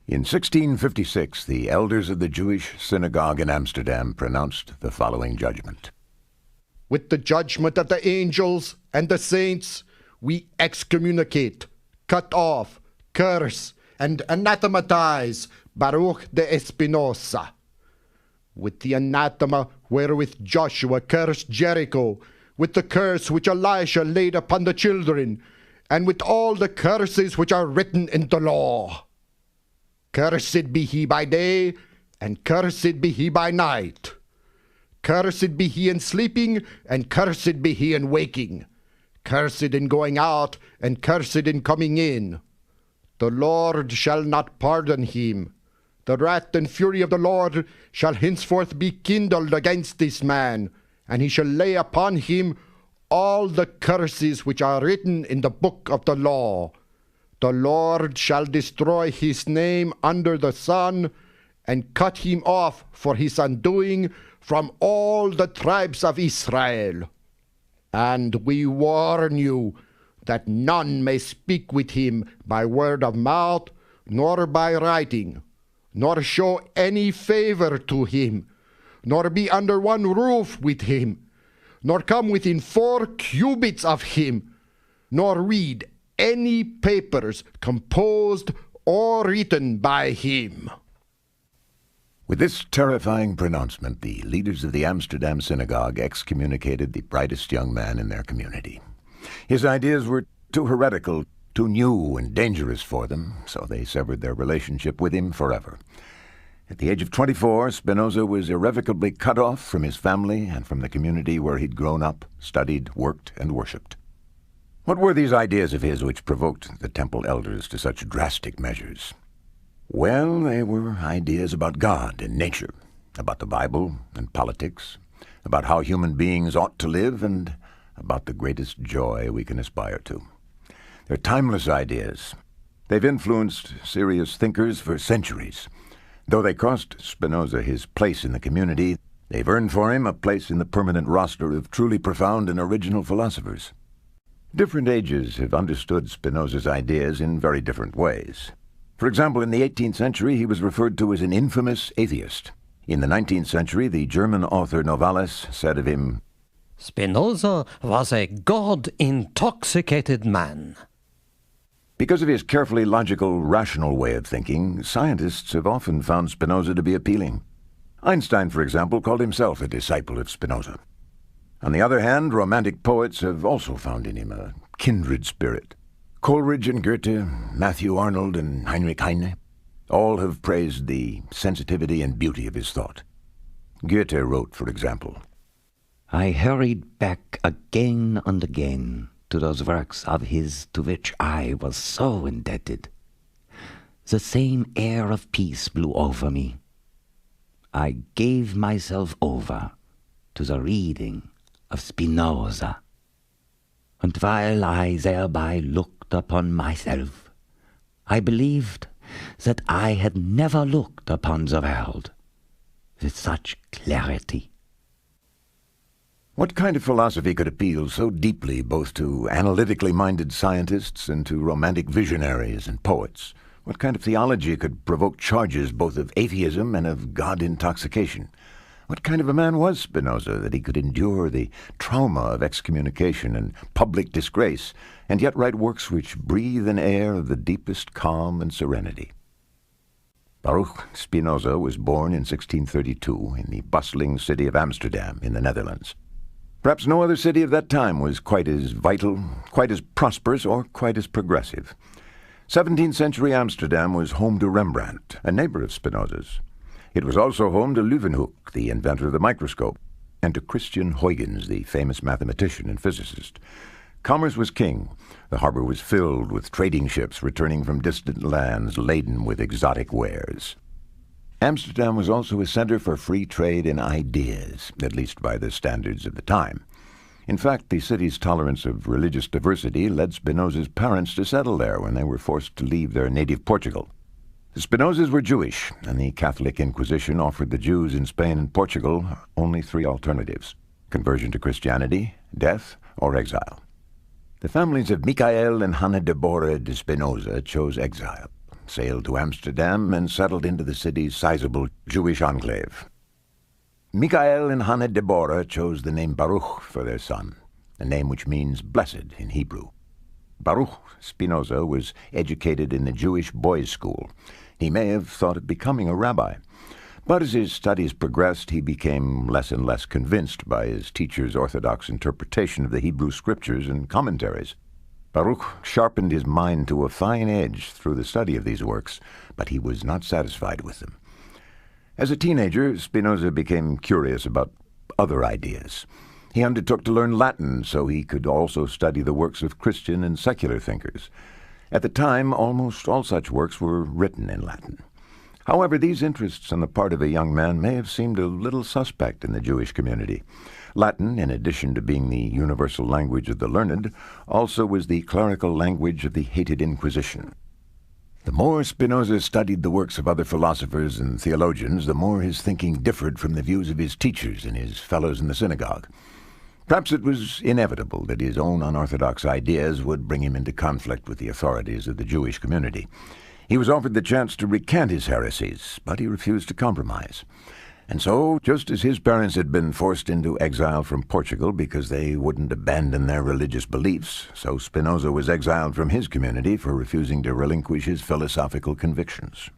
In 1656, the elders of the Jewish synagogue in Amsterdam pronounced the following judgment. With the judgment of the angels and the saints, we excommunicate, cut off, curse, and anathematize Baruch de Espinosa. With the anathema wherewith Joshua cursed Jericho, with the curse which Elisha laid upon the children, and with all the curses which are written in the law. Cursed be he by day, and cursed be he by night. Cursed be he in sleeping, and cursed be he in waking. Cursed in going out, and cursed in coming in. The Lord shall not pardon him. The wrath and fury of the Lord shall henceforth be kindled against this man, and he shall lay upon him all the curses which are written in the book of the law. The Lord shall destroy his name under the sun, and cut him off for his undoing from all the tribes of Israel. And we warn you that none may speak with him by word of mouth, nor by writing, nor show any favor to him, nor be under one roof with him, nor come within 4 cubits of him, nor read any papers composed or written by him. With this terrifying pronouncement, the leaders of the Amsterdam synagogue excommunicated the brightest young man in their community. His ideas were too heretical, too new and dangerous for them, so they severed their relationship with him forever. At the age of 24, Spinoza was irrevocably cut off from his family and from the community where he'd grown up, studied, worked, and worshipped. What were these ideas of his which provoked the temple elders to such drastic measures? Well, they were ideas about God and nature, about the Bible and politics, about how human beings ought to live, and about the greatest joy we can aspire to. They're timeless ideas. They've influenced serious thinkers for centuries. Though they cost Spinoza his place in the community, they've earned for him a place in the permanent roster of truly profound and original philosophers. Different ages have understood Spinoza's ideas in very different ways. For example, in the 18th century, he was referred to as an infamous atheist. In the 19th century, the German author Novalis said of him, Spinoza was a God-intoxicated man. Because of his carefully logical, rational way of thinking, scientists have often found Spinoza to be appealing. Einstein, for example, called himself a disciple of Spinoza. On the other hand, romantic poets have also found in him a kindred spirit. Coleridge and Goethe, Matthew Arnold and Heinrich Heine, all have praised the sensitivity and beauty of his thought. Goethe wrote, for example, I hurried back again and again to those works of his to which I was so indebted. The same air of peace blew over me. I gave myself over to the reading of Spinoza, and while I thereby looked upon myself, I believed that I had never looked upon the world with such clarity. What kind of philosophy could appeal so deeply both to analytically minded scientists and to romantic visionaries and poets? What kind of theology could provoke charges both of atheism and of God-intoxication? What kind of a man was Spinoza that he could endure the trauma of excommunication and public disgrace, and yet write works which breathe an air of the deepest calm and serenity? Baruch Spinoza was born in 1632 in the bustling city of Amsterdam in the Netherlands. Perhaps no other city of that time was quite as vital, quite as prosperous, or quite as progressive. 17th century Amsterdam was home to Rembrandt, a neighbor of Spinoza's. It was also home to Leeuwenhoek, the inventor of the microscope, and to Christian Huygens, the famous mathematician and physicist. Commerce was king. The harbor was filled with trading ships returning from distant lands laden with exotic wares. Amsterdam was also a center for free trade in ideas, at least by the standards of the time. In fact, the city's tolerance of religious diversity led Spinoza's parents to settle there when they were forced to leave their native Portugal. The Spinozas were Jewish, and the Catholic Inquisition offered the Jews in Spain and Portugal only 3 alternatives: conversion to Christianity, death, or exile. The families of Michael and Hanna Deborah de Spinoza chose exile. sailed to Amsterdam, and settled into the city's sizable Jewish enclave. Michael and Hannah Deborah chose the name Baruch for their son, a name which means blessed in Hebrew. Baruch Spinoza was educated in the Jewish boys' school. He may have thought of becoming a rabbi. But as his studies progressed, he became less and less convinced by his teacher's orthodox interpretation of the Hebrew scriptures and commentaries. Baruch sharpened his mind to a fine edge through the study of these works, but he was not satisfied with them. As a teenager, Spinoza became curious about other ideas. He undertook to learn Latin so he could also study the works of Christian and secular thinkers. At the time, almost all such works were written in Latin. However, these interests on the part of a young man may have seemed a little suspect in the Jewish community. Latin, in addition to being the universal language of the learned, also was the clerical language of the hated Inquisition. The more Spinoza studied the works of other philosophers and theologians, the more his thinking differed from the views of his teachers and his fellows in the synagogue. Perhaps it was inevitable that his own unorthodox ideas would bring him into conflict with the authorities of the Jewish community. He was offered the chance to recant his heresies, but he refused to compromise. And so, just as his parents had been forced into exile from Portugal because they wouldn't abandon their religious beliefs, so Spinoza was exiled from his community for refusing to relinquish his philosophical convictions.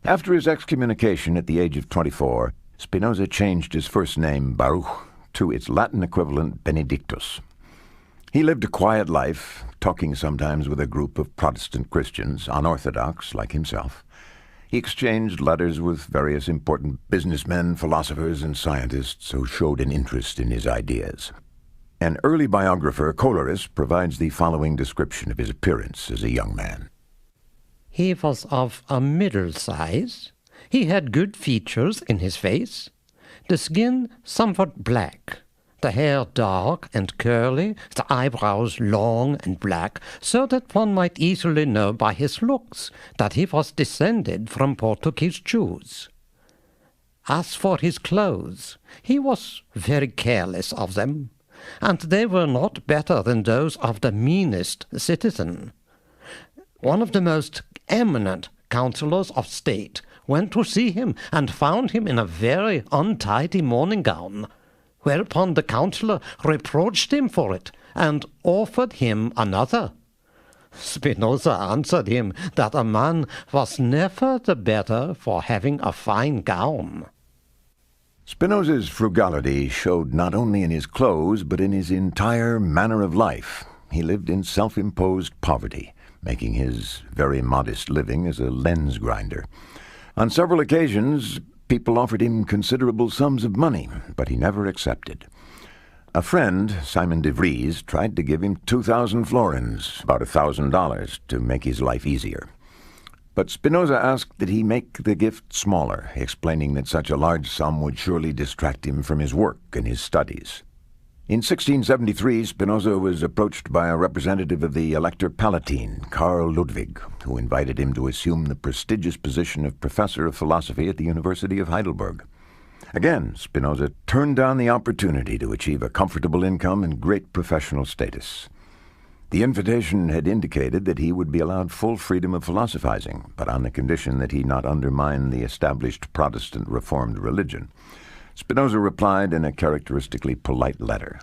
After his excommunication at the age of 24, Spinoza changed his first name, Baruch, to its Latin equivalent, Benedictus. He lived a quiet life, talking sometimes with a group of Protestant Christians, unorthodox like himself. He exchanged letters with various important businessmen, philosophers, and scientists who showed an interest in his ideas. An early biographer, Coleridge, provides the following description of his appearance as a young man. He was of a middle size. He had good features in his face, the skin somewhat black, the hair dark and curly, the eyebrows long and black, so that one might easily know by his looks that he was descended from Portuguese Jews. As for his clothes, he was very careless of them, and they were not better than those of the meanest citizen. One of the most eminent councillors of state went to see him and found him in a very untidy morning gown, whereupon the councillor reproached him for it and offered him another. Spinoza answered him that a man was never the better for having a fine gown. Spinoza's frugality showed not only in his clothes, but in his entire manner of life. He lived in self-imposed poverty, making his very modest living as a lens grinder. On several occasions, people offered him considerable sums of money, but he never accepted. A friend, Simon de Vries, tried to give him 2,000 florins, about $1,000, to make his life easier. But Spinoza asked that he make the gift smaller, explaining that such a large sum would surely distract him from his work and his studies. In 1673, Spinoza was approached by a representative of the Elector Palatine, Karl Ludwig, who invited him to assume the prestigious position of professor of philosophy at the University of Heidelberg. Again, Spinoza turned down the opportunity to achieve a comfortable income and great professional status. The invitation had indicated that he would be allowed full freedom of philosophizing, but on the condition that he not undermine the established Protestant Reformed religion. Spinoza replied in a characteristically polite letter.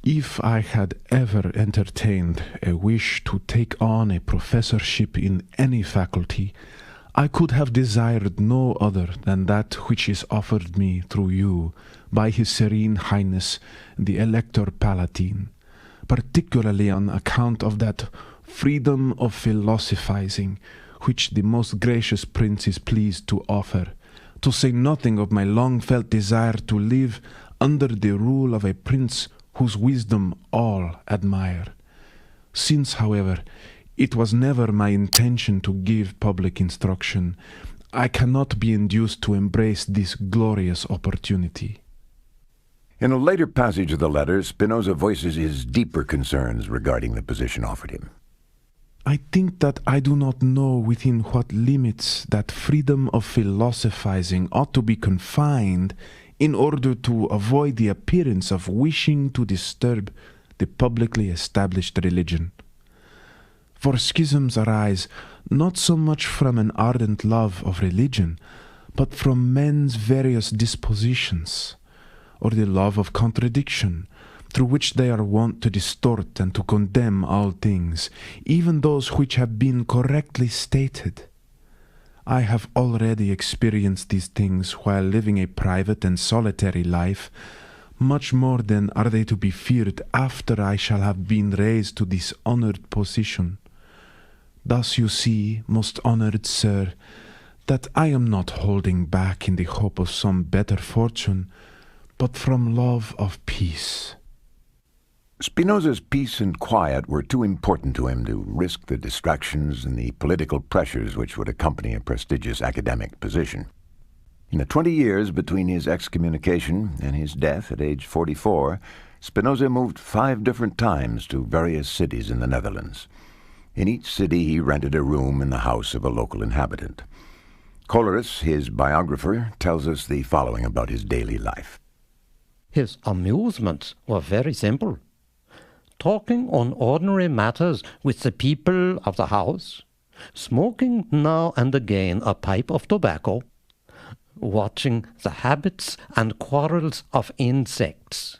If I had ever entertained a wish to take on a professorship in any faculty, I could have desired no other than that which is offered me through you by His Serene Highness the Elector Palatine, particularly on account of that freedom of philosophizing which the most gracious Prince is pleased to offer, to say nothing of my long-felt desire to live under the rule of a prince whose wisdom all admire. Since, however, it was never my intention to give public instruction, I cannot be induced to embrace this glorious opportunity. In a later passage of the letter, Spinoza voices his deeper concerns regarding the position offered him. I think that I do not know within what limits that freedom of philosophizing ought to be confined in order to avoid the appearance of wishing to disturb the publicly established religion. For schisms arise not so much from an ardent love of religion, but from men's various dispositions, or the love of contradiction, through which they are wont to distort and to condemn all things, even those which have been correctly stated. I have already experienced these things while living a private and solitary life, much more than are they to be feared after I shall have been raised to this honoured position. Thus you see, most honoured sir, that I am not holding back in the hope of some better fortune, but from love of peace. Spinoza's peace and quiet were too important to him to risk the distractions and the political pressures which would accompany a prestigious academic position. In the 20 years between his excommunication and his death at age 44, Spinoza moved 5 different times to various cities in the Netherlands. In each city he rented a room in the house of a local inhabitant. Coleridge, his biographer, tells us the following about his daily life. His amusements were very simple. Talking on ordinary matters with the people of the house, smoking now and again a pipe of tobacco, watching the habits and quarrels of insects,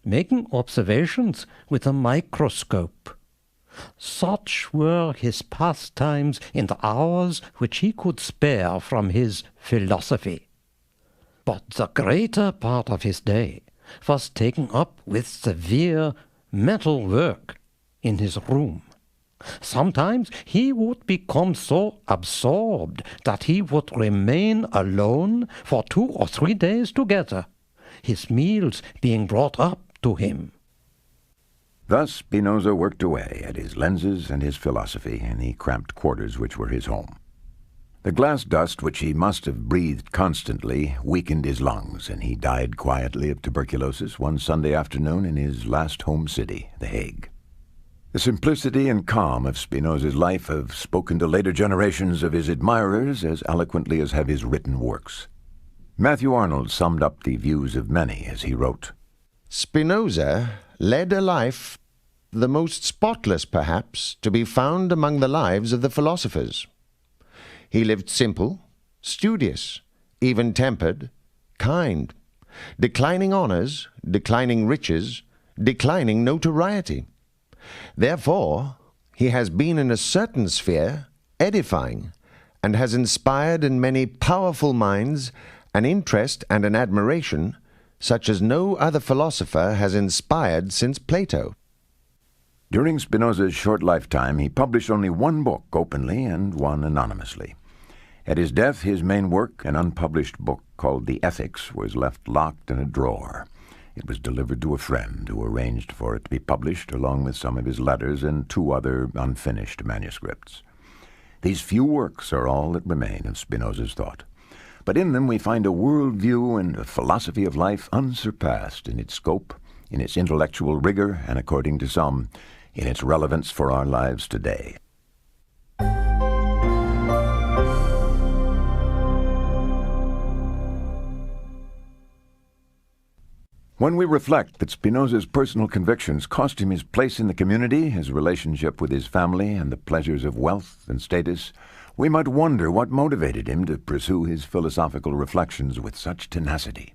making observations with a microscope. Such were his pastimes in the hours which he could spare from his philosophy. But the greater part of his day was taken up with severe mental work in his room. Sometimes he would become so absorbed that he would remain alone for 2 or 3 days together, his meals being brought up to him. Thus Spinoza worked away at his lenses and his philosophy in the cramped quarters which were his home. The glass dust which he must have breathed constantly weakened his lungs, and he died quietly of tuberculosis one Sunday afternoon in his last home city, The Hague. The simplicity and calm of Spinoza's life have spoken to later generations of his admirers as eloquently as have his written works. Matthew Arnold summed up the views of many as he wrote, Spinoza led a life, the most spotless perhaps, to be found among the lives of the philosophers. He lived simple, studious, even-tempered, kind, declining honours, declining riches, declining notoriety. Therefore, he has been in a certain sphere edifying, and has inspired in many powerful minds an interest and an admiration such as no other philosopher has inspired since Plato. During Spinoza's short lifetime, he published only 1 book openly and 1 anonymously. At his death, his main work, an unpublished book called The Ethics, was left locked in a drawer. It was delivered to a friend who arranged for it to be published along with some of his letters and 2 other unfinished manuscripts. These few works are all that remain of Spinoza's thought. But in them we find a worldview and a philosophy of life unsurpassed in its scope, in its intellectual rigor, and according to some, in its relevance for our lives today. When we reflect that Spinoza's personal convictions cost him his place in the community, his relationship with his family, and the pleasures of wealth and status, we might wonder what motivated him to pursue his philosophical reflections with such tenacity.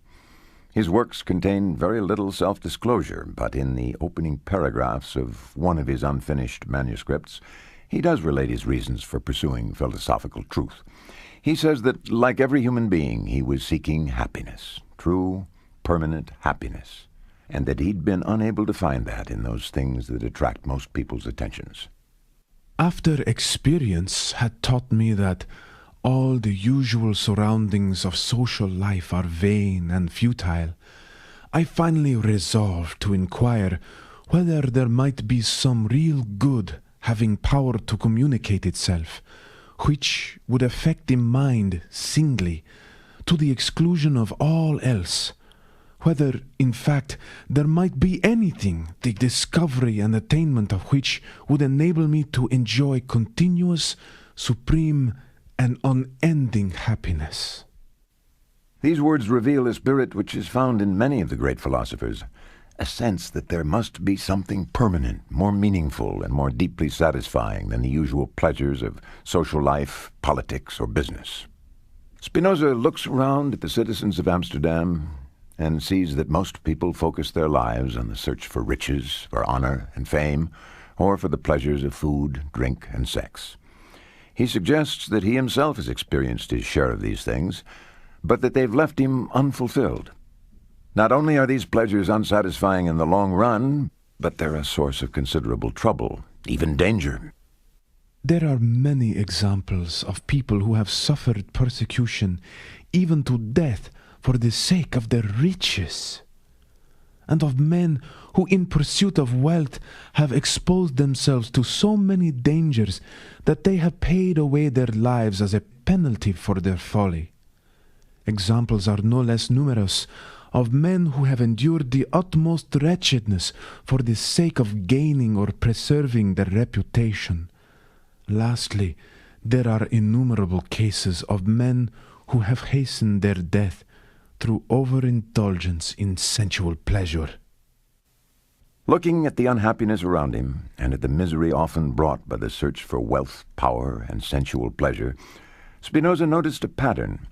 His works contain very little self-disclosure, but in the opening paragraphs of one of his unfinished manuscripts, he does relate his reasons for pursuing philosophical truth. He says that, like every human being, he was seeking happiness, true, permanent happiness, and that he'd been unable to find that in those things that attract most people's attentions. After experience had taught me that all the usual surroundings of social life are vain and futile, I finally resolved to inquire whether there might be some real good having power to communicate itself, which would affect the mind singly, to the exclusion of all else, whether, in fact, there might be anything, the discovery and attainment of which would enable me to enjoy continuous, supreme, and unending happiness. These words reveal a spirit which is found in many of the great philosophers, a sense that there must be something permanent, more meaningful, and more deeply satisfying than the usual pleasures of social life, politics, or business. Spinoza looks around at the citizens of Amsterdam and sees that most people focus their lives on the search for riches, for honor and fame, or for the pleasures of food, drink, and sex. He suggests that he himself has experienced his share of these things, but that they've left him unfulfilled. Not only are these pleasures unsatisfying in the long run, but they're a source of considerable trouble, even danger. There are many examples of people who have suffered persecution, even to death, for the sake of their riches, and of men who in pursuit of wealth have exposed themselves to so many dangers that they have paid away their lives as a penalty for their folly. Examples are no less numerous of men who have endured the utmost wretchedness for the sake of gaining or preserving their reputation. Lastly, there are innumerable cases of men who have hastened their death through overindulgence in sensual pleasure. Looking at the unhappiness around him, and at the misery often brought by the search for wealth, power, and sensual pleasure, Spinoza noticed a pattern.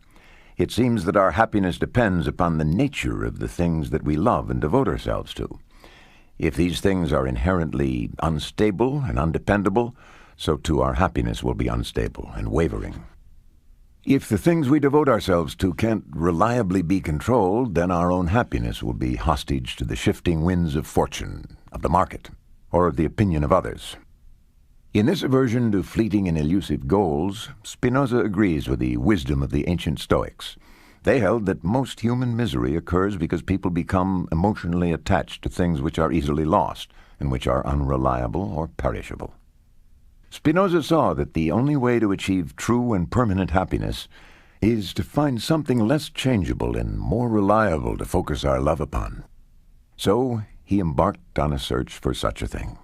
It seems that our happiness depends upon the nature of the things that we love and devote ourselves to. If these things are inherently unstable and undependable, so too our happiness will be unstable and wavering. If the things we devote ourselves to can't reliably be controlled, then our own happiness will be hostage to the shifting winds of fortune, of the market, or of the opinion of others. In this aversion to fleeting and elusive goals, Spinoza agrees with the wisdom of the ancient Stoics. They held that most human misery occurs because people become emotionally attached to things which are easily lost and which are unreliable or perishable. Spinoza saw that the only way to achieve true and permanent happiness is to find something less changeable and more reliable to focus our love upon. So he embarked on a search for such a thing.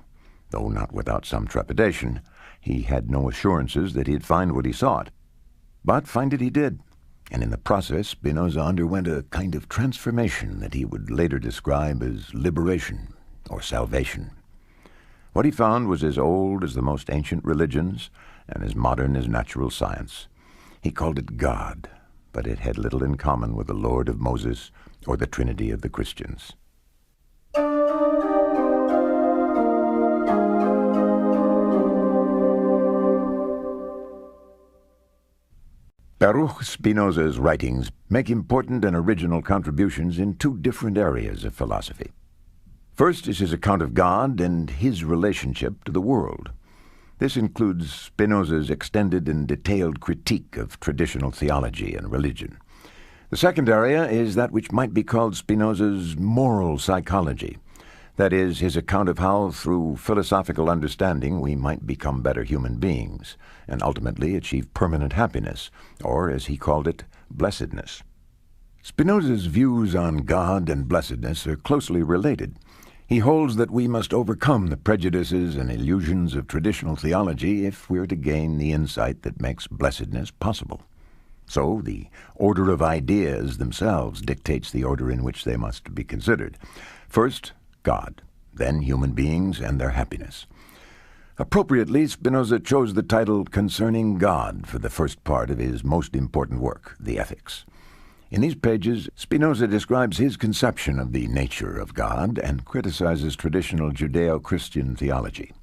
Though not without some trepidation, he had no assurances that he'd find what he sought. But find it he did, and in the process Spinoza underwent a kind of transformation that he would later describe as liberation or salvation. What he found was as old as the most ancient religions and as modern as natural science. He called it God, but it had little in common with the Lord of Moses or the Trinity of the Christians. Baruch Spinoza's writings make important and original contributions in two different areas of philosophy. First is his account of God and his relationship to the world. This includes Spinoza's extended and detailed critique of traditional theology and religion. The second area is that which might be called Spinoza's moral psychology. That is, his account of how, through philosophical understanding, we might become better human beings and ultimately achieve permanent happiness, or, as he called it, blessedness. Spinoza's views on God and blessedness are closely related. He holds that we must overcome the prejudices and illusions of traditional theology if we're to gain the insight that makes blessedness possible. So the order of ideas themselves dictates the order in which they must be considered. First, God, then human beings and their happiness. Appropriately, Spinoza chose the title Concerning God for the first part of his most important work, the Ethics. In these pages, Spinoza describes his conception of the nature of God and criticizes traditional Judeo-Christian theology.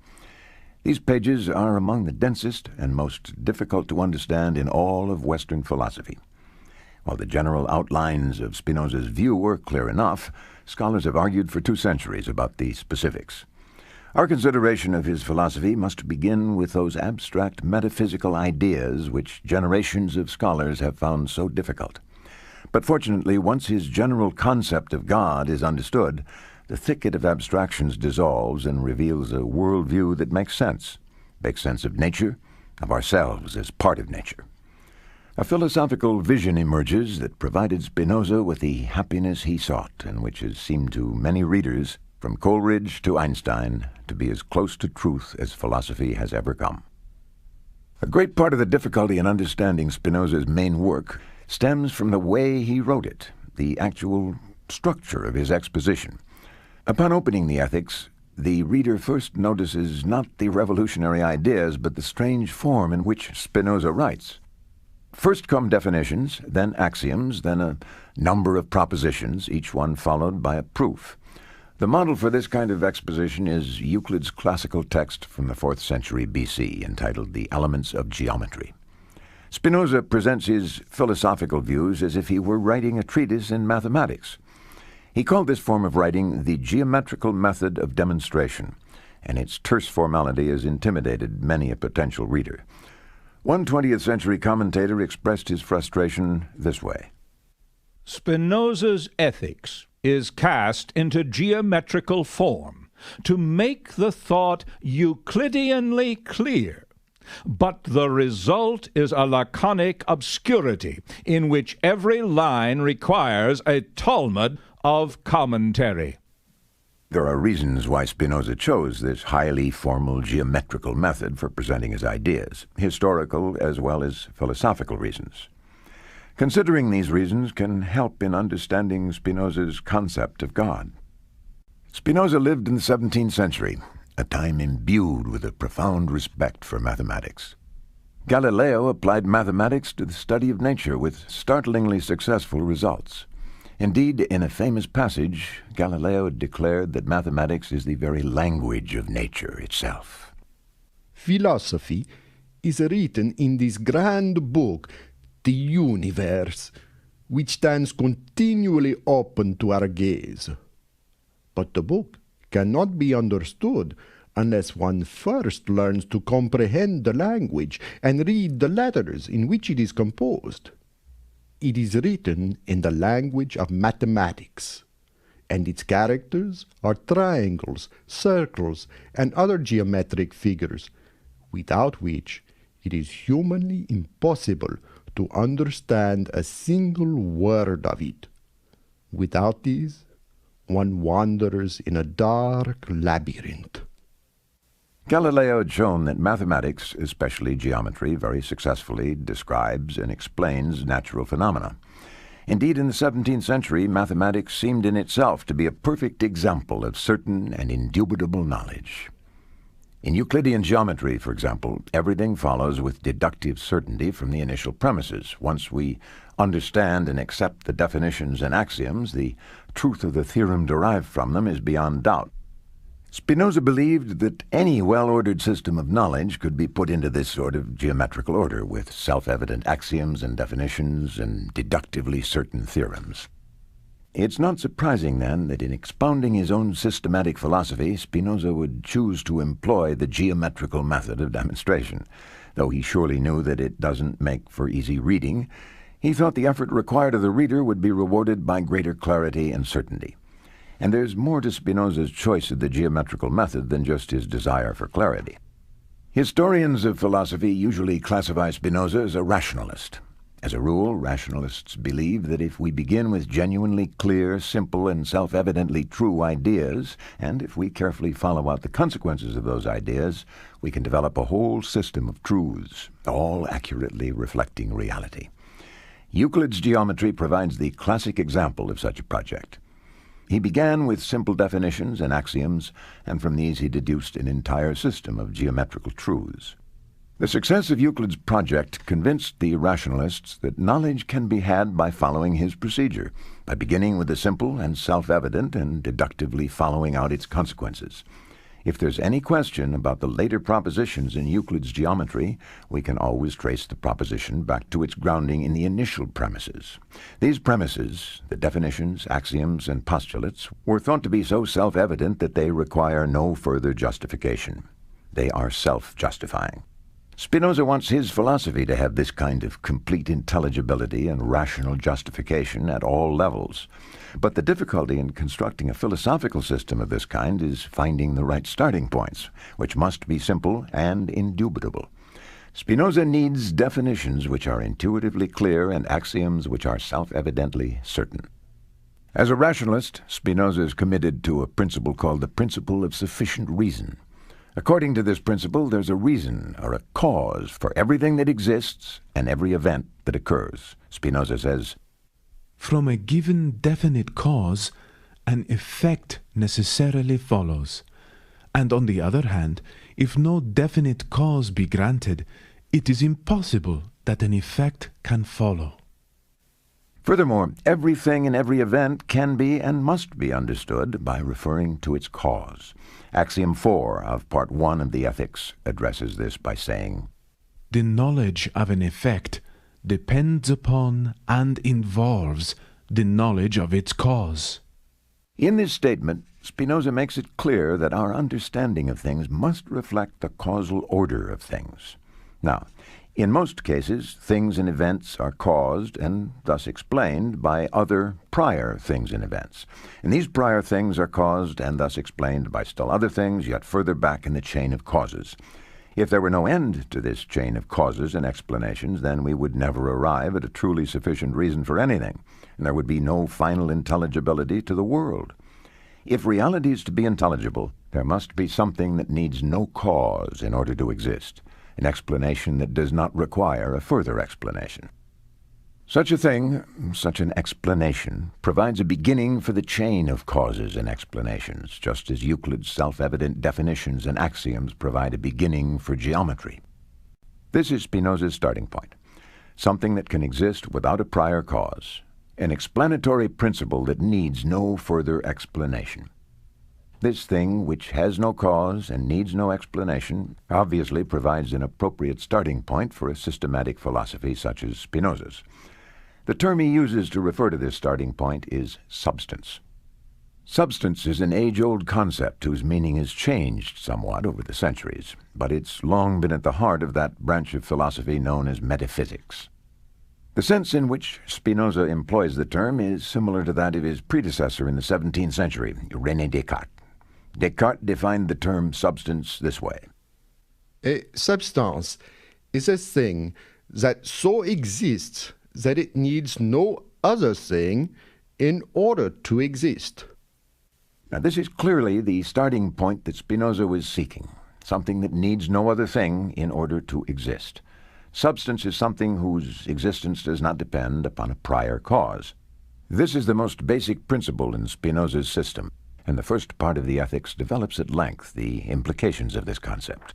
These pages are among the densest and most difficult to understand in all of Western philosophy. While the general outlines of Spinoza's view are clear enough, scholars have argued for 2 centuries about the specifics. Our consideration of his philosophy must begin with those abstract metaphysical ideas which generations of scholars have found so difficult. But fortunately, once his general concept of God is understood, the thicket of abstractions dissolves and reveals a worldview that makes sense of nature, of ourselves as part of nature. A philosophical vision emerges that provided Spinoza with the happiness he sought, and which has seemed to many readers, from Coleridge to Einstein, to be as close to truth as philosophy has ever come. A great part of the difficulty in understanding Spinoza's main work stems from the way he wrote it, the actual structure of his exposition. Upon opening the Ethics, the reader first notices not the revolutionary ideas, but the strange form in which Spinoza writes. First come definitions, then axioms, then a number of propositions, each one followed by a proof. The model for this kind of exposition is Euclid's classical text from the 4th century BC, entitled The Elements of Geometry. Spinoza presents his philosophical views as if he were writing a treatise in mathematics. He called this form of writing the geometrical method of demonstration, and its terse formality has intimidated many a potential reader. One 20th century commentator expressed his frustration this way. Spinoza's Ethics is cast into geometrical form to make the thought Euclideanly clear, but the result is a laconic obscurity in which every line requires a Talmud of commentary. There are reasons why Spinoza chose this highly formal geometrical method for presenting his ideas, historical as well as philosophical reasons. Considering these reasons can help in understanding Spinoza's concept of God. Spinoza lived in the 17th century, a time imbued with a profound respect for mathematics. Galileo applied mathematics to the study of nature with startlingly successful results. Indeed, in a famous passage, Galileo declared that mathematics is the very language of nature itself. Philosophy is written in this grand book, the universe, which stands continually open to our gaze. But the book cannot be understood unless one first learns to comprehend the language and read the letters in which it is composed. It is written in the language of mathematics, and its characters are triangles, circles, and other geometric figures, without which it is humanly impossible to understand a single word of it. Without these, one wanders in a dark labyrinth. Galileo had shown that mathematics, especially geometry, very successfully describes and explains natural phenomena. Indeed, in the 17th century, mathematics seemed in itself to be a perfect example of certain and indubitable knowledge. In Euclidean geometry, for example, everything follows with deductive certainty from the initial premises. Once we understand and accept the definitions and axioms, the truth of the theorem derived from them is beyond doubt. Spinoza believed that any well-ordered system of knowledge could be put into this sort of geometrical order, with self-evident axioms and definitions and deductively certain theorems. It's not surprising, then, that in expounding his own systematic philosophy, Spinoza would choose to employ the geometrical method of demonstration. Though he surely knew that it doesn't make for easy reading, he thought the effort required of the reader would be rewarded by greater clarity and certainty. And there's more to Spinoza's choice of the geometrical method than just his desire for clarity. Historians of philosophy usually classify Spinoza as a rationalist. As a rule, rationalists believe that if we begin with genuinely clear, simple, and self-evidently true ideas, and if we carefully follow out the consequences of those ideas, we can develop a whole system of truths, all accurately reflecting reality. Euclid's geometry provides the classic example of such a project. He began with simple definitions and axioms, and from these he deduced an entire system of geometrical truths. The success of Euclid's project convinced the rationalists that knowledge can be had by following his procedure, by beginning with the simple and self-evident and deductively following out its consequences. If there's any question about the later propositions in Euclid's geometry, we can always trace the proposition back to its grounding in the initial premises. These premises, the definitions, axioms, and postulates, were thought to be so self-evident that they require no further justification. They are self-justifying. Spinoza wants his philosophy to have this kind of complete intelligibility and rational justification at all levels. But the difficulty in constructing a philosophical system of this kind is finding the right starting points, which must be simple and indubitable. Spinoza needs definitions which are intuitively clear and axioms which are self-evidently certain. As a rationalist, Spinoza is committed to a principle called the principle of sufficient reason. According to this principle, there's a reason or a cause for everything that exists and every event that occurs. Spinoza says, "From a given definite cause, an effect necessarily follows. And on the other hand, if no definite cause be granted, it is impossible that an effect can follow. Furthermore, everything in every event can be and must be understood by referring to its cause. Axiom 4 of Part 1 of the Ethics addresses this by saying, The knowledge of an effect depends upon and involves the knowledge of its cause. In this statement, Spinoza makes it clear that our understanding of things must reflect the causal order of things. Now, in most cases, things and events are caused and thus explained by other prior things and events. And these prior things are caused and thus explained by still other things yet further back in the chain of causes. If there were no end to this chain of causes and explanations, then we would never arrive at a truly sufficient reason for anything, and there would be no final intelligibility to the world. If reality is to be intelligible, there must be something that needs no cause in order to exist, an explanation that does not require a further explanation. Such a thing, such an explanation, provides a beginning for the chain of causes and explanations, just as Euclid's self-evident definitions and axioms provide a beginning for geometry. This is Spinoza's starting point, something that can exist without a prior cause, an explanatory principle that needs no further explanation. This thing, which has no cause and needs no explanation, obviously provides an appropriate starting point for a systematic philosophy such as Spinoza's. The term he uses to refer to this starting point is substance. Substance is an age-old concept whose meaning has changed somewhat over the centuries, but it's long been at the heart of that branch of philosophy known as metaphysics. The sense in which Spinoza employs the term is similar to that of his predecessor in the 17th century, René Descartes. Descartes defined the term substance this way. A substance is a thing that so exists that it needs no other thing in order to exist. Now, this is clearly the starting point that Spinoza was seeking, something that needs no other thing in order to exist. Substance is something whose existence does not depend upon a prior cause. This is the most basic principle in Spinoza's system, and the first part of the Ethics develops at length the implications of this concept.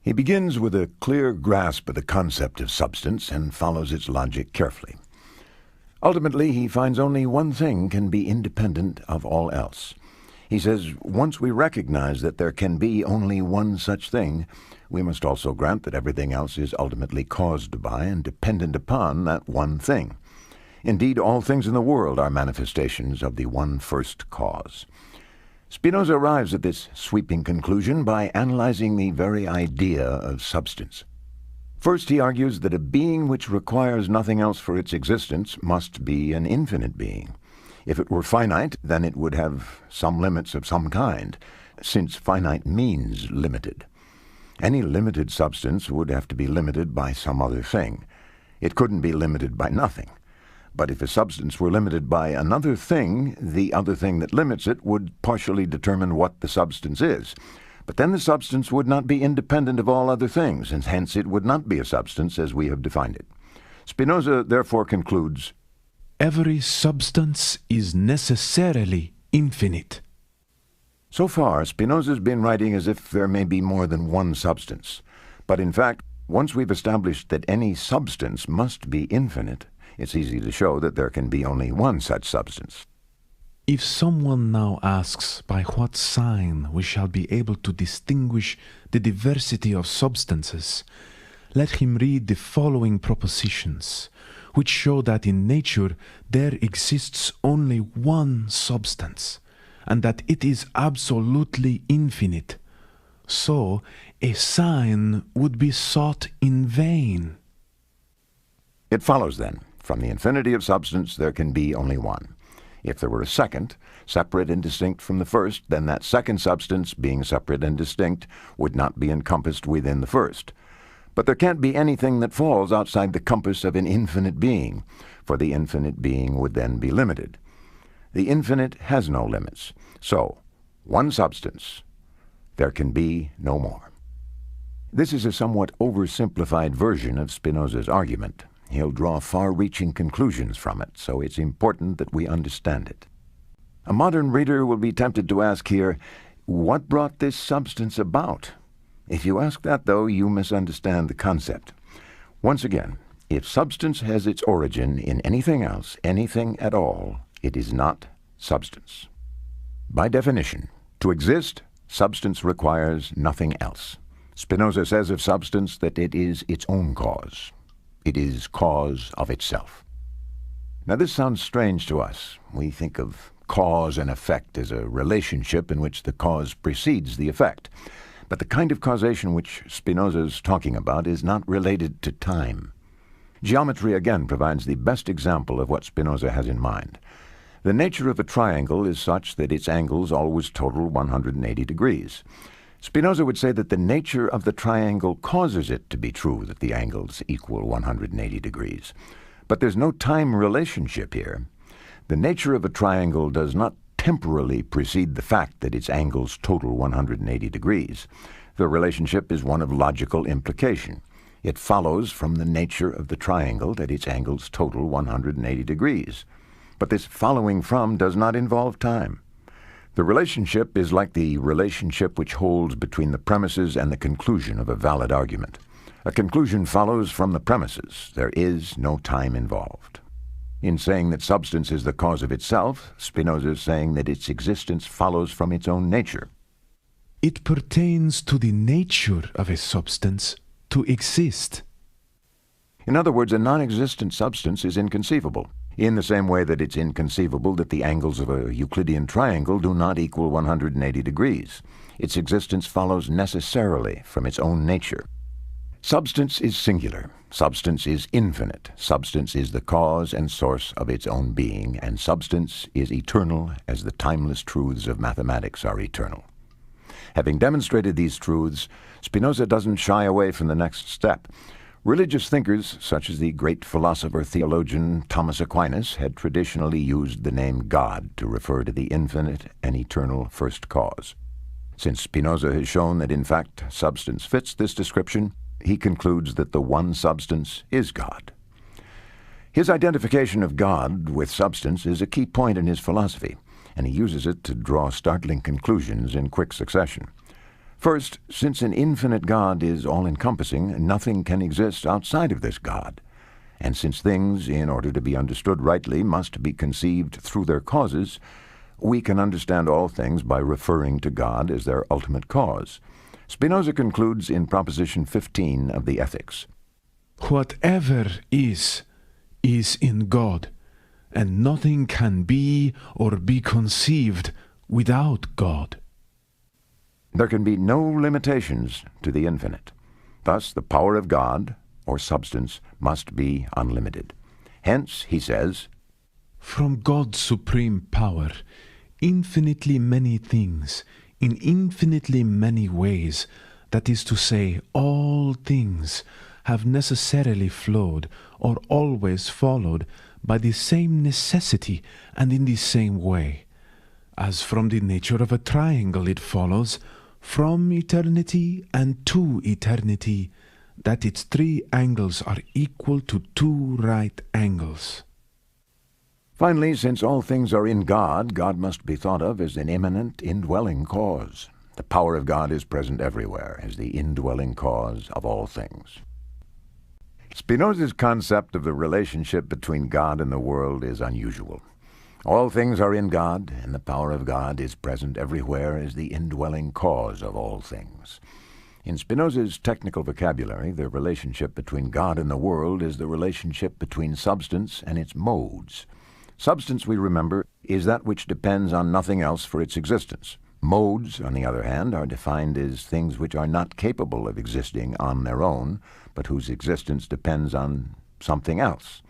He begins with a clear grasp of the concept of substance and follows its logic carefully. Ultimately, he finds only one thing can be independent of all else. He says, once we recognize that there can be only one such thing, we must also grant that everything else is ultimately caused by and dependent upon that one thing. Indeed, all things in the world are manifestations of the one first cause. Spinoza arrives at this sweeping conclusion by analyzing the very idea of substance. First, he argues that a being which requires nothing else for its existence must be an infinite being. If it were finite, then it would have some limits of some kind, since finite means limited. Any limited substance would have to be limited by some other thing. It couldn't be limited by nothing. But if a substance were limited by another thing, the other thing that limits it would partially determine what the substance is. But then the substance would not be independent of all other things, and hence it would not be a substance as we have defined it. Spinoza therefore concludes, Every substance is necessarily infinite. So far, Spinoza's been writing as if there may be more than one substance. But in fact, once we've established that any substance must be infinite, it's easy to show that there can be only one such substance. If someone now asks by what sign we shall be able to distinguish the diversity of substances, let him read the following propositions, which show that in nature there exists only one substance, and that it is absolutely infinite. So, a sign would be sought in vain. It follows then, from the infinity of substance there can be only one. If there were a second, separate and distinct from the first, then that second substance, being separate and distinct, would not be encompassed within the first. But there can't be anything that falls outside the compass of an infinite being, for the infinite being would then be limited. The infinite has no limits. So, one substance, there can be no more. This is a somewhat oversimplified version of Spinoza's argument. He'll draw far-reaching conclusions from it, so it's important that we understand it. A modern reader will be tempted to ask here, what brought this substance about? If you ask that, though, you misunderstand the concept. Once again, if substance has its origin in anything else, anything at all, it is not substance. By definition, to exist, substance requires nothing else. Spinoza says of substance that it is its own cause. It is cause of itself. Now this sounds strange to us. We think of cause and effect as a relationship in which the cause precedes the effect. But the kind of causation which Spinoza is talking about is not related to time. Geometry again provides the best example of what Spinoza has in mind. The nature of a triangle is such that its angles always total 180 degrees. Spinoza would say that the nature of the triangle causes it to be true that the angles equal 180 degrees. But there's no time relationship here. The nature of a triangle does not temporally precede the fact that its angles total 180 degrees. The relationship is one of logical implication. It follows from the nature of the triangle that its angles total 180 degrees. But this following from does not involve time. The relationship is like the relationship which holds between the premises and the conclusion of a valid argument. A conclusion follows from the premises. There is no time involved. In saying that substance is the cause of itself, Spinoza is saying that its existence follows from its own nature. It pertains to the nature of a substance to exist. In other words, a non-existent substance is inconceivable, in the same way that it's inconceivable that the angles of a Euclidean triangle do not equal 180 degrees. Its existence follows necessarily from its own nature. Substance is singular. Substance is infinite. Substance is the cause and source of its own being, and substance is eternal as the timeless truths of mathematics are eternal. Having demonstrated these truths, Spinoza doesn't shy away from the next step. Religious thinkers, such as the great philosopher-theologian Thomas Aquinas, had traditionally used the name God to refer to the infinite and eternal first cause. Since Spinoza has shown that, in fact, substance fits this description, he concludes that the one substance is God. His identification of God with substance is a key point in his philosophy, and he uses it to draw startling conclusions in quick succession. First, since an infinite God is all-encompassing, nothing can exist outside of this God. And since things, in order to be understood rightly, must be conceived through their causes, we can understand all things by referring to God as their ultimate cause. Spinoza concludes in Proposition 15 of the Ethics. Whatever is in God, and nothing can be or be conceived without God. There can be no limitations to the infinite. Thus, the power of God, or substance, must be unlimited. Hence, he says, from God's supreme power, infinitely many things, in infinitely many ways, that is to say, all things, have necessarily flowed, or always followed, by the same necessity and in the same way. As from the nature of a triangle it follows, from eternity and to eternity, that its three angles are equal to two right angles. Finally, since all things are in God, God must be thought of as an immanent, indwelling cause. The power of God is present everywhere as the indwelling cause of all things. Spinoza's concept of the relationship between God and the world is unusual. All things are in God, and the power of God is present everywhere as the indwelling cause of all things. In Spinoza's technical vocabulary, the relationship between God and the world is the relationship between substance and its modes. Substance, we remember, is that which depends on nothing else for its existence. Modes, on the other hand, are defined as things which are not capable of existing on their own, but whose existence depends on something else.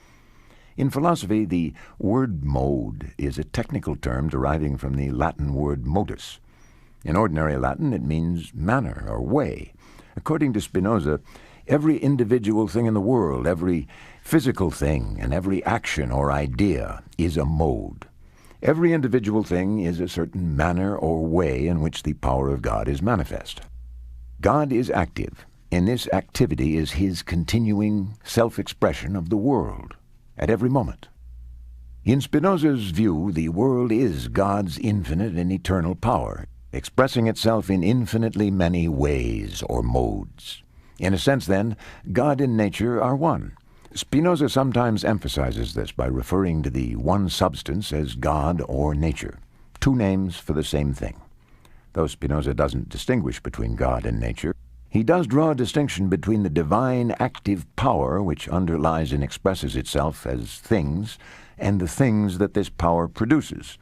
In philosophy, the word mode is a technical term deriving from the Latin word modus. In ordinary Latin, it means manner or way. According to Spinoza, every individual thing in the world, every physical thing, and every action or idea is a mode. Every individual thing is a certain manner or way in which the power of God is manifest. God is active, and this activity is his continuing self-expression of the world at every moment. In Spinoza's view, the world is God's infinite and eternal power, expressing itself in infinitely many ways or modes. In a sense, then, God and nature are one. Spinoza sometimes emphasizes this by referring to the one substance as God or nature, two names for the same thing. Though Spinoza doesn't distinguish between God and nature, he does draw a distinction between the divine active power which underlies and expresses itself as things and the things that this power produces.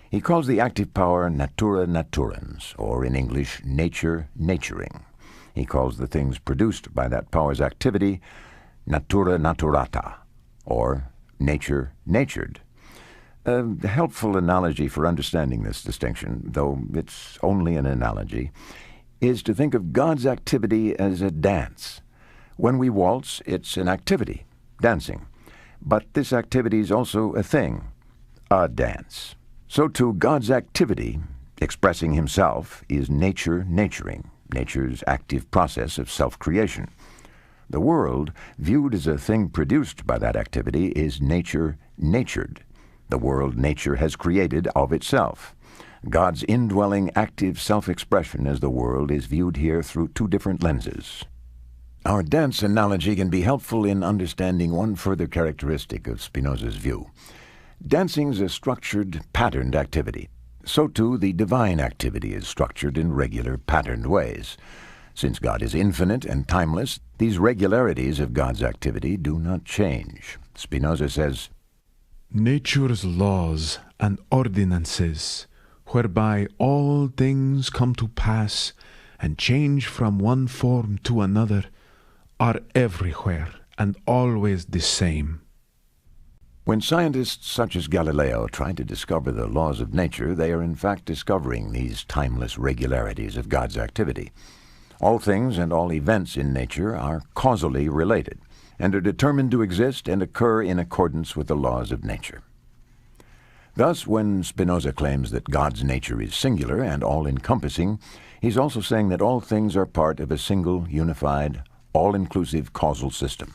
He calls the active power natura naturans, or in English, nature naturing. He calls the things produced by that power's activity natura naturata, or nature natured. A helpful analogy for understanding this distinction, though it's only an analogy, is to think of God's activity as a dance. When we waltz, it's an activity, dancing. But this activity is also a thing, a dance. So too, God's activity, expressing himself, is nature naturing, nature's active process of self-creation. The world, viewed as a thing produced by that activity, is nature natured. The world nature has created of itself. God's indwelling active self-expression as the world is viewed here through two different lenses. Our dance analogy can be helpful in understanding one further characteristic of Spinoza's view. Dancing's a structured, patterned activity. So too, the divine activity is structured in regular, patterned ways. Since God is infinite and timeless, these regularities of God's activity do not change. Spinoza says, Nature's laws and ordinances, whereby all things come to pass and change from one form to another, are everywhere and always the same. When scientists such as Galileo try to discover the laws of nature, they are in fact discovering these timeless regularities of God's activity. All things and all events in nature are causally related, and are determined to exist and occur in accordance with the laws of nature. Thus, when Spinoza claims that God's nature is singular and all-encompassing, he's also saying that all things are part of a single, unified, all-inclusive causal system.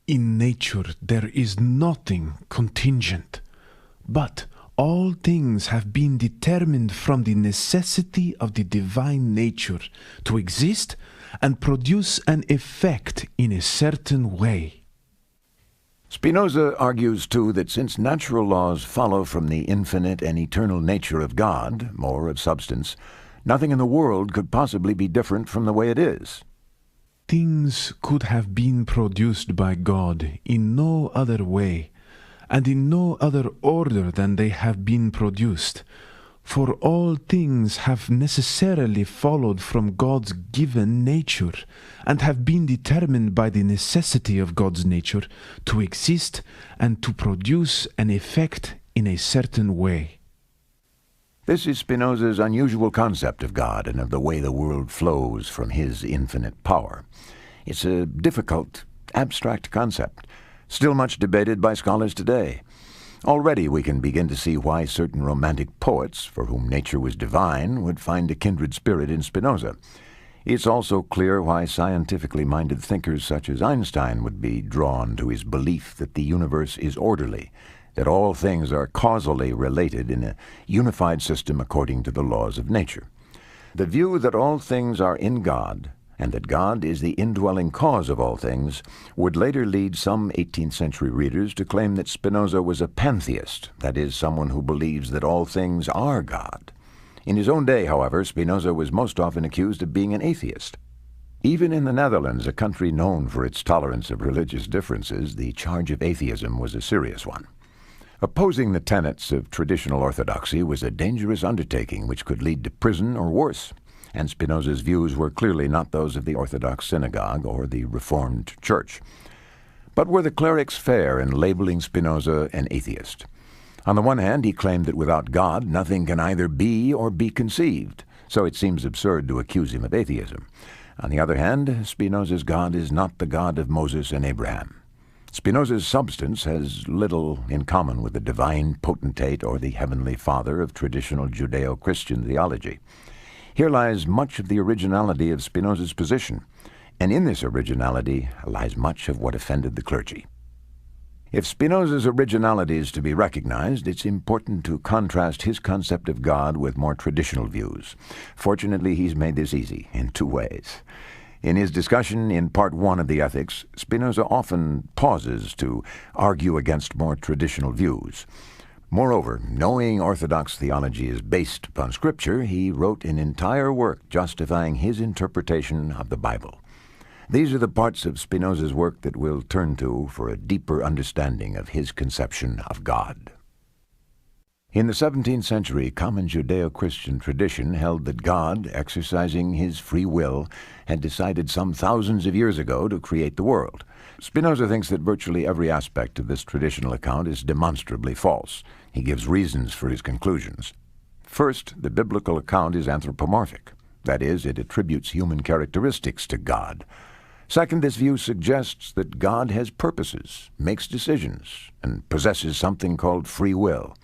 In nature there is nothing contingent, but all things have been determined from the necessity of the divine nature to exist and produce an effect in a certain way. Spinoza argues, too, that since natural laws follow from the infinite and eternal nature of God, or of substance, nothing in the world could possibly be different from the way it is. Things could have been produced by God in no other way, and in no other order than they have been produced, for all things have necessarily followed from God's given nature, and have been determined by the necessity of God's nature to exist and to produce an effect in a certain way. This is Spinoza's unusual concept of God and of the way the world flows from his infinite power. It's a difficult, abstract concept, still much debated by scholars today. Already we can begin to see why certain romantic poets, for whom nature was divine, would find a kindred spirit in Spinoza. It's also clear why scientifically minded thinkers such as Einstein would be drawn to his belief that the universe is orderly, that all things are causally related in a unified system according to the laws of nature. The view that all things are in God, and that God is the indwelling cause of all things, would later lead some 18th century readers to claim that Spinoza was a pantheist, that is, someone who believes that all things are God. In his own day, however, Spinoza was most often accused of being an atheist. Even in the Netherlands, a country known for its tolerance of religious differences, the charge of atheism was a serious one. Opposing the tenets of traditional orthodoxy was a dangerous undertaking which could lead to prison or worse, and Spinoza's views were clearly not those of the Orthodox synagogue or the Reformed Church. But were the clerics fair in labeling Spinoza an atheist? On the one hand, he claimed that without God, nothing can either be or be conceived, so it seems absurd to accuse him of atheism. On the other hand, Spinoza's God is not the God of Moses and Abraham. Spinoza's substance has little in common with the divine potentate or the heavenly Father of traditional Judeo-Christian theology. Here lies much of the originality of Spinoza's position, and in this originality lies much of what offended the clergy. If Spinoza's originality is to be recognized, it's important to contrast his concept of God with more traditional views. Fortunately, he's made this easy in two ways. In his discussion in Part 1 of the Ethics, Spinoza often pauses to argue against more traditional views. Moreover, knowing Orthodox theology is based upon Scripture, he wrote an entire work justifying his interpretation of the Bible. These are the parts of Spinoza's work that we'll turn to for a deeper understanding of his conception of God. In the 17th century, common Judeo-Christian tradition held that God, exercising his free will, had decided some thousands of years ago to create the world. Spinoza thinks that virtually every aspect of this traditional account is demonstrably false. He gives reasons for his conclusions. First, the biblical account is anthropomorphic. That is, it attributes human characteristics to God. Second, this view suggests that God has purposes, makes decisions, and possesses something called free will.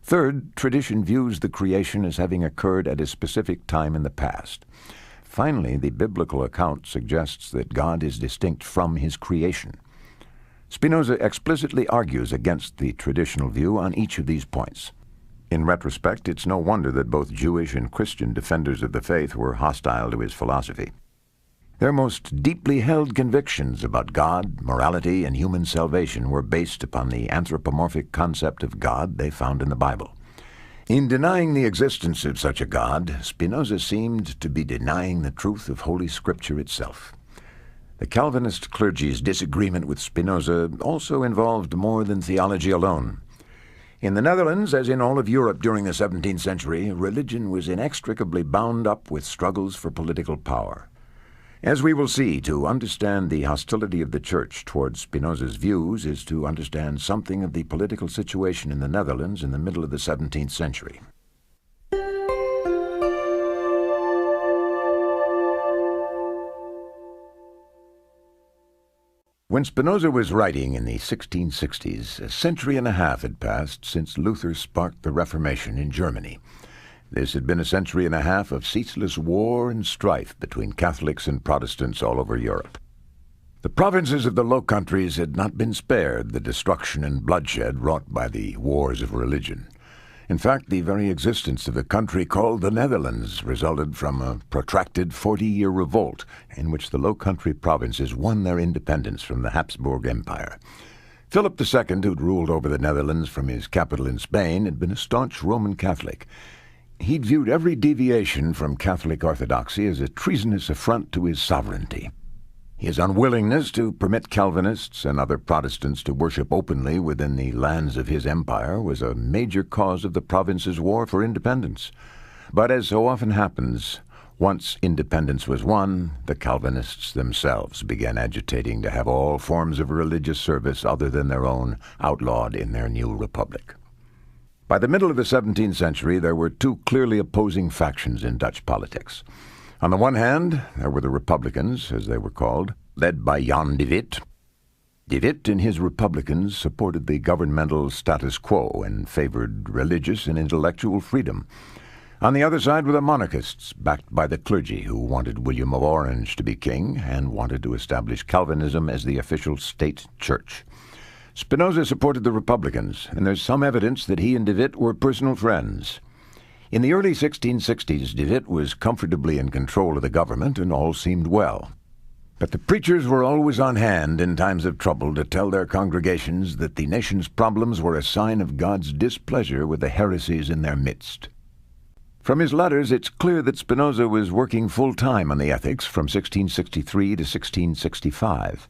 Third, tradition views the creation as having occurred at a specific time in the past. Finally, the biblical account suggests that God is distinct from his creation. Spinoza explicitly argues against the traditional view on each of these points. In retrospect, it's no wonder that both Jewish and Christian defenders of the faith were hostile to his philosophy. Their most deeply held convictions about God, morality, and human salvation were based upon the anthropomorphic concept of God they found in the Bible. In denying the existence of such a God, Spinoza seemed to be denying the truth of Holy Scripture itself. The Calvinist clergy's disagreement with Spinoza also involved more than theology alone. In the Netherlands, as in all of Europe during the 17th century, religion was inextricably bound up with struggles for political power. As we will see, to understand the hostility of the Church towards Spinoza's views is to understand something of the political situation in the Netherlands in the middle of the 17th century. When Spinoza was writing in the 1660s, a century and a half had passed since Luther sparked the Reformation in Germany. This had been a century and a half of ceaseless war and strife between Catholics and Protestants all over Europe. The provinces of the Low Countries had not been spared the destruction and bloodshed wrought by the wars of religion. In fact, the very existence of the country called the Netherlands resulted from a protracted 40-year revolt in which the Low Country provinces won their independence from the Habsburg Empire. Philip II, who'd ruled over the Netherlands from his capital in Spain, had been a staunch Roman Catholic. He'd viewed every deviation from Catholic orthodoxy as a treasonous affront to his sovereignty. His unwillingness to permit Calvinists and other Protestants to worship openly within the lands of his empire was a major cause of the province's war for independence. But as so often happens, once independence was won, the Calvinists themselves began agitating to have all forms of religious service other than their own outlawed in their new republic. By the middle of the 17th century, there were two clearly opposing factions in Dutch politics. On the one hand, there were the Republicans, as they were called, led by Jan de Witt. De Witt and his Republicans supported the governmental status quo and favored religious and intellectual freedom. On the other side were the monarchists, backed by the clergy, who wanted William of Orange to be king and wanted to establish Calvinism as the official state church. Spinoza supported the Republicans, and there's some evidence that he and de Witt were personal friends. In the early 1660s, de Witt was comfortably in control of the government, and all seemed well. But the preachers were always on hand in times of trouble to tell their congregations that the nation's problems were a sign of God's displeasure with the heresies in their midst. From his letters, it's clear that Spinoza was working full-time on the ethics from 1663 to 1665.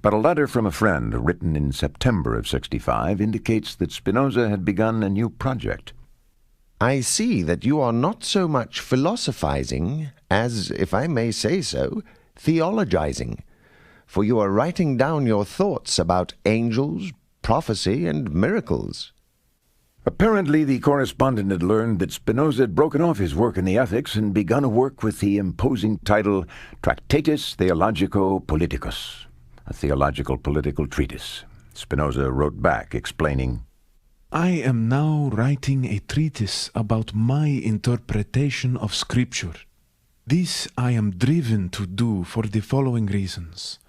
But a letter from a friend, written in September of 65, indicates that Spinoza had begun a new project. I see that you are not so much philosophizing as, if I may say so, theologizing, for you are writing down your thoughts about angels, prophecy, and miracles. Apparently, the correspondent had learned that Spinoza had broken off his work in the ethics and begun a work with the imposing title Tractatus Theologico-Politicus, a theological political treatise. Spinoza wrote back, explaining, I am now writing a treatise about my interpretation of Scripture. This I am driven to do for the following reasons.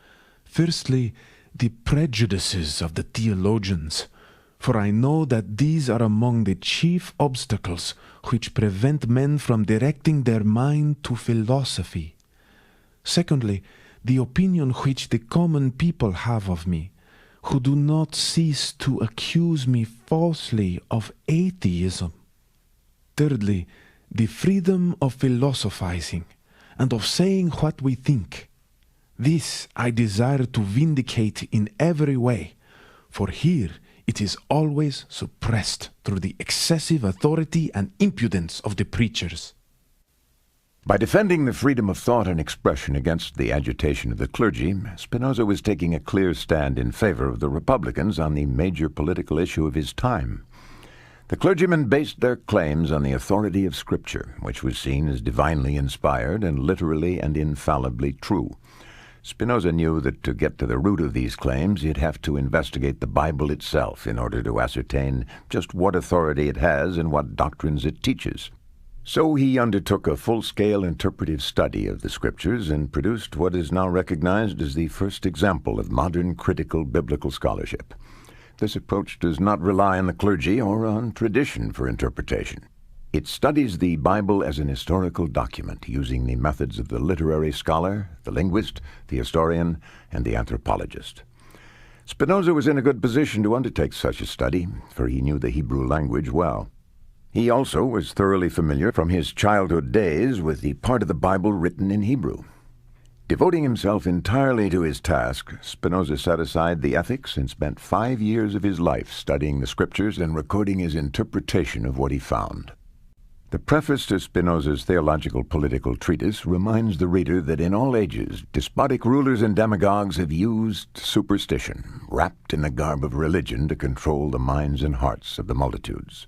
Firstly, the prejudices of the theologians, for I know that these are among the chief obstacles which prevent men from directing their mind to philosophy. Secondly, the opinion which the common people have of me, who do not cease to accuse me falsely of atheism. Thirdly, the freedom of philosophizing and of saying what we think. This I desire to vindicate in every way, for here it is always suppressed through the excessive authority and impudence of the preachers. By defending the freedom of thought and expression against the agitation of the clergy, Spinoza was taking a clear stand in favor of the Republicans on the major political issue of his time. The clergymen based their claims on the authority of Scripture, which was seen as divinely inspired and literally and infallibly true. Spinoza knew that to get to the root of these claims, he'd have to investigate the Bible itself in order to ascertain just what authority it has and what doctrines it teaches. So he undertook a full-scale interpretive study of the Scriptures and produced what is now recognized as the first example of modern critical biblical scholarship. This approach does not rely on the clergy or on tradition for interpretation. It studies the Bible as an historical document using the methods of the literary scholar, the linguist, the historian, and the anthropologist. Spinoza was in a good position to undertake such a study, for he knew the Hebrew language well. He also was thoroughly familiar from his childhood days with the part of the Bible written in Hebrew. Devoting himself entirely to his task, Spinoza set aside the ethics and spent 5 years of his life studying the Scriptures and recording his interpretation of what he found. The preface to Spinoza's theological political treatise reminds the reader that in all ages, despotic rulers and demagogues have used superstition, wrapped in the garb of religion, to control the minds and hearts of the multitudes.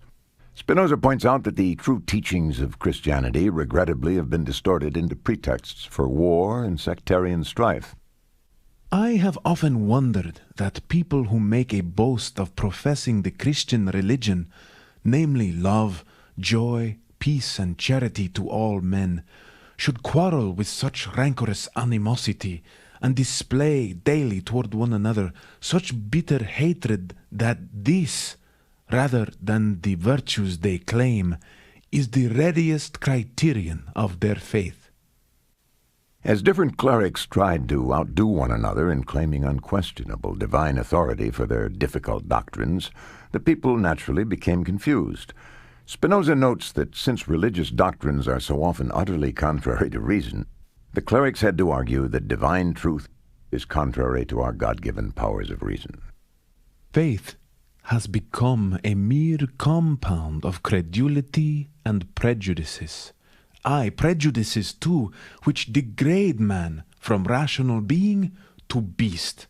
Spinoza points out that the true teachings of Christianity regrettably have been distorted into pretexts for war and sectarian strife. I have often wondered that people who make a boast of professing the Christian religion, namely love, joy, peace, and charity to all men, should quarrel with such rancorous animosity and display daily toward one another such bitter hatred that this, rather than the virtues they claim, is the readiest criterion of their faith. As different clerics tried to outdo one another in claiming unquestionable divine authority for their difficult doctrines, the people naturally became confused. Spinoza notes that since religious doctrines are so often utterly contrary to reason, the clerics had to argue that divine truth is contrary to our God-given powers of reason. Faith has become a mere compound of credulity and prejudices. Aye, prejudices too, which degrade man from rational being to beast,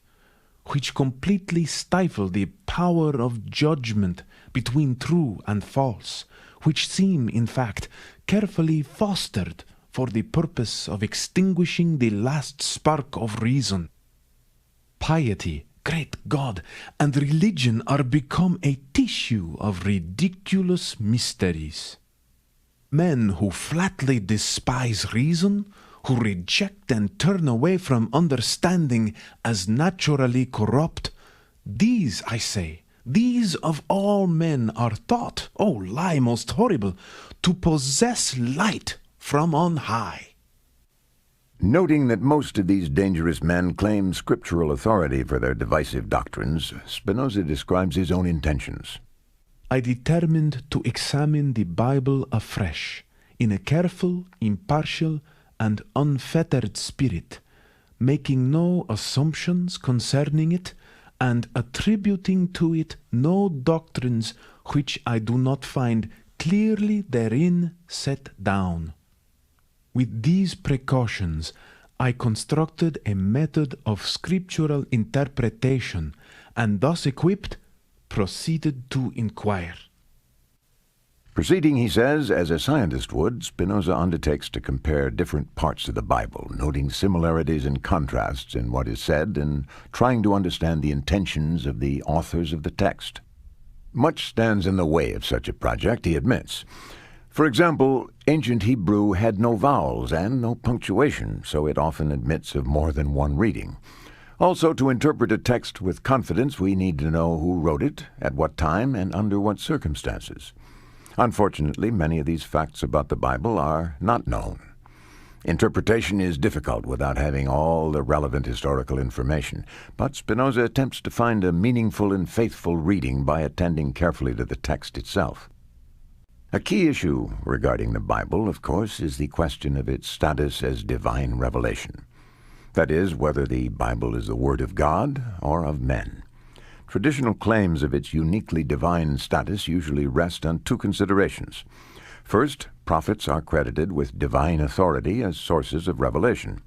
which completely stifle the power of judgment between true and false, which seem, in fact, carefully fostered for the purpose of extinguishing the last spark of reason. Piety, great God, and religion are become a tissue of ridiculous mysteries. Men who flatly despise reason, who reject and turn away from understanding as naturally corrupt, these, I say, these of all men are thought, oh lie most horrible, to possess light from on high. Noting that most of these dangerous men claim scriptural authority for their divisive doctrines, Spinoza describes his own intentions. I determined to examine the Bible afresh, in a careful, impartial, and unfettered spirit, making no assumptions concerning it, and attributing to it no doctrines which I do not find clearly therein set down. With these precautions, I constructed a method of scriptural interpretation, and thus equipped, proceeded to inquire. Proceeding, he says, as a scientist would, Spinoza undertakes to compare different parts of the Bible, noting similarities and contrasts in what is said and trying to understand the intentions of the authors of the text. Much stands in the way of such a project, he admits. For example, ancient Hebrew had no vowels and no punctuation, so it often admits of more than one reading. Also, to interpret a text with confidence, we need to know who wrote it, at what time, and under what circumstances. Unfortunately, many of these facts about the Bible are not known. Interpretation is difficult without having all the relevant historical information, but Spinoza attempts to find a meaningful and faithful reading by attending carefully to the text itself. A key issue regarding the Bible, of course, is the question of its status as divine revelation. That is, whether the Bible is the Word of God or of men. Traditional claims of its uniquely divine status usually rest on two considerations. First, prophets are credited with divine authority as sources of revelation.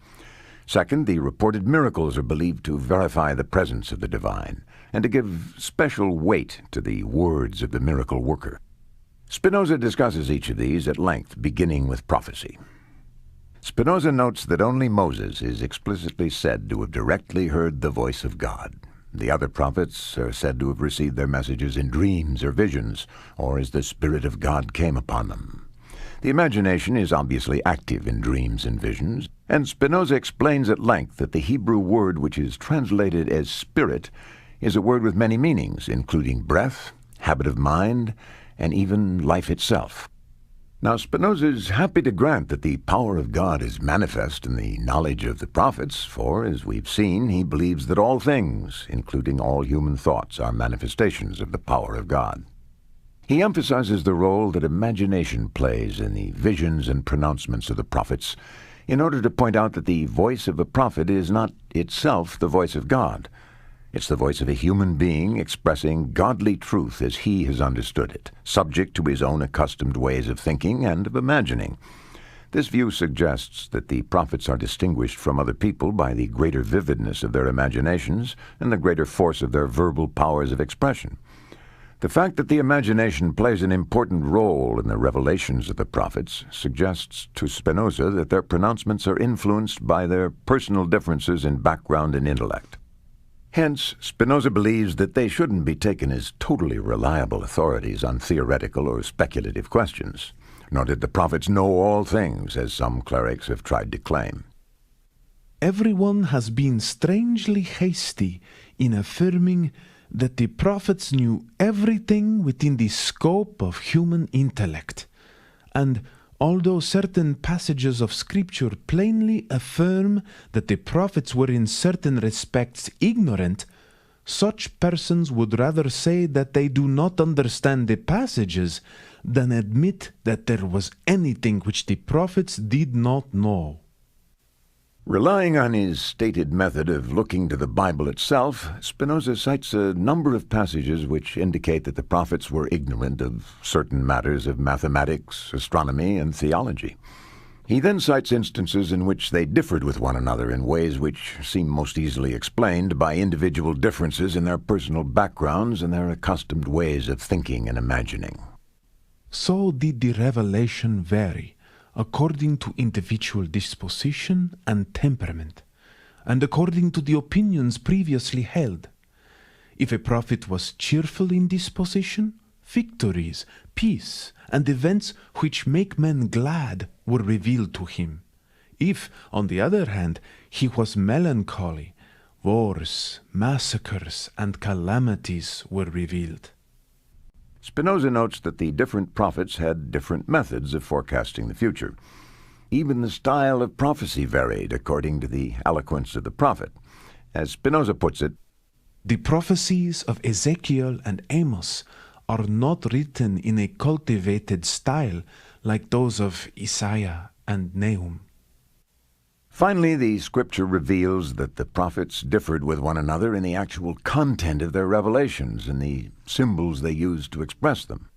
Second, the reported miracles are believed to verify the presence of the divine, and to give special weight to the words of the miracle worker. Spinoza discusses each of these at length, beginning with prophecy. Spinoza notes that only Moses is explicitly said to have directly heard the voice of God. The other prophets are said to have received their messages in dreams or visions, or as the Spirit of God came upon them. The imagination is obviously active in dreams and visions, and Spinoza explains at length that the Hebrew word which is translated as spirit is a word with many meanings, including breath, habit of mind, and even life itself. Now, Spinoza is happy to grant that the power of God is manifest in the knowledge of the prophets, for, as we've seen, he believes that all things, including all human thoughts, are manifestations of the power of God. He emphasizes the role that imagination plays in the visions and pronouncements of the prophets, in order to point out that the voice of a prophet is not itself the voice of God. It's the voice of a human being expressing godly truth as he has understood it, subject to his own accustomed ways of thinking and of imagining. This view suggests that the prophets are distinguished from other people by the greater vividness of their imaginations and the greater force of their verbal powers of expression. The fact that the imagination plays an important role in the revelations of the prophets suggests to Spinoza that their pronouncements are influenced by their personal differences in background and intellect. Hence, Spinoza believes that they shouldn't be taken as totally reliable authorities on theoretical or speculative questions, nor did the prophets know all things, as some clerics have tried to claim. Everyone has been strangely hasty in affirming that the prophets knew everything within the scope of human intellect, and although certain passages of Scripture plainly affirm that the prophets were in certain respects ignorant, such persons would rather say that they do not understand the passages than admit that there was anything which the prophets did not know. Relying on his stated method of looking to the Bible itself, Spinoza cites a number of passages which indicate that the prophets were ignorant of certain matters of mathematics, astronomy, and theology. He then cites instances in which they differed with one another in ways which seem most easily explained by individual differences in their personal backgrounds and their accustomed ways of thinking and imagining. So did the revelation vary, according to individual disposition and temperament, and according to the opinions previously held. If a prophet was cheerful in disposition, victories, peace, and events which make men glad were revealed to him. If, on the other hand, he was melancholy, wars, massacres, and calamities were revealed. Spinoza notes that the different prophets had different methods of forecasting the future. Even the style of prophecy varied according to the eloquence of the prophet. As Spinoza puts it, the prophecies of Ezekiel and Amos are not written in a cultivated style like those of Isaiah and Nahum. Finally, the Scripture reveals that the prophets differed with one another in the actual content of their revelations and the symbols they used to express them.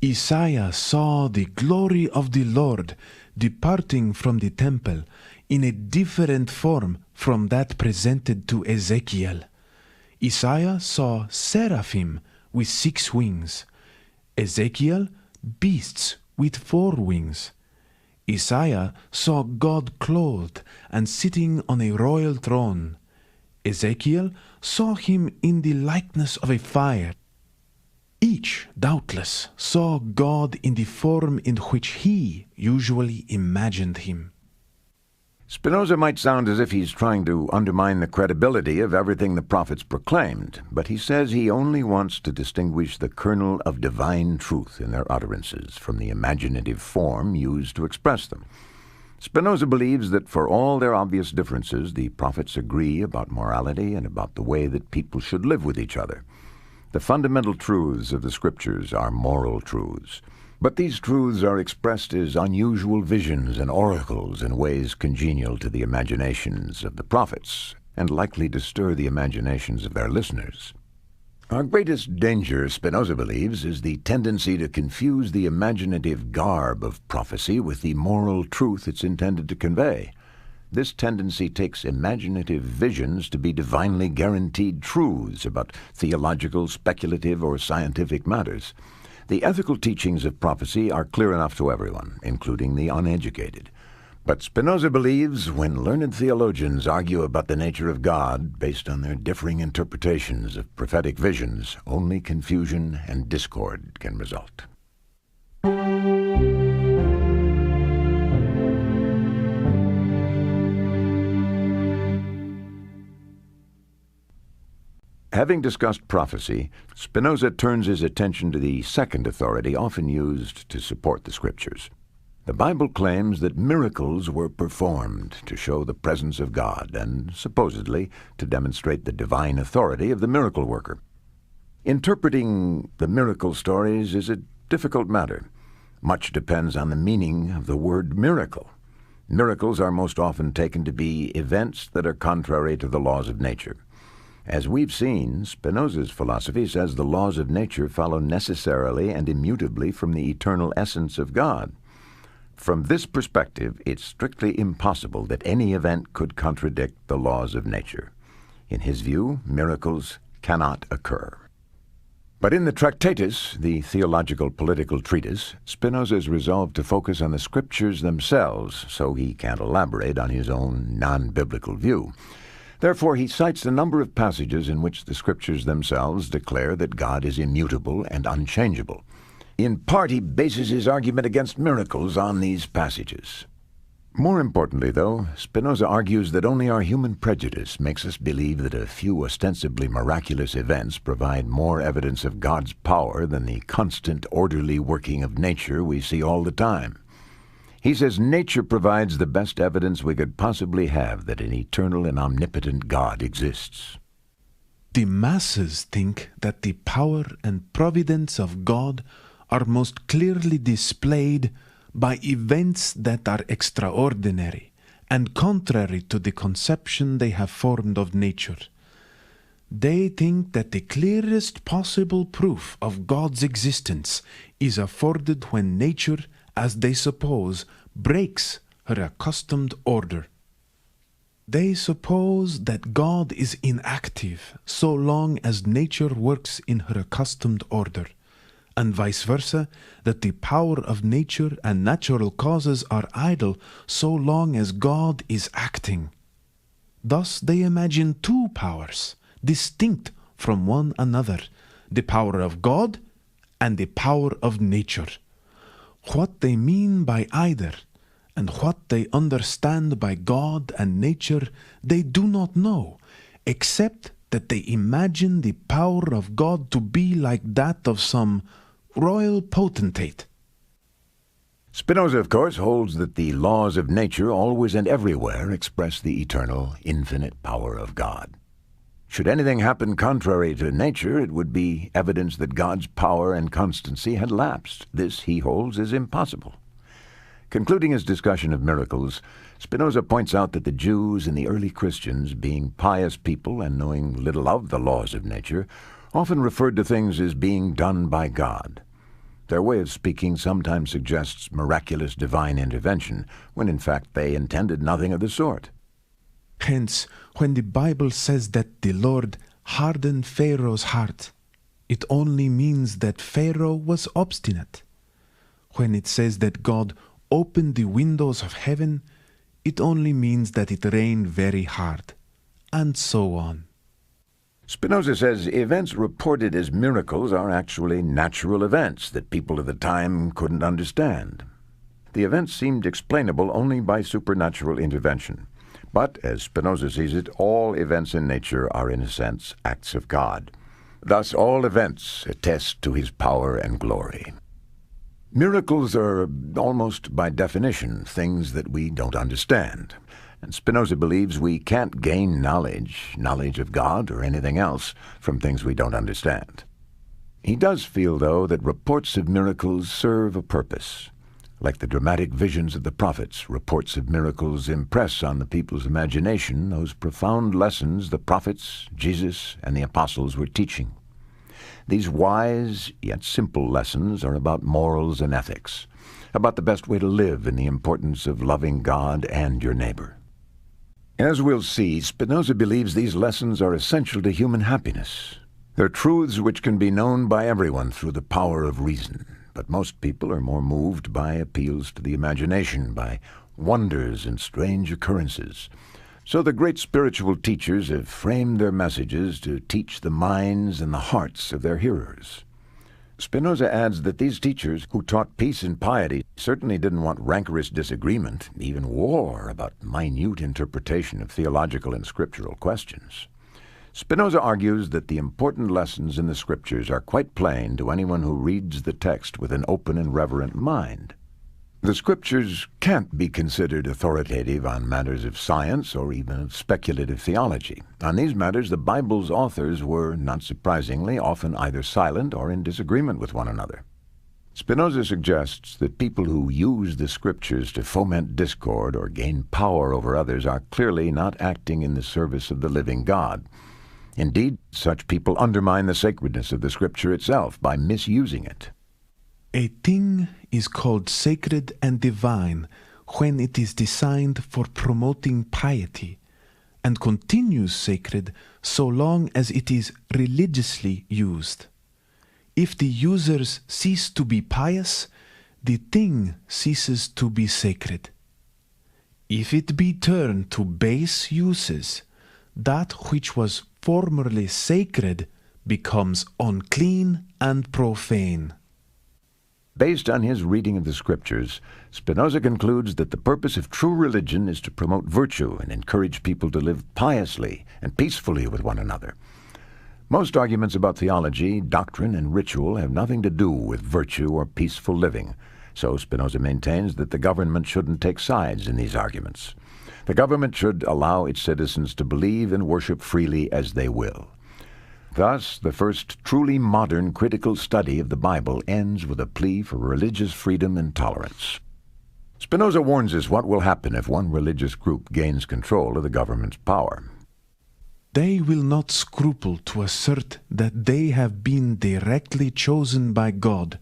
Isaiah saw the glory of the Lord departing from the temple in a different form from that presented to Ezekiel. Isaiah saw seraphim with 6 wings, Ezekiel beasts with 4 wings. Isaiah saw God clothed and sitting on a royal throne. Ezekiel saw him in the likeness of a fire. Each, doubtless, saw God in the form in which he usually imagined him. Spinoza might sound as if he's trying to undermine the credibility of everything the prophets proclaimed, but he says he only wants to distinguish the kernel of divine truth in their utterances from the imaginative form used to express them. Spinoza believes that for all their obvious differences, the prophets agree about morality and about the way that people should live with each other. The fundamental truths of the Scriptures are moral truths. But these truths are expressed as unusual visions and oracles in ways congenial to the imaginations of the prophets, and likely to stir the imaginations of their listeners. Our greatest danger, Spinoza believes, is the tendency to confuse the imaginative garb of prophecy with the moral truth it's intended to convey. This tendency takes imaginative visions to be divinely guaranteed truths about theological, speculative, or scientific matters. The ethical teachings of prophecy are clear enough to everyone, including the uneducated. But Spinoza believes when learned theologians argue about the nature of God based on their differing interpretations of prophetic visions, only confusion and discord can result. Having discussed prophecy, Spinoza turns his attention to the second authority often used to support the Scriptures. The Bible claims that miracles were performed to show the presence of God and, supposedly, to demonstrate the divine authority of the miracle worker. Interpreting the miracle stories is a difficult matter. Much depends on the meaning of the word miracle. Miracles are most often taken to be events that are contrary to the laws of nature. As we've seen, Spinoza's philosophy says the laws of nature follow necessarily and immutably from the eternal essence of God. From this perspective, it's strictly impossible that any event could contradict the laws of nature. In his view, miracles cannot occur. But in the Tractatus, the theological political treatise, Spinoza is resolved to focus on the Scriptures themselves, so he can't elaborate on his own non-biblical view. Therefore, he cites a number of passages in which the Scriptures themselves declare that God is immutable and unchangeable. In part, he bases his argument against miracles on these passages. More importantly, though, Spinoza argues that only our human prejudice makes us believe that a few ostensibly miraculous events provide more evidence of God's power than the constant, orderly working of nature we see all the time. He says nature provides the best evidence we could possibly have that an eternal and omnipotent God exists. The masses think that the power and providence of God are most clearly displayed by events that are extraordinary and contrary to the conception they have formed of nature. They think that the clearest possible proof of God's existence is afforded when nature, as they suppose, breaks her accustomed order. They suppose that God is inactive so long as nature works in her accustomed order, and vice versa, that the power of nature and natural causes are idle so long as God is acting. Thus they imagine two powers, distinct from one another, the power of God and the power of nature. What they mean by either, and what they understand by God and nature, they do not know, except that they imagine the power of God to be like that of some royal potentate. Spinoza, of course, holds that the laws of nature always and everywhere express the eternal, infinite power of God. Should anything happen contrary to nature, it would be evidence that God's power and constancy had lapsed. This, he holds, is impossible. Concluding his discussion of miracles, Spinoza points out that the Jews and the early Christians, being pious people and knowing little of the laws of nature, often referred to things as being done by God. Their way of speaking sometimes suggests miraculous divine intervention, when in fact they intended nothing of the sort. Hence, when the Bible says that the Lord hardened Pharaoh's heart, it only means that Pharaoh was obstinate. When it says that God opened the windows of heaven, it only means that it rained very hard, and so on. Spinoza says events reported as miracles are actually natural events that people of the time couldn't understand. The events seemed explainable only by supernatural intervention. But, as Spinoza sees it, all events in nature are, in a sense, acts of God. Thus, all events attest to his power and glory. Miracles are, almost by definition, things that we don't understand. And Spinoza believes we can't gain knowledge of God or anything else, from things we don't understand. He does feel, though, that reports of miracles serve a purpose. Like the dramatic visions of the prophets, reports of miracles impress on the people's imagination those profound lessons the prophets, Jesus, and the apostles were teaching. These wise, yet simple lessons are about morals and ethics, about the best way to live and the importance of loving God and your neighbor. As we'll see, Spinoza believes these lessons are essential to human happiness. They're truths which can be known by everyone through the power of reason. But most people are more moved by appeals to the imagination, by wonders and strange occurrences. So the great spiritual teachers have framed their messages to teach the minds and the hearts of their hearers. Spinoza adds that these teachers, who taught peace and piety, certainly didn't want rancorous disagreement, even war, about minute interpretation of theological and scriptural questions. Spinoza argues that the important lessons in the Scriptures are quite plain to anyone who reads the text with an open and reverent mind. The Scriptures can't be considered authoritative on matters of science or even of speculative theology. On these matters, the Bible's authors were, not surprisingly, often either silent or in disagreement with one another. Spinoza suggests that people who use the Scriptures to foment discord or gain power over others are clearly not acting in the service of the living God. Indeed, such people undermine the sacredness of the Scripture itself by misusing it. A thing is called sacred and divine when it is designed for promoting piety, and continues sacred so long as it is religiously used. If the users cease to be pious, the thing ceases to be sacred. If it be turned to base uses, that which was formerly sacred becomes unclean and profane. Based on his reading of the Scriptures, Spinoza concludes that the purpose of true religion is to promote virtue and encourage people to live piously and peacefully with one another. Most arguments about theology, doctrine, and ritual have nothing to do with virtue or peaceful living, so Spinoza maintains that the government shouldn't take sides in these arguments. The government should allow its citizens to believe and worship freely as they will. Thus, the first truly modern critical study of the Bible ends with a plea for religious freedom and tolerance. Spinoza warns us what will happen if one religious group gains control of the government's power. They will not scruple to assert that they have been directly chosen by God,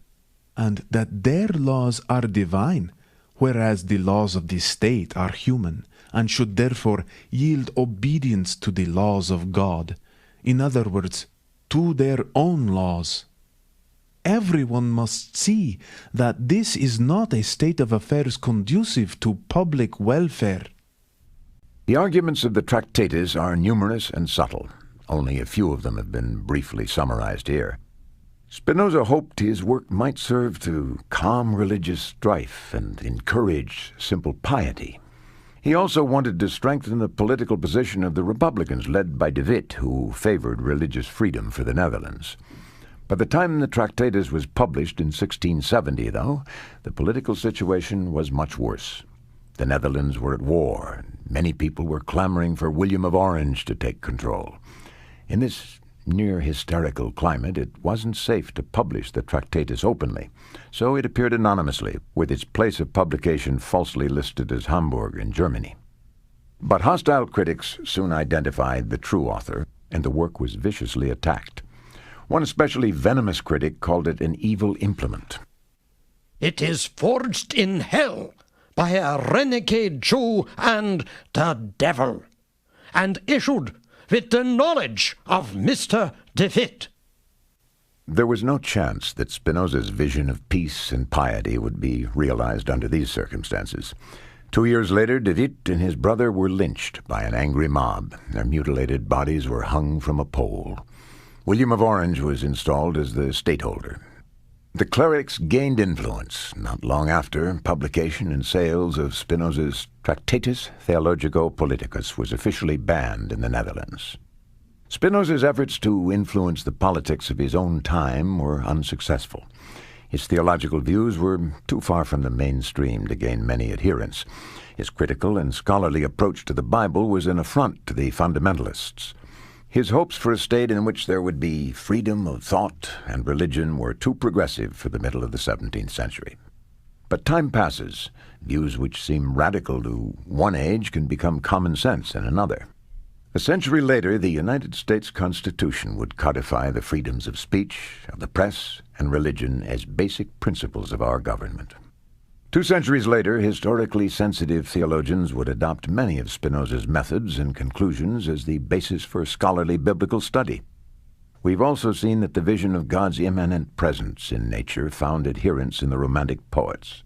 and that their laws are divine, whereas the laws of the state are human, and should therefore yield obedience to the laws of God. In other words, to their own laws. Everyone must see that this is not a state of affairs conducive to public welfare. The arguments of the Tractatus are numerous and subtle. Only a few of them have been briefly summarized here. Spinoza hoped his work might serve to calm religious strife and encourage simple piety. He also wanted to strengthen the political position of the Republicans led by De Witt, who favored religious freedom for the Netherlands. By the time the Tractatus was published in 1670, though, the political situation was much worse. The Netherlands were at war, and many people were clamoring for William of Orange to take control. In this near-hysterical climate, it wasn't safe to publish the Tractatus openly, so it appeared anonymously, with its place of publication falsely listed as Hamburg in Germany. But hostile critics soon identified the true author, and the work was viciously attacked. One especially venomous critic called it an evil implement. It is forged in hell by a renegade Jew and the devil, and issued with the knowledge of Mr. De Witt. There was no chance that Spinoza's vision of peace and piety would be realized under these circumstances. 2 years later, De Witt and his brother were lynched by an angry mob. Their mutilated bodies were hung from a pole. William of Orange was installed as the stateholder. The clerics gained influence not long after publication and sales of Spinoza's Tractatus Theologico-Politicus was officially banned in the Netherlands. Spinoza's efforts to influence the politics of his own time were unsuccessful. His theological views were too far from the mainstream to gain many adherents. His critical and scholarly approach to the Bible was an affront to the fundamentalists. His hopes for a state in which there would be freedom of thought and religion were too progressive for the middle of the 17th century. But time passes. Views which seem radical to one age can become common sense in another. A century later, the United States Constitution would codify the freedoms of speech, of the press, and religion as basic principles of our government. 2 centuries later, historically sensitive theologians would adopt many of Spinoza's methods and conclusions as the basis for scholarly biblical study. We've also seen that the vision of God's immanent presence in nature found adherents in the Romantic poets.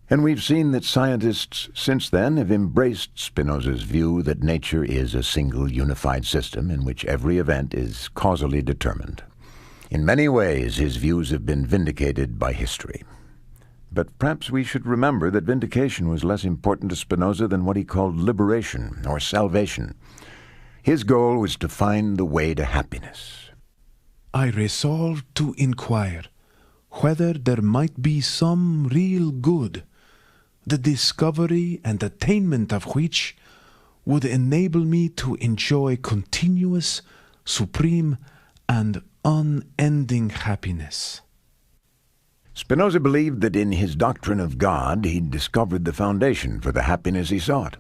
And we've seen that scientists since then have embraced Spinoza's view that nature is a single unified system in which every event is causally determined. In many ways, his views have been vindicated by history. But perhaps we should remember that vindication was less important to Spinoza than what he called liberation or salvation. His goal was to find the way to happiness. I resolved to inquire whether there might be some real good, the discovery and attainment of which would enable me to enjoy continuous, supreme, and unending happiness. Spinoza believed that in his doctrine of God he'd discovered the foundation for the happiness he sought.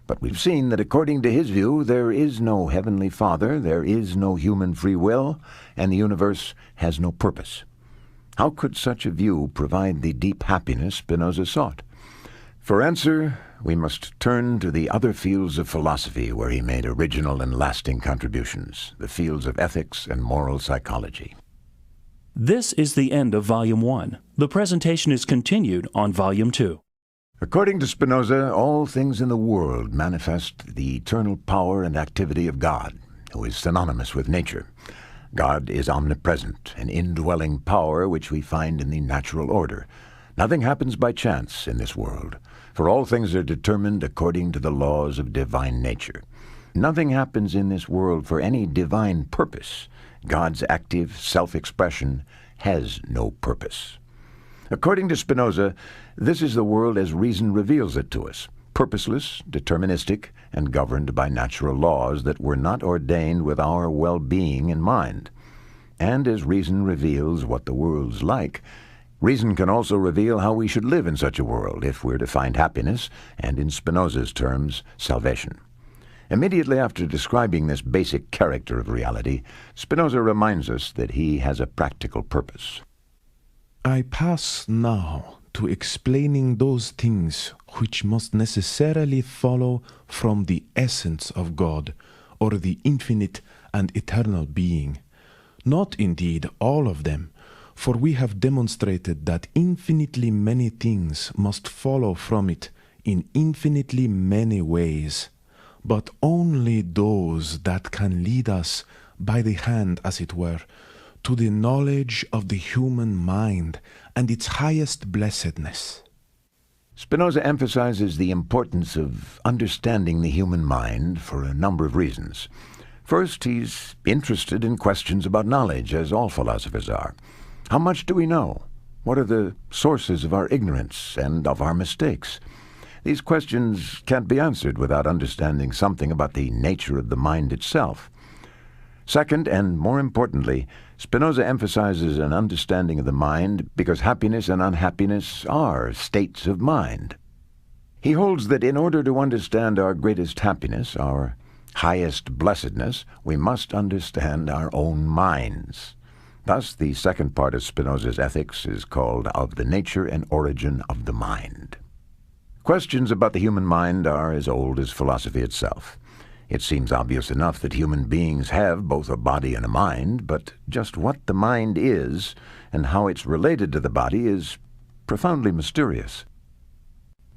But we've seen that according to his view, there is no heavenly Father, there is no human free will, and the universe has no purpose. How could such a view provide the deep happiness Spinoza sought? For answer, we must turn to the other fields of philosophy where he made original and lasting contributions, the fields of ethics and moral psychology. This is the end of Volume 1. The presentation is continued on Volume 2. According to Spinoza, all things in the world manifest the eternal power and activity of God, who is synonymous with nature. God is omnipresent, an indwelling power which we find in the natural order. Nothing happens by chance in this world, for all things are determined according to the laws of divine nature. Nothing happens in this world for any divine purpose. God's active self-expression has no purpose. According to Spinoza, this is the world as reason reveals it to us, purposeless, deterministic, and governed by natural laws that were not ordained with our well-being in mind. And as reason reveals what the world's like, reason can also reveal how we should live in such a world if we're to find happiness, and in Spinoza's terms, salvation. Immediately after describing this basic character of reality, Spinoza reminds us that he has a practical purpose. I pass now to explaining those things which must necessarily follow from the essence of God, or the infinite and eternal being. Not indeed all of them, for we have demonstrated that infinitely many things must follow from it in infinitely many ways, but only those that can lead us by the hand, as it were, to the knowledge of the human mind and its highest blessedness. Spinoza emphasizes the importance of understanding the human mind for a number of reasons. First, he's interested in questions about knowledge, as all philosophers are. How much do we know? What are the sources of our ignorance and of our mistakes? These questions can't be answered without understanding something about the nature of the mind itself. Second, and more importantly, Spinoza emphasizes an understanding of the mind because happiness and unhappiness are states of mind. He holds that in order to understand our greatest happiness, our highest blessedness, we must understand our own minds. Thus, the second part of Spinoza's ethics is called Of the Nature and Origin of the Mind. Questions about the human mind are as old as philosophy itself. It seems obvious enough that human beings have both a body and a mind, but just what the mind is and how it's related to the body is profoundly mysterious.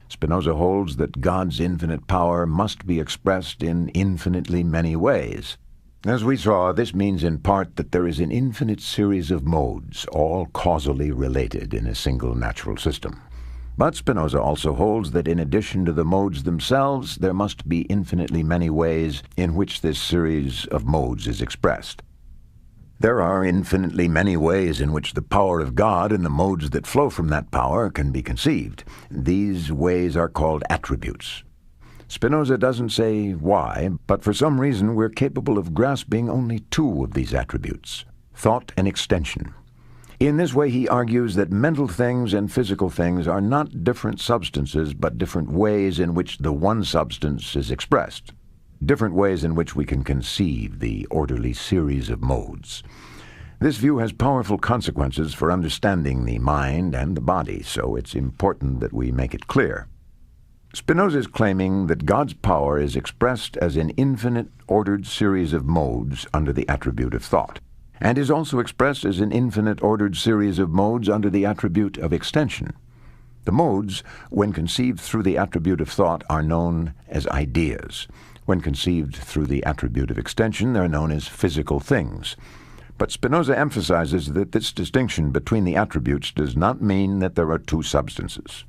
Spinoza holds that God's infinite power must be expressed in infinitely many ways. As we saw, this means in part that there is an infinite series of modes, all causally related in a single natural system. But Spinoza also holds that in addition to the modes themselves, there must be infinitely many ways in which this series of modes is expressed. There are infinitely many ways in which the power of God and the modes that flow from that power can be conceived. These ways are called attributes. Spinoza doesn't say why, but for some reason we're capable of grasping only two of these attributes, thought and extension. In this way he argues that mental things and physical things are not different substances, but different ways in which the one substance is expressed, different ways in which we can conceive the orderly series of modes. This view has powerful consequences for understanding the mind and the body, so it's important that we make it clear. Spinoza is claiming that God's power is expressed as an infinite, ordered series of modes under the attribute of thought, and is also expressed as an infinite, ordered series of modes under the attribute of extension. The modes, when conceived through the attribute of thought, are known as ideas. When conceived through the attribute of extension, they're known as physical things. But Spinoza emphasizes that this distinction between the attributes does not mean that there are two substances.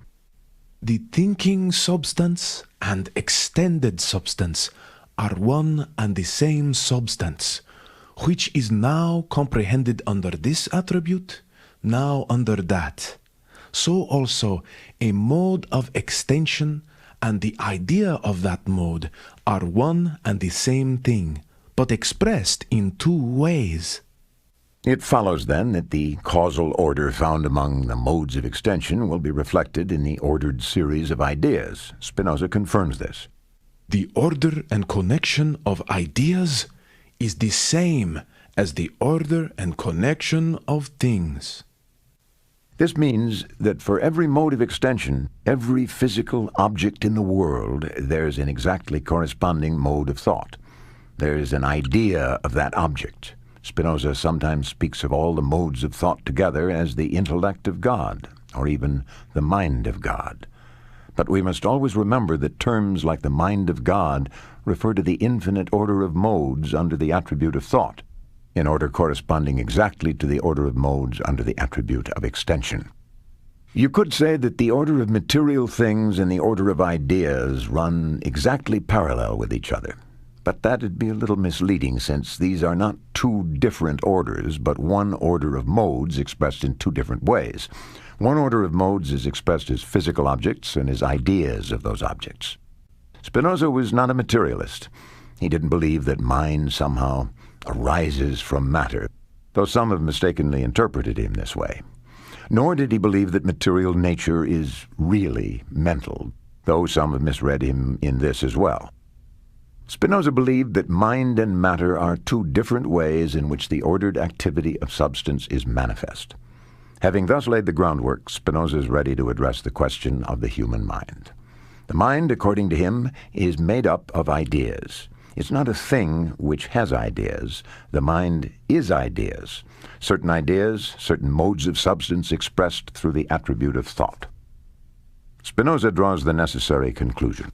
The thinking substance and extended substance are one and the same substance, which is now comprehended under this attribute, now under that. So also a mode of extension and the idea of that mode are one and the same thing, but expressed in two ways. It follows, then, that the causal order found among the modes of extension will be reflected in the ordered series of ideas. Spinoza confirms this. The order and connection of ideas is the same as the order and connection of things. This means that for every mode of extension, every physical object in the world, there's an exactly corresponding mode of thought. There's an idea of that object. Spinoza sometimes speaks of all the modes of thought together as the intellect of God, or even the mind of God. But we must always remember that terms like the mind of God refer to the infinite order of modes under the attribute of thought, in order corresponding exactly to the order of modes under the attribute of extension. You could say that the order of material things and the order of ideas run exactly parallel with each other. But that'd be a little misleading, since these are not two different orders, but one order of modes expressed in two different ways. One order of modes is expressed as physical objects and as ideas of those objects. Spinoza was not a materialist. He didn't believe that mind somehow arises from matter, though some have mistakenly interpreted him this way. Nor did he believe that material nature is really mental, though some have misread him in this as well. Spinoza believed that mind and matter are two different ways in which the ordered activity of substance is manifest. Having thus laid the groundwork, Spinoza is ready to address the question of the human mind. The mind, according to him, is made up of ideas. It's not a thing which has ideas. The mind is ideas, certain modes of substance expressed through the attribute of thought. Spinoza draws the necessary conclusion.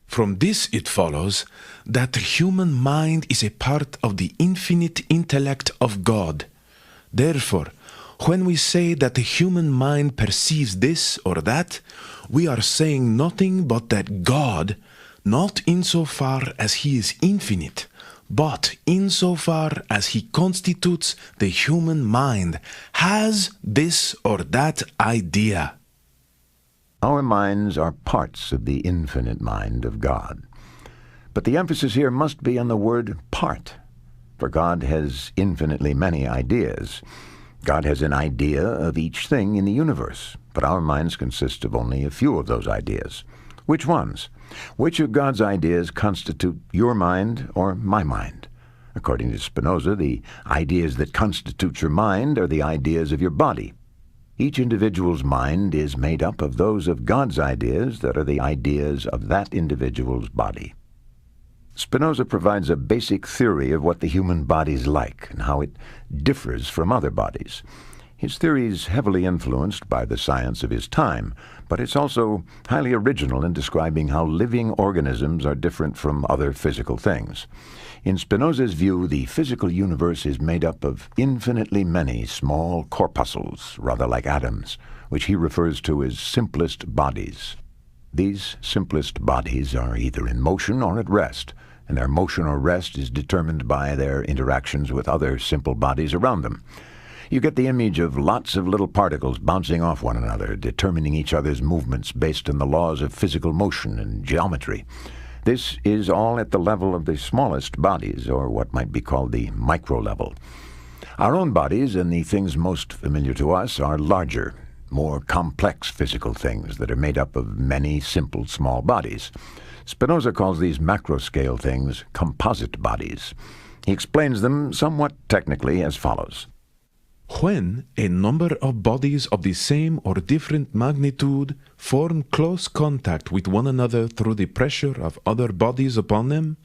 From this it follows that the human mind is a part of the infinite intellect of God. Therefore, when we say that the human mind perceives this or that, we are saying nothing but that God, not insofar as he is infinite, but insofar as he constitutes the human mind, has this or that idea. Our minds are parts of the infinite mind of God. But the emphasis here must be on the word part, for God has infinitely many ideas. God has an idea of each thing in the universe, but our minds consist of only a few of those ideas. Which ones? Which of God's ideas constitute your mind or my mind? According to Spinoza, the ideas that constitute your mind are the ideas of your body. Each individual's mind is made up of those of God's ideas that are the ideas of that individual's body. Spinoza provides a basic theory of what the human body's like and how it differs from other bodies. His theory is heavily influenced by the science of his time, but it's also highly original in describing how living organisms are different from other physical things. In Spinoza's view, the physical universe is made up of infinitely many small corpuscles, rather like atoms, which he refers to as simplest bodies. These simplest bodies are either in motion or at rest, and their motion or rest is determined by their interactions with other simple bodies around them. You get the image of lots of little particles bouncing off one another, determining each other's movements based on the laws of physical motion and geometry. This is all at the level of the smallest bodies, or what might be called the micro level. Our own bodies and the things most familiar to us are larger, more complex physical things that are made up of many simple small bodies. Spinoza calls these macro-scale things composite bodies. He explains them somewhat technically as follows. When a number of bodies of the same or different magnitude form close contact with one another through the pressure of other bodies upon them,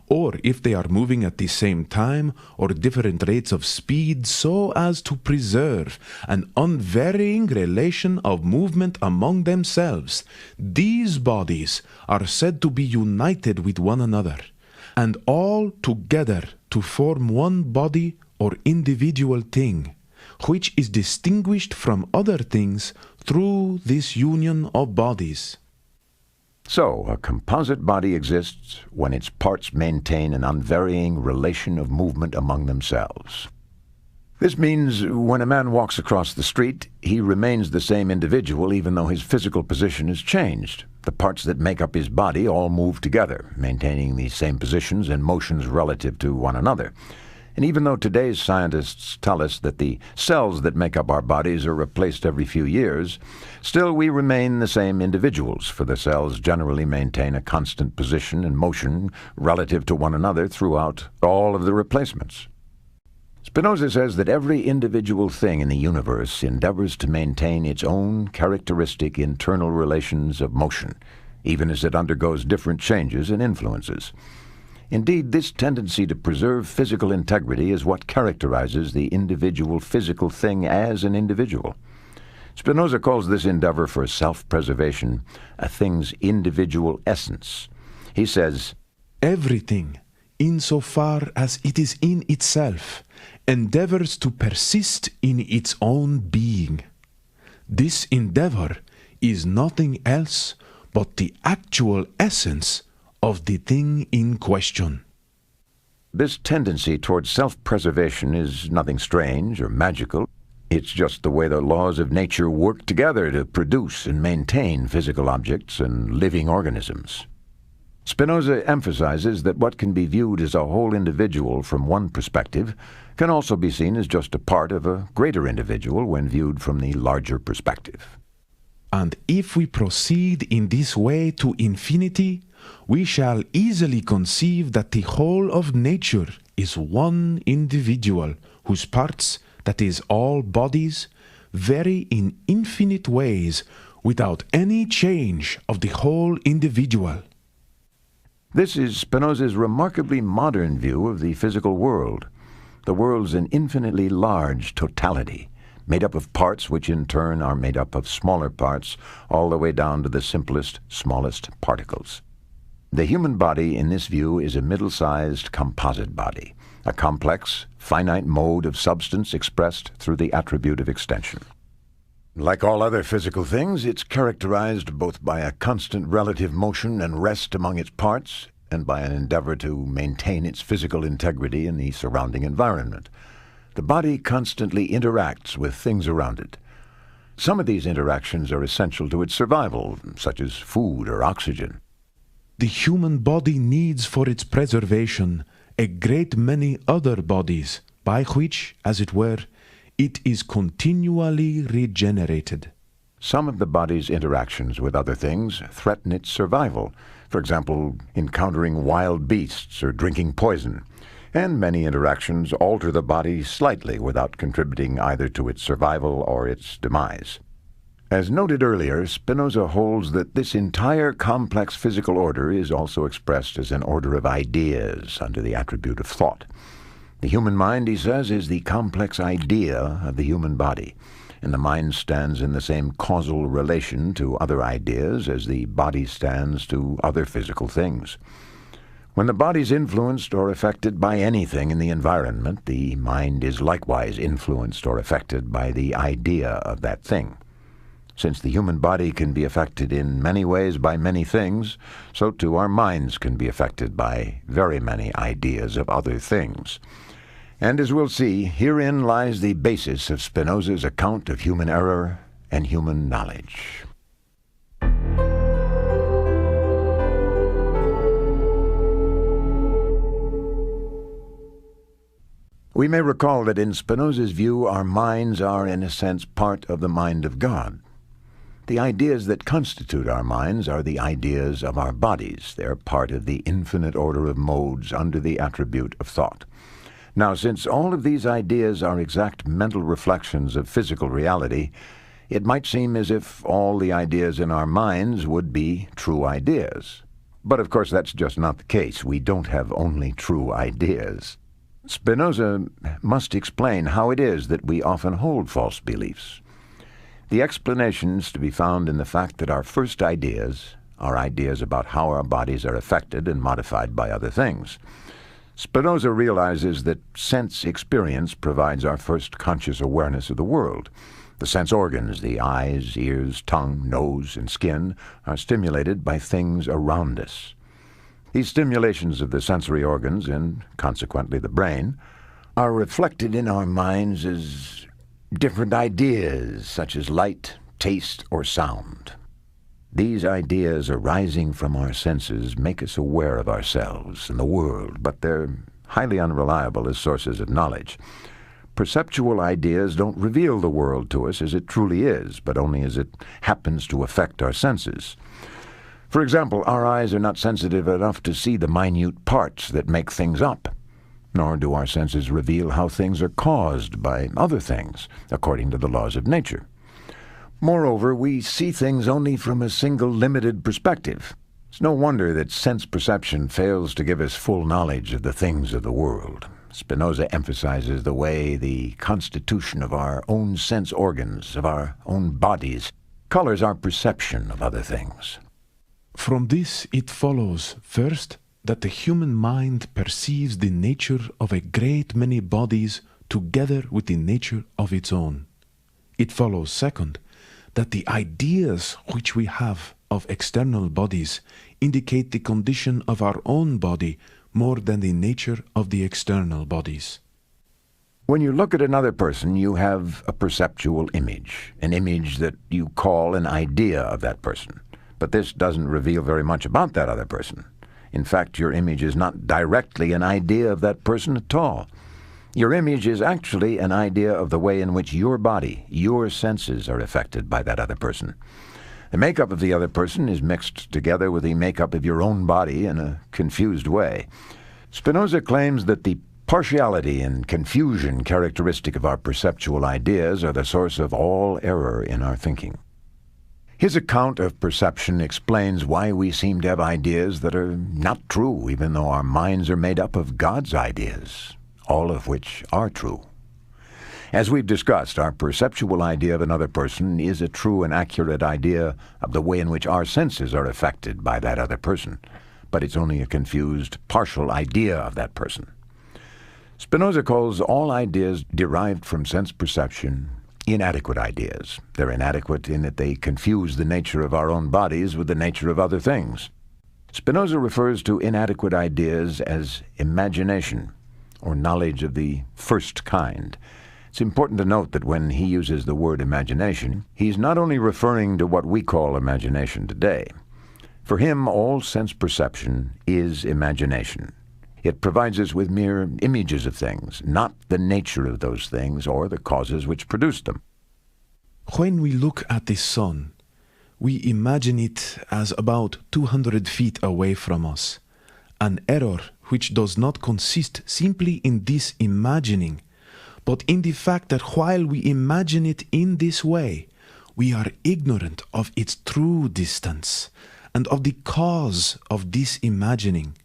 or if they are moving at the same time or different rates of speed so as to preserve an unvarying relation of movement among themselves, these bodies are said to be united with one another, and all together to form one body or individual thing, which is distinguished from other things through this union of bodies. So, a composite body exists when its parts maintain an unvarying relation of movement among themselves. This means when a man walks across the street, he remains the same individual even though his physical position has changed. The parts that make up his body all move together, maintaining the same positions and motions relative to one another. And even though today's scientists tell us that the cells that make up our bodies are replaced every few years, still we remain the same individuals, for the cells generally maintain a constant position and motion relative to one another throughout all of the replacements. Spinoza says that every individual thing in the universe endeavors to maintain its own characteristic internal relations of motion, even as it undergoes different changes and influences. Indeed, this tendency to preserve physical integrity is what characterizes the individual physical thing as an individual. Spinoza calls this endeavor for self-preservation a thing's individual essence. He says, Everything, insofar as it is in itself, endeavors to persist in its own being. This endeavor is nothing else but the actual essence of the thing in question. This tendency towards self-preservation is nothing strange or magical. It's just the way the laws of nature work together to produce and maintain physical objects and living organisms. Spinoza emphasizes that what can be viewed as a whole individual from one perspective can also be seen as just a part of a greater individual when viewed from the larger perspective. And if we proceed in this way to infinity, we shall easily conceive that the whole of nature is one individual, whose parts, that is, all bodies, vary in infinite ways without any change of the whole individual. This is Spinoza's remarkably modern view of the physical world. The world's an infinitely large totality, made up of parts which in turn are made up of smaller parts, all the way down to the simplest, smallest particles. The human body in this view is a middle-sized composite body, a complex, finite mode of substance expressed through the attribute of extension. Like all other physical things, it's characterized both by a constant relative motion and rest among its parts, and by an endeavor to maintain its physical integrity in the surrounding environment. The body constantly interacts with things around it. Some of these interactions are essential to its survival, such as food or oxygen. The human body needs for its preservation a great many other bodies, by which, as it were, it is continually regenerated. Some of the body's interactions with other things threaten its survival, for example, encountering wild beasts or drinking poison, and many interactions alter the body slightly without contributing either to its survival or its demise. As noted earlier, Spinoza holds that this entire complex physical order is also expressed as an order of ideas under the attribute of thought. The human mind, he says, is the complex idea of the human body, and the mind stands in the same causal relation to other ideas as the body stands to other physical things. When the body is influenced or affected by anything in the environment, the mind is likewise influenced or affected by the idea of that thing. Since the human body can be affected in many ways by many things, so too our minds can be affected by very many ideas of other things. And as we'll see, herein lies the basis of Spinoza's account of human error and human knowledge. We may recall that in Spinoza's view, our minds are, in a sense, part of the mind of God. The ideas that constitute our minds are the ideas of our bodies. They're part of the infinite order of modes under the attribute of thought. Now, since all of these ideas are exact mental reflections of physical reality, it might seem as if all the ideas in our minds would be true ideas. But of course, that's just not the case. We don't have only true ideas. Spinoza must explain how it is that we often hold false beliefs. The explanation is to be found in the fact that our first ideas are ideas about how our bodies are affected and modified by other things. Spinoza realizes that sense experience provides our first conscious awareness of the world. The sense organs, the eyes, ears, tongue, nose, and skin, are stimulated by things around us. These stimulations of the sensory organs, and consequently the brain, are reflected in our minds as different ideas, such as light, taste, or sound. These ideas arising from our senses make us aware of ourselves and the world, but they're highly unreliable as sources of knowledge. Perceptual ideas don't reveal the world to us as it truly is, but only as it happens to affect our senses. For example, our eyes are not sensitive enough to see the minute parts that make things up, nor do our senses reveal how things are caused by other things, according to the laws of nature. Moreover, we see things only from a single limited perspective. It's no wonder that sense perception fails to give us full knowledge of the things of the world. Spinoza emphasizes the way the constitution of our own sense organs, of our own bodies, colors our perception of other things. From this it follows, first, that the human mind perceives the nature of a great many bodies together with the nature of its own. It follows, second, that the ideas which we have of external bodies indicate the condition of our own body more than the nature of the external bodies. When you look at another person, you have a perceptual image, an image that you call an idea of that person. But this doesn't reveal very much about that other person. In fact, your image is not directly an idea of that person at all. Your image is actually an idea of the way in which your body, your senses, are affected by that other person. The makeup of the other person is mixed together with the makeup of your own body in a confused way. Spinoza claims that the partiality and confusion characteristic of our perceptual ideas are the source of all error in our thinking. His account of perception explains why we seem to have ideas that are not true, even though our minds are made up of God's ideas, all of which are true. As we've discussed, our perceptual idea of another person is a true and accurate idea of the way in which our senses are affected by that other person, but it's only a confused, partial idea of that person. Spinoza calls all ideas derived from sense perception inadequate ideas. They're inadequate in that they confuse the nature of our own bodies with the nature of other things. Spinoza refers to inadequate ideas as imagination, or knowledge of the first kind. It's important to note that when he uses the word imagination, he's not only referring to what we call imagination today. For him, all sense perception is imagination. It provides us with mere images of things, not the nature of those things or the causes which produced them. When we look at the sun, we imagine it as about 200 feet away from us, an error which does not consist simply in this imagining, but in the fact that while we imagine it in this way, we are ignorant of its true distance and of the cause of this imagining.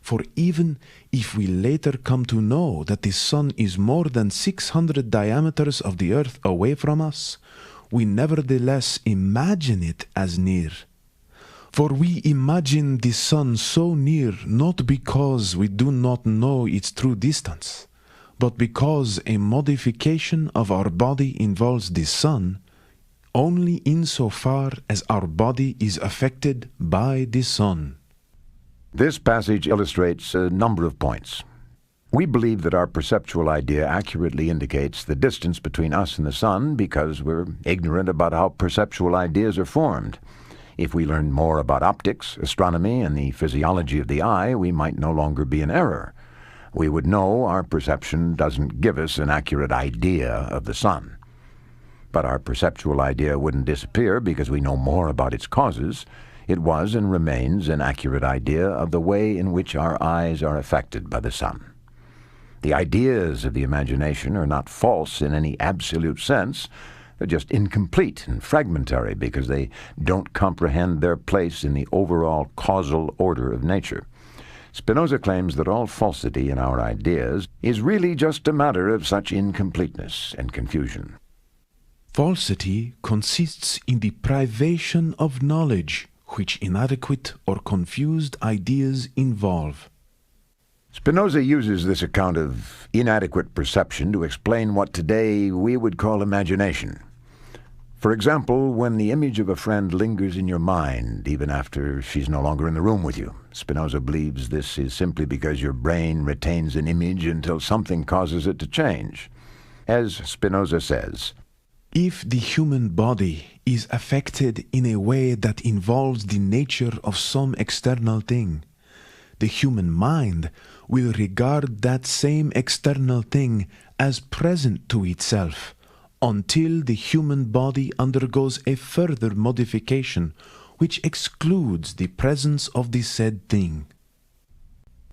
For even if we later come to know that the sun is more than 600 diameters of the earth away from us, we nevertheless imagine it as near. For we imagine the sun so near not because we do not know its true distance, but because a modification of our body involves the sun only insofar as our body is affected by the sun. This passage illustrates a number of points. We believe that our perceptual idea accurately indicates the distance between us and the sun because we're ignorant about how perceptual ideas are formed. If we learned more about optics, astronomy, and the physiology of the eye, we might no longer be in error. We would know our perception doesn't give us an accurate idea of the sun. But our perceptual idea wouldn't disappear because we know more about its causes. It was and remains an accurate idea of the way in which our eyes are affected by the sun. The ideas of the imagination are not false in any absolute sense. They're just incomplete and fragmentary because they don't comprehend their place in the overall causal order of nature. Spinoza claims that all falsity in our ideas is really just a matter of such incompleteness and confusion. Falsity consists in the privation of knowledge, which inadequate or confused ideas involve. Spinoza uses this account of inadequate perception to explain what today we would call imagination. For example, when the image of a friend lingers in your mind, even after she's no longer in the room with you, Spinoza believes this is simply because your brain retains an image until something causes it to change. As Spinoza says, if the human body is affected in a way that involves the nature of some external thing, the human mind will regard that same external thing as present to itself until the human body undergoes a further modification which excludes the presence of the said thing.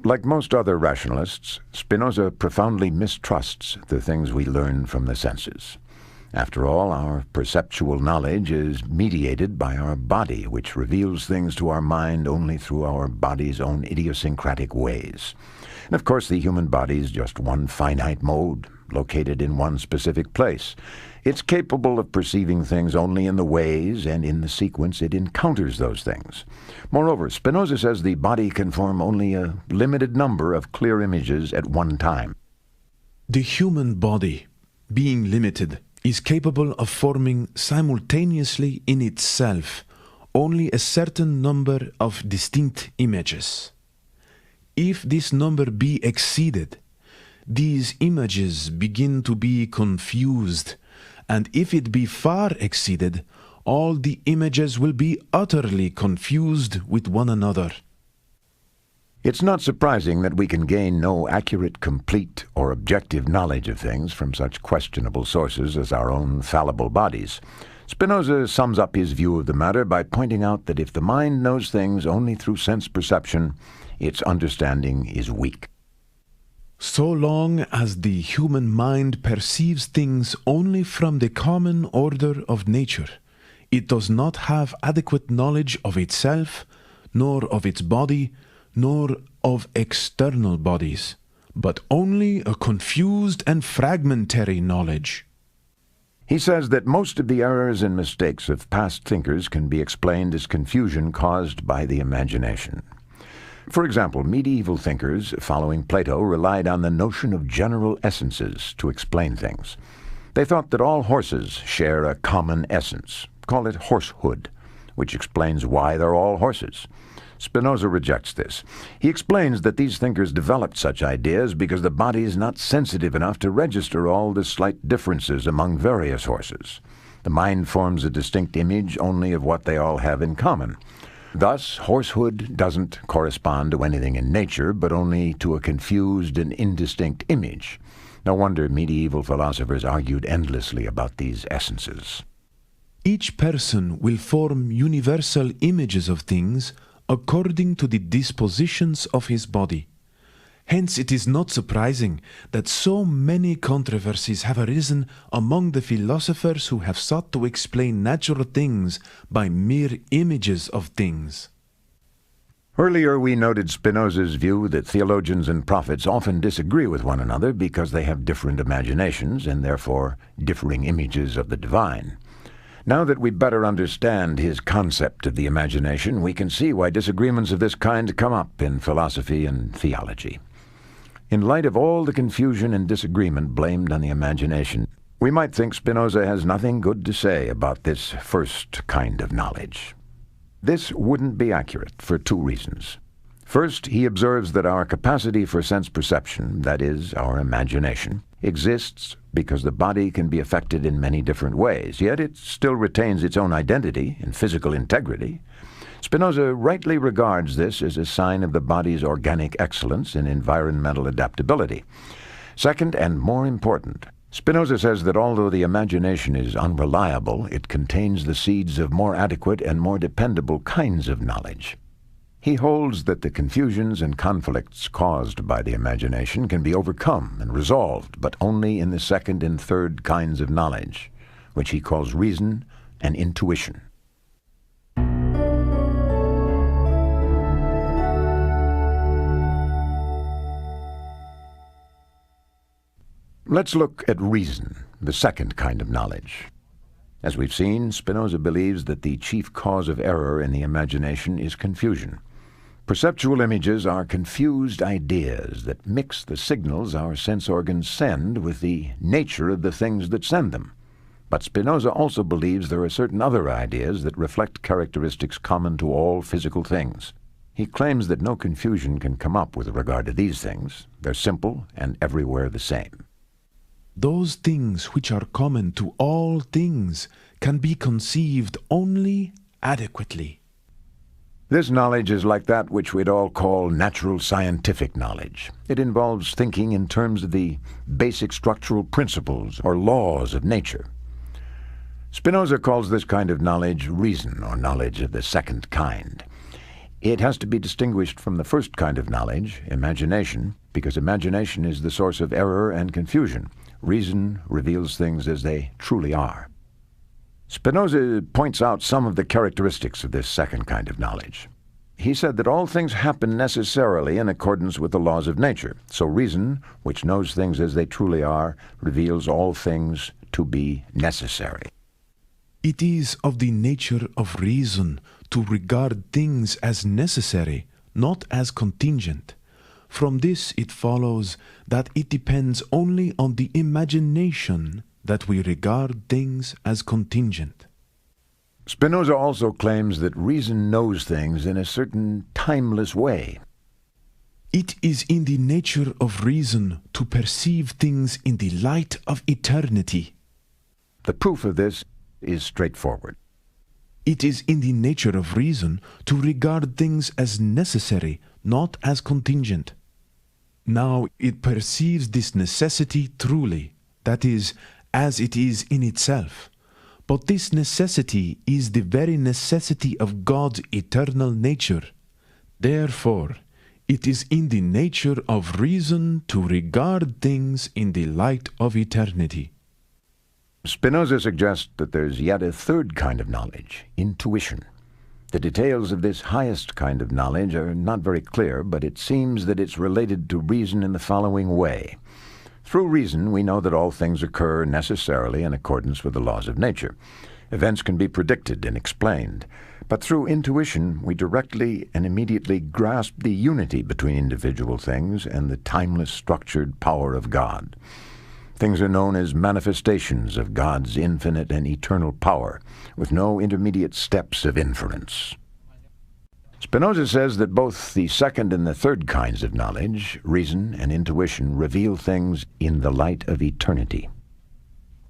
Like most other rationalists, Spinoza profoundly mistrusts the things we learn from the senses. After all, our perceptual knowledge is mediated by our body, which reveals things to our mind only through our body's own idiosyncratic ways. And of course, the human body is just one finite mode, located in one specific place. It's capable of perceiving things only in the ways and in the sequence it encounters those things. Moreover, Spinoza says the body can form only a limited number of clear images at one time. The human body, being limited, is capable of forming simultaneously in itself only a certain number of distinct images. If this number be exceeded, these images begin to be confused, and if it be far exceeded, all the images will be utterly confused with one another. It's not surprising that we can gain no accurate, complete, or objective knowledge of things from such questionable sources as our own fallible bodies. Spinoza sums up his view of the matter by pointing out that if the mind knows things only through sense perception, its understanding is weak. So long as the human mind perceives things only from the common order of nature, it does not have adequate knowledge of itself, nor of its body, nor of external bodies, but only a confused and fragmentary knowledge. He says that most of the errors and mistakes of past thinkers can be explained as confusion caused by the imagination. For example, medieval thinkers following Plato relied on the notion of general essences to explain things. They thought that all horses share a common essence. Call it horsehood, which explains why they're all horses. Spinoza rejects this. He explains that these thinkers developed such ideas because the body is not sensitive enough to register all the slight differences among various horses. The mind forms a distinct image only of what they all have in common. Thus, horsehood doesn't correspond to anything in nature, but only to a confused and indistinct image. No wonder medieval philosophers argued endlessly about these essences. Each person will form universal images of things according to the dispositions of his body. Hence it is not surprising that so many controversies have arisen among the philosophers who have sought to explain natural things by mere images of things. Earlier we noted Spinoza's view that theologians and prophets often disagree with one another because they have different imaginations and therefore differing images of the divine. Now that we better understand his concept of the imagination, we can see why disagreements of this kind come up in philosophy and theology. In light of all the confusion and disagreement blamed on the imagination, we might think Spinoza has nothing good to say about this first kind of knowledge. This wouldn't be accurate for two reasons. First, he observes that our capacity for sense perception, that is, our imagination, exists because the body can be affected in many different ways, yet it still retains its own identity and physical integrity. Spinoza rightly regards this as a sign of the body's organic excellence and environmental adaptability. Second, and more important, Spinoza says that although the imagination is unreliable, it contains the seeds of more adequate and more dependable kinds of knowledge. He holds that the confusions and conflicts caused by the imagination can be overcome and resolved, but only in the second and third kinds of knowledge, which he calls reason and intuition. Let's look at reason, the second kind of knowledge. As we've seen, Spinoza believes that the chief cause of error in the imagination is confusion. Perceptual images are confused ideas that mix the signals our sense organs send with the nature of the things that send them. But Spinoza also believes there are certain other ideas that reflect characteristics common to all physical things. He claims that no confusion can come up with regard to these things. They're simple and everywhere the same. Those things which are common to all things can be conceived only adequately. This knowledge is like that which we'd all call natural scientific knowledge. It involves thinking in terms of the basic structural principles or laws of nature. Spinoza calls this kind of knowledge reason, or knowledge of the second kind. It has to be distinguished from the first kind of knowledge, imagination, because imagination is the source of error and confusion. Reason reveals things as they truly are. Spinoza points out some of the characteristics of this second kind of knowledge. He said that all things happen necessarily in accordance with the laws of nature. So reason, which knows things as they truly are, reveals all things to be necessary. It is of the nature of reason to regard things as necessary, not as contingent. From this it follows that it depends only on the imagination that we regard things as contingent. Spinoza also claims that reason knows things in a certain timeless way. It is in the nature of reason to perceive things in the light of eternity. The proof of this is straightforward. It is in the nature of reason to regard things as necessary, not as contingent. Now it perceives this necessity truly, that is, as it is in itself. But this necessity is the very necessity of God's eternal nature. Therefore, it is in the nature of reason to regard things in the light of eternity. Spinoza suggests that there's yet a third kind of knowledge, intuition. The details of this highest kind of knowledge are not very clear, but it seems that it's related to reason in the following way. Through reason, we know that all things occur necessarily in accordance with the laws of nature. Events can be predicted and explained. But through intuition, we directly and immediately grasp the unity between individual things and the timeless structured power of God. Things are known as manifestations of God's infinite and eternal power, with no intermediate steps of inference. Spinoza says that both the second and the third kinds of knowledge, reason and intuition, reveal things in the light of eternity.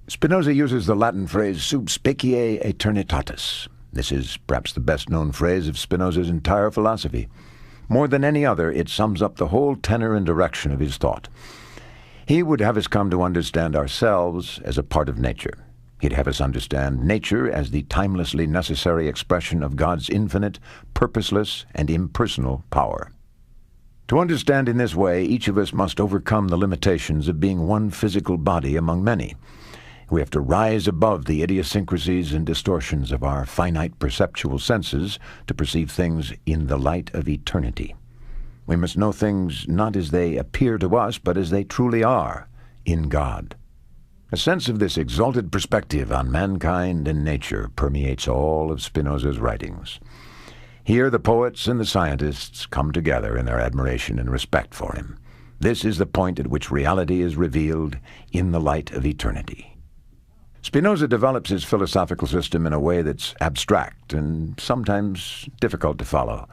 Spinoza uses the Latin phrase sub specie aeternitatis. This is perhaps the best-known phrase of Spinoza's entire philosophy. More than any other, it sums up the whole tenor and direction of his thought. He would have us come to understand ourselves as a part of nature. He'd have us understand nature as the timelessly necessary expression of God's infinite, purposeless, and impersonal power. To understand in this way, each of us must overcome the limitations of being one physical body among many. We have to rise above the idiosyncrasies and distortions of our finite perceptual senses to perceive things in the light of eternity. We must know things not as they appear to us, but as they truly are, in God. A sense of this exalted perspective on mankind and nature permeates all of Spinoza's writings. Here the poets and the scientists come together in their admiration and respect for him. This is the point at which reality is revealed in the light of eternity. Spinoza develops his philosophical system in a way that's abstract and sometimes difficult to follow.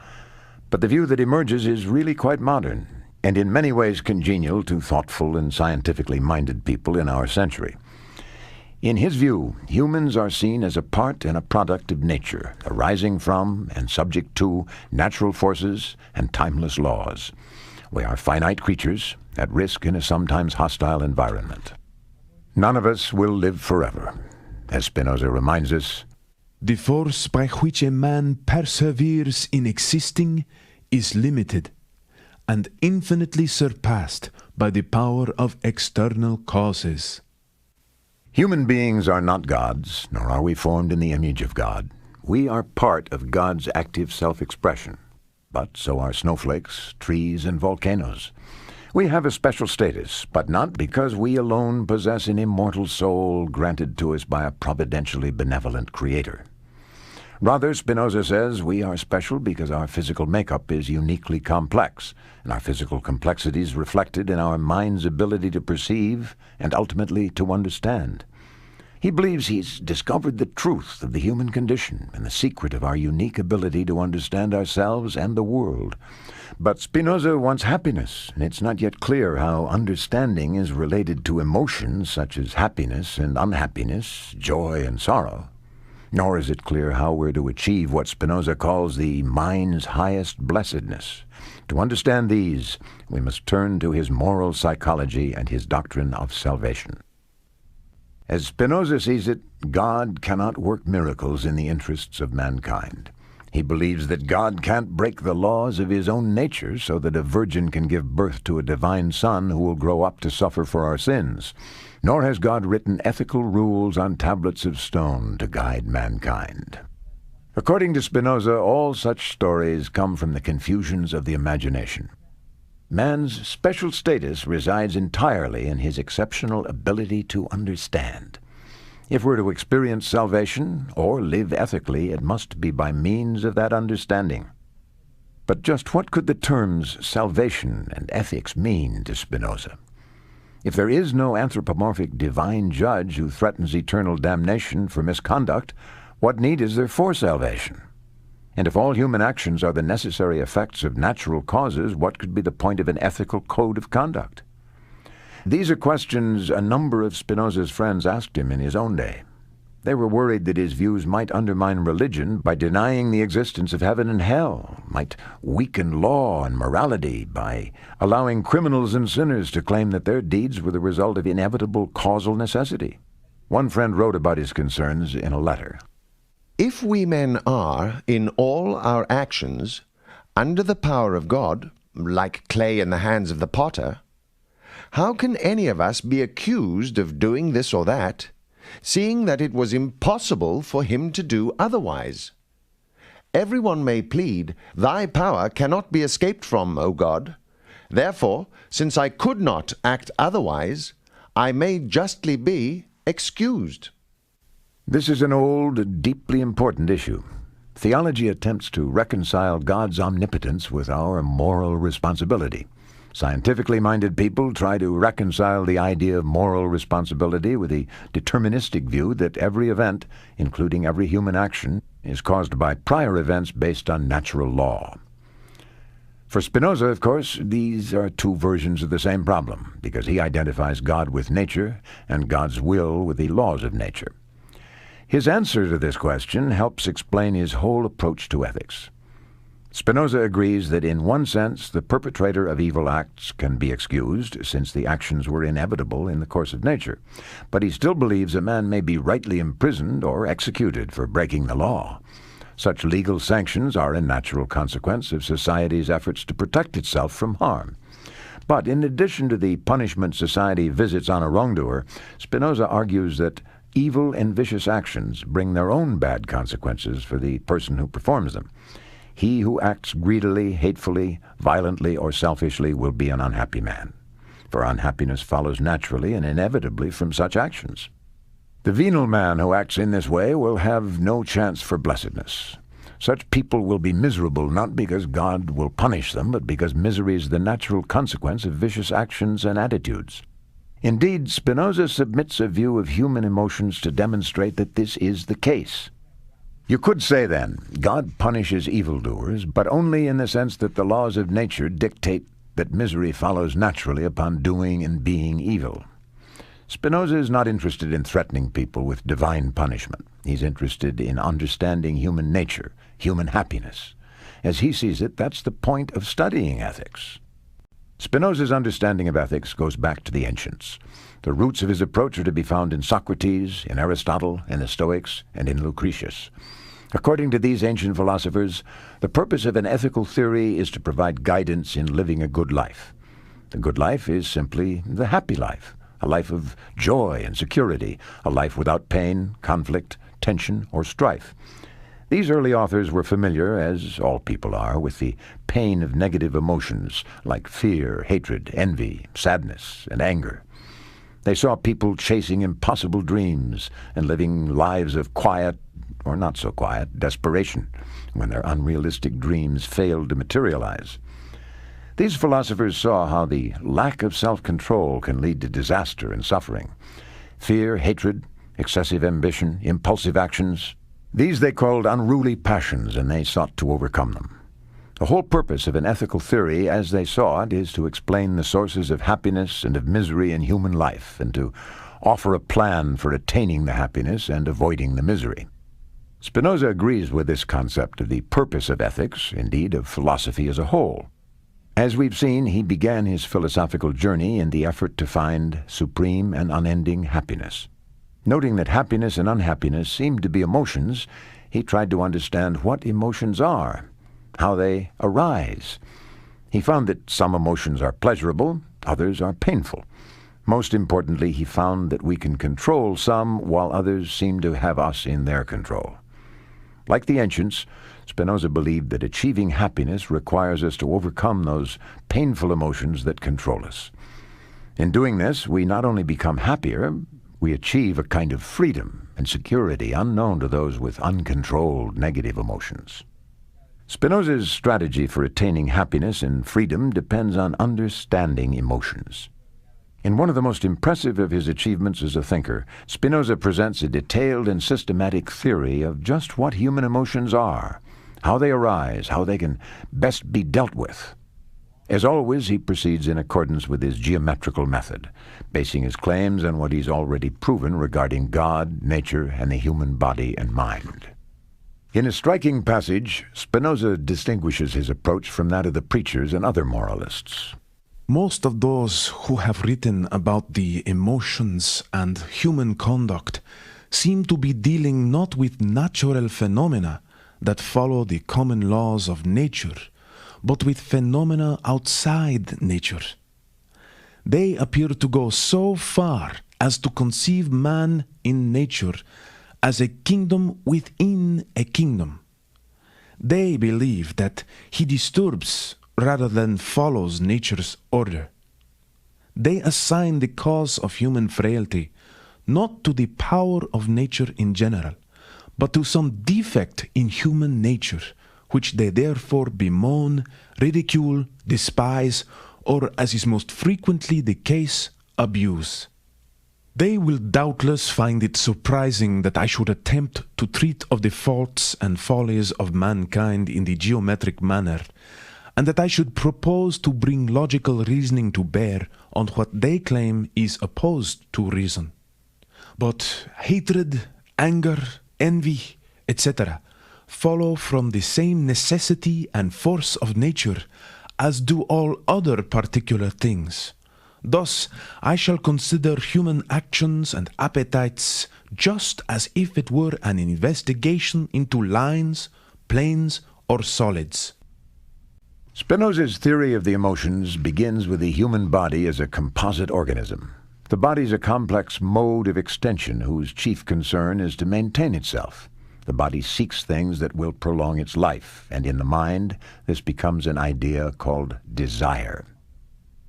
But the view that emerges is really quite modern, and in many ways congenial to thoughtful and scientifically minded people in our century. In his view, humans are seen as a part and a product of nature, arising from and subject to natural forces and timeless laws. We are finite creatures, at risk in a sometimes hostile environment. None of us will live forever. As Spinoza reminds us, "The force by which a man perseveres in existing is limited and infinitely surpassed by the power of external causes." human beings are not gods, nor are we formed in the image of God. We are part of God's active self-expression. But so are snowflakes, trees, and volcanoes. We have a special status, but not because we alone possess an immortal soul granted to us by a providentially benevolent Creator. Rather, Spinoza says we are special because our physical makeup is uniquely complex, and our physical complexity is reflected in our mind's ability to perceive and ultimately to understand. He believes he's discovered the truth of the human condition and the secret of our unique ability to understand ourselves and the world. But Spinoza wants happiness, and it's not yet clear how understanding is related to emotions such as happiness and unhappiness, joy and sorrow. Nor is it clear how we're to achieve what Spinoza calls the mind's highest blessedness. To understand these, we must turn to his moral psychology and his doctrine of salvation. As Spinoza sees it, God cannot work miracles in the interests of mankind. He believes that God can't break the laws of his own nature so that a virgin can give birth to a divine son who will grow up to suffer for our sins. Nor has God written ethical rules on tablets of stone to guide mankind. According to Spinoza, all such stories come from the confusions of the imagination. Man's special status resides entirely in his exceptional ability to understand. If we're to experience salvation or live ethically, it must be by means of that understanding. But just what could the terms salvation and ethics mean to Spinoza? If there is no anthropomorphic divine judge who threatens eternal damnation for misconduct, what need is there for salvation? And if all human actions are the necessary effects of natural causes, what could be the point of an ethical code of conduct? These are questions a number of Spinoza's friends asked him in his own day. They were worried that his views might undermine religion by denying the existence of heaven and hell, might weaken law and morality by allowing criminals and sinners to claim that their deeds were the result of inevitable causal necessity. One friend wrote about his concerns in a letter. If we men are, in all our actions, under the power of God, like clay in the hands of the potter, how can any of us be accused of doing this or that, seeing that it was impossible for him to do otherwise? Everyone may plead, "Thy power cannot be escaped from, O God. Therefore, since I could not act otherwise, I may justly be excused." This is an old, deeply important issue. Theology attempts to reconcile God's omnipotence with our moral responsibility. Scientifically minded people try to reconcile the idea of moral responsibility with the deterministic view that every event, including every human action, is caused by prior events based on natural law. For Spinoza, of course, these are two versions of the same problem, because he identifies God with nature and God's will with the laws of nature. His answer to this question helps explain his whole approach to ethics. Spinoza agrees that in one sense the perpetrator of evil acts can be excused, since the actions were inevitable in the course of nature, but he still believes a man may be rightly imprisoned or executed for breaking the law. Such legal sanctions are a natural consequence of society's efforts to protect itself from harm. But in addition to the punishment society visits on a wrongdoer, Spinoza argues that evil and vicious actions bring their own bad consequences for the person who performs them. He who acts greedily, hatefully, violently, or selfishly will be an unhappy man, for unhappiness follows naturally and inevitably from such actions. The venal man who acts in this way will have no chance for blessedness. Such people will be miserable not because God will punish them, but because misery is the natural consequence of vicious actions and attitudes. Indeed, Spinoza submits a view of human emotions to demonstrate that this is the case. You could say, then, God punishes evildoers, but only in the sense that the laws of nature dictate that misery follows naturally upon doing and being evil. Spinoza is not interested in threatening people with divine punishment. He's interested in understanding human nature, human happiness. As he sees it, that's the point of studying ethics. Spinoza's understanding of ethics goes back to the ancients. The roots of his approach are to be found in Socrates, in Aristotle, in the Stoics, and in Lucretius. According to these ancient philosophers, the purpose of an ethical theory is to provide guidance in living a good life. The good life is simply the happy life, a life of joy and security, a life without pain, conflict, tension, or strife. These early authors were familiar, as all people are, with the pain of negative emotions like fear, hatred, envy, sadness, and anger. They saw people chasing impossible dreams and living lives of quiet, or not so quiet, desperation when their unrealistic dreams failed to materialize. These philosophers saw how the lack of self-control can lead to disaster and suffering. Fear, hatred, excessive ambition, impulsive actions, these they called unruly passions, and they sought to overcome them. The whole purpose of an ethical theory, as they saw it, is to explain the sources of happiness and of misery in human life, and to offer a plan for attaining the happiness and avoiding the misery. Spinoza agrees with this concept of the purpose of ethics, indeed of philosophy as a whole. As we've seen, he began his philosophical journey in the effort to find supreme and unending happiness. Noting that happiness and unhappiness seemed to be emotions, he tried to understand what emotions are, how they arise. He found that some emotions are pleasurable, others are painful. Most importantly, he found that we can control some while others seem to have us in their control. Like the ancients, Spinoza believed that achieving happiness requires us to overcome those painful emotions that control us. In doing this, we not only become happier, we achieve a kind of freedom and security unknown to those with uncontrolled negative emotions. Spinoza's strategy for attaining happiness and freedom depends on understanding emotions. In one of the most impressive of his achievements as a thinker, Spinoza presents a detailed and systematic theory of just what human emotions are, how they arise, how they can best be dealt with. As always, he proceeds in accordance with his geometrical method, basing his claims on what he's already proven regarding God, nature, and the human body and mind. In a striking passage, Spinoza distinguishes his approach from that of the preachers and other moralists. Most of those who have written about the emotions and human conduct seem to be dealing not with natural phenomena that follow the common laws of nature, but with phenomena outside nature. They appear to go so far as to conceive man in nature as a kingdom within a kingdom. They believe that he disturbs rather than follows nature's order. They assign the cause of human frailty not to the power of nature in general, but to some defect in human nature, which they therefore bemoan, ridicule, despise, or, as is most frequently the case, abuse. They will doubtless find it surprising that I should attempt to treat of the faults and follies of mankind in the geometric manner, and that I should propose to bring logical reasoning to bear on what they claim is opposed to reason. But hatred, anger, envy, etc., follow from the same necessity and force of nature as do all other particular things. Thus, I shall consider human actions and appetites just as if it were an investigation into lines, planes, or solids. Spinoza's theory of the emotions begins with the human body as a composite organism. The body is a complex mode of extension whose chief concern is to maintain itself. The body seeks things that will prolong its life, and in the mind, this becomes an idea called desire.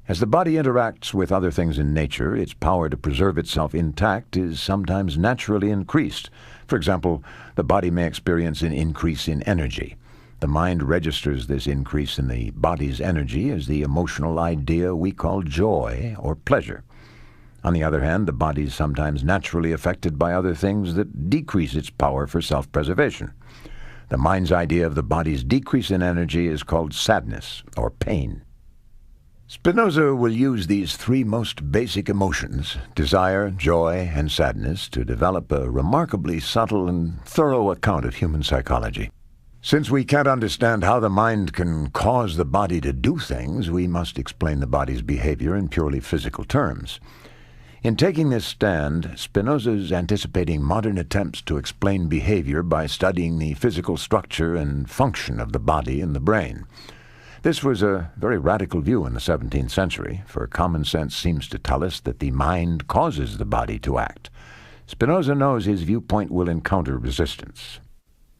As the body interacts with other things in nature, its power to preserve itself intact is sometimes naturally increased. For example, the body may experience an increase in energy. The mind registers this increase in the body's energy as the emotional idea we call joy or pleasure. On the other hand, the body is sometimes naturally affected by other things that decrease its power for self-preservation. The mind's idea of the body's decrease in energy is called sadness or pain. Spinoza will use these three most basic emotions, desire, joy, and sadness, to develop a remarkably subtle and thorough account of human psychology. Since we can't understand how the mind can cause the body to do things, we must explain the body's behavior in purely physical terms. In taking this stand, Spinoza is anticipating modern attempts to explain behavior by studying the physical structure and function of the body and the brain. This was a very radical view in the 17th century, for common sense seems to tell us that the mind causes the body to act. Spinoza knows his viewpoint will encounter resistance.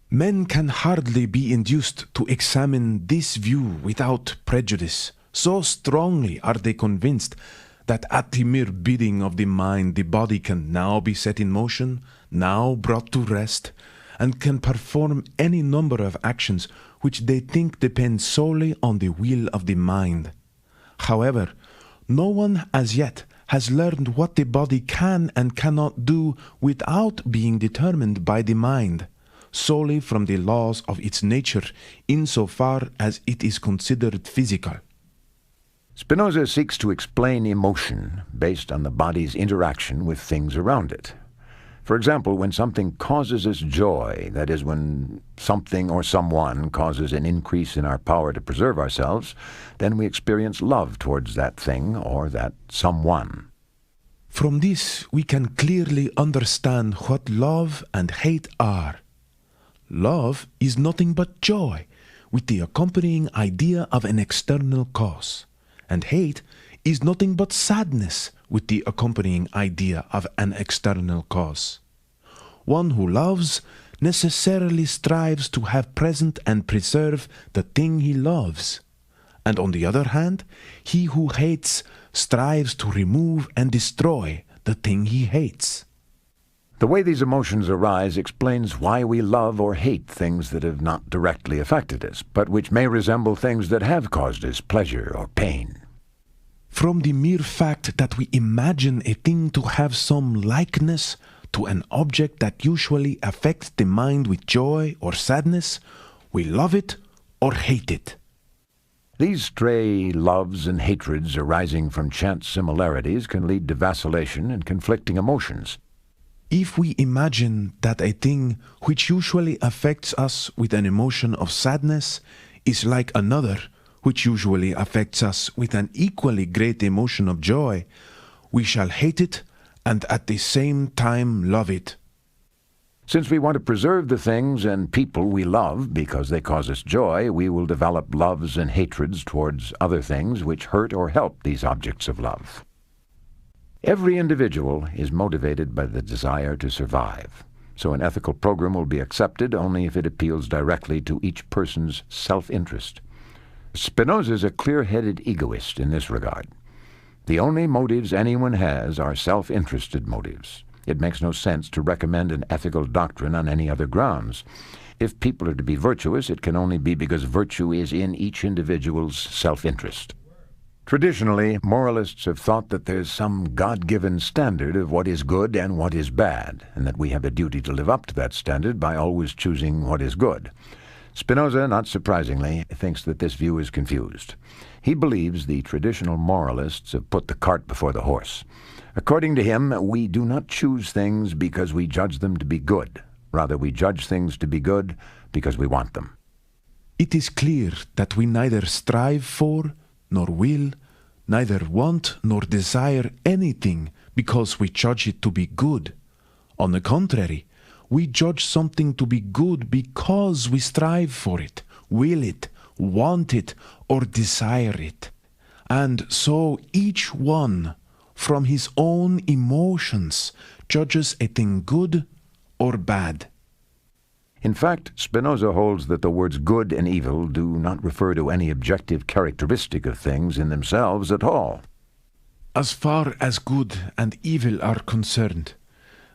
Men can hardly be induced to examine this view without prejudice. So strongly are they convinced that at the mere bidding of the mind, the body can now be set in motion, now brought to rest, and can perform any number of actions which they think depend solely on the will of the mind. However, no one as yet has learned what the body can and cannot do without being determined by the mind, solely from the laws of its nature, insofar as it is considered physical. Spinoza seeks to explain emotion based on the body's interaction with things around it. For example, when something causes us joy, that is, when something or someone causes an increase in our power to preserve ourselves, then we experience love towards that thing or that someone. From this, we can clearly understand what love and hate are. Love is nothing but joy, with the accompanying idea of an external cause, and hate is nothing but sadness, with the accompanying idea of an external cause. One who loves necessarily strives to have present and preserve the thing he loves, and on the other hand, he who hates strives to remove and destroy the thing he hates. The way these emotions arise explains why we love or hate things that have not directly affected us, but which may resemble things that have caused us pleasure or pain. From the mere fact that we imagine a thing to have some likeness to an object that usually affects the mind with joy or sadness, we love it or hate it. These stray loves and hatreds arising from chance similarities can lead to vacillation and conflicting emotions. If we imagine that a thing which usually affects us with an emotion of sadness is like another which usually affects us with an equally great emotion of joy, we shall hate it and at the same time love it. Since we want to preserve the things and people we love because they cause us joy, we will develop loves and hatreds towards other things which hurt or help these objects of love. Every individual is motivated by the desire to survive, so an ethical program will be accepted only if it appeals directly to each person's self-interest. Spinoza is a clear-headed egoist in this regard. The only motives anyone has are self-interested motives. It makes no sense to recommend an ethical doctrine on any other grounds. If people are to be virtuous, it can only be because virtue is in each individual's self-interest. Traditionally, moralists have thought that there's some God-given standard of what is good and what is bad, and that we have a duty to live up to that standard by always choosing what is good. Spinoza, not surprisingly, thinks that this view is confused. He believes the traditional moralists have put the cart before the horse. According to him, we do not choose things because we judge them to be good. Rather, we judge things to be good because we want them. It is clear that we neither strive for, nor will, neither want nor desire anything because we judge it to be good. On the contrary, we judge something to be good because we strive for it, will it, want it, or desire it. And so each one, from his own emotions, judges a thing good or bad. In fact, Spinoza holds that the words good and evil do not refer to any objective characteristic of things in themselves at all. As far as good and evil are concerned,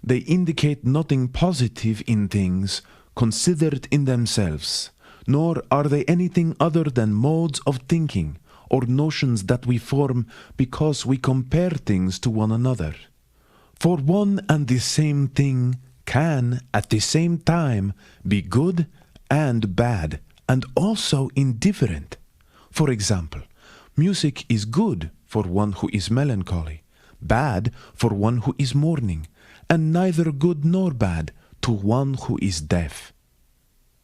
they indicate nothing positive in things considered in themselves, nor are they anything other than modes of thinking or notions that we form because we compare things to one another. For one and the same thing can, at the same time, be good and bad, and also indifferent. For example, music is good for one who is melancholy, bad for one who is mourning, and neither good nor bad to one who is deaf.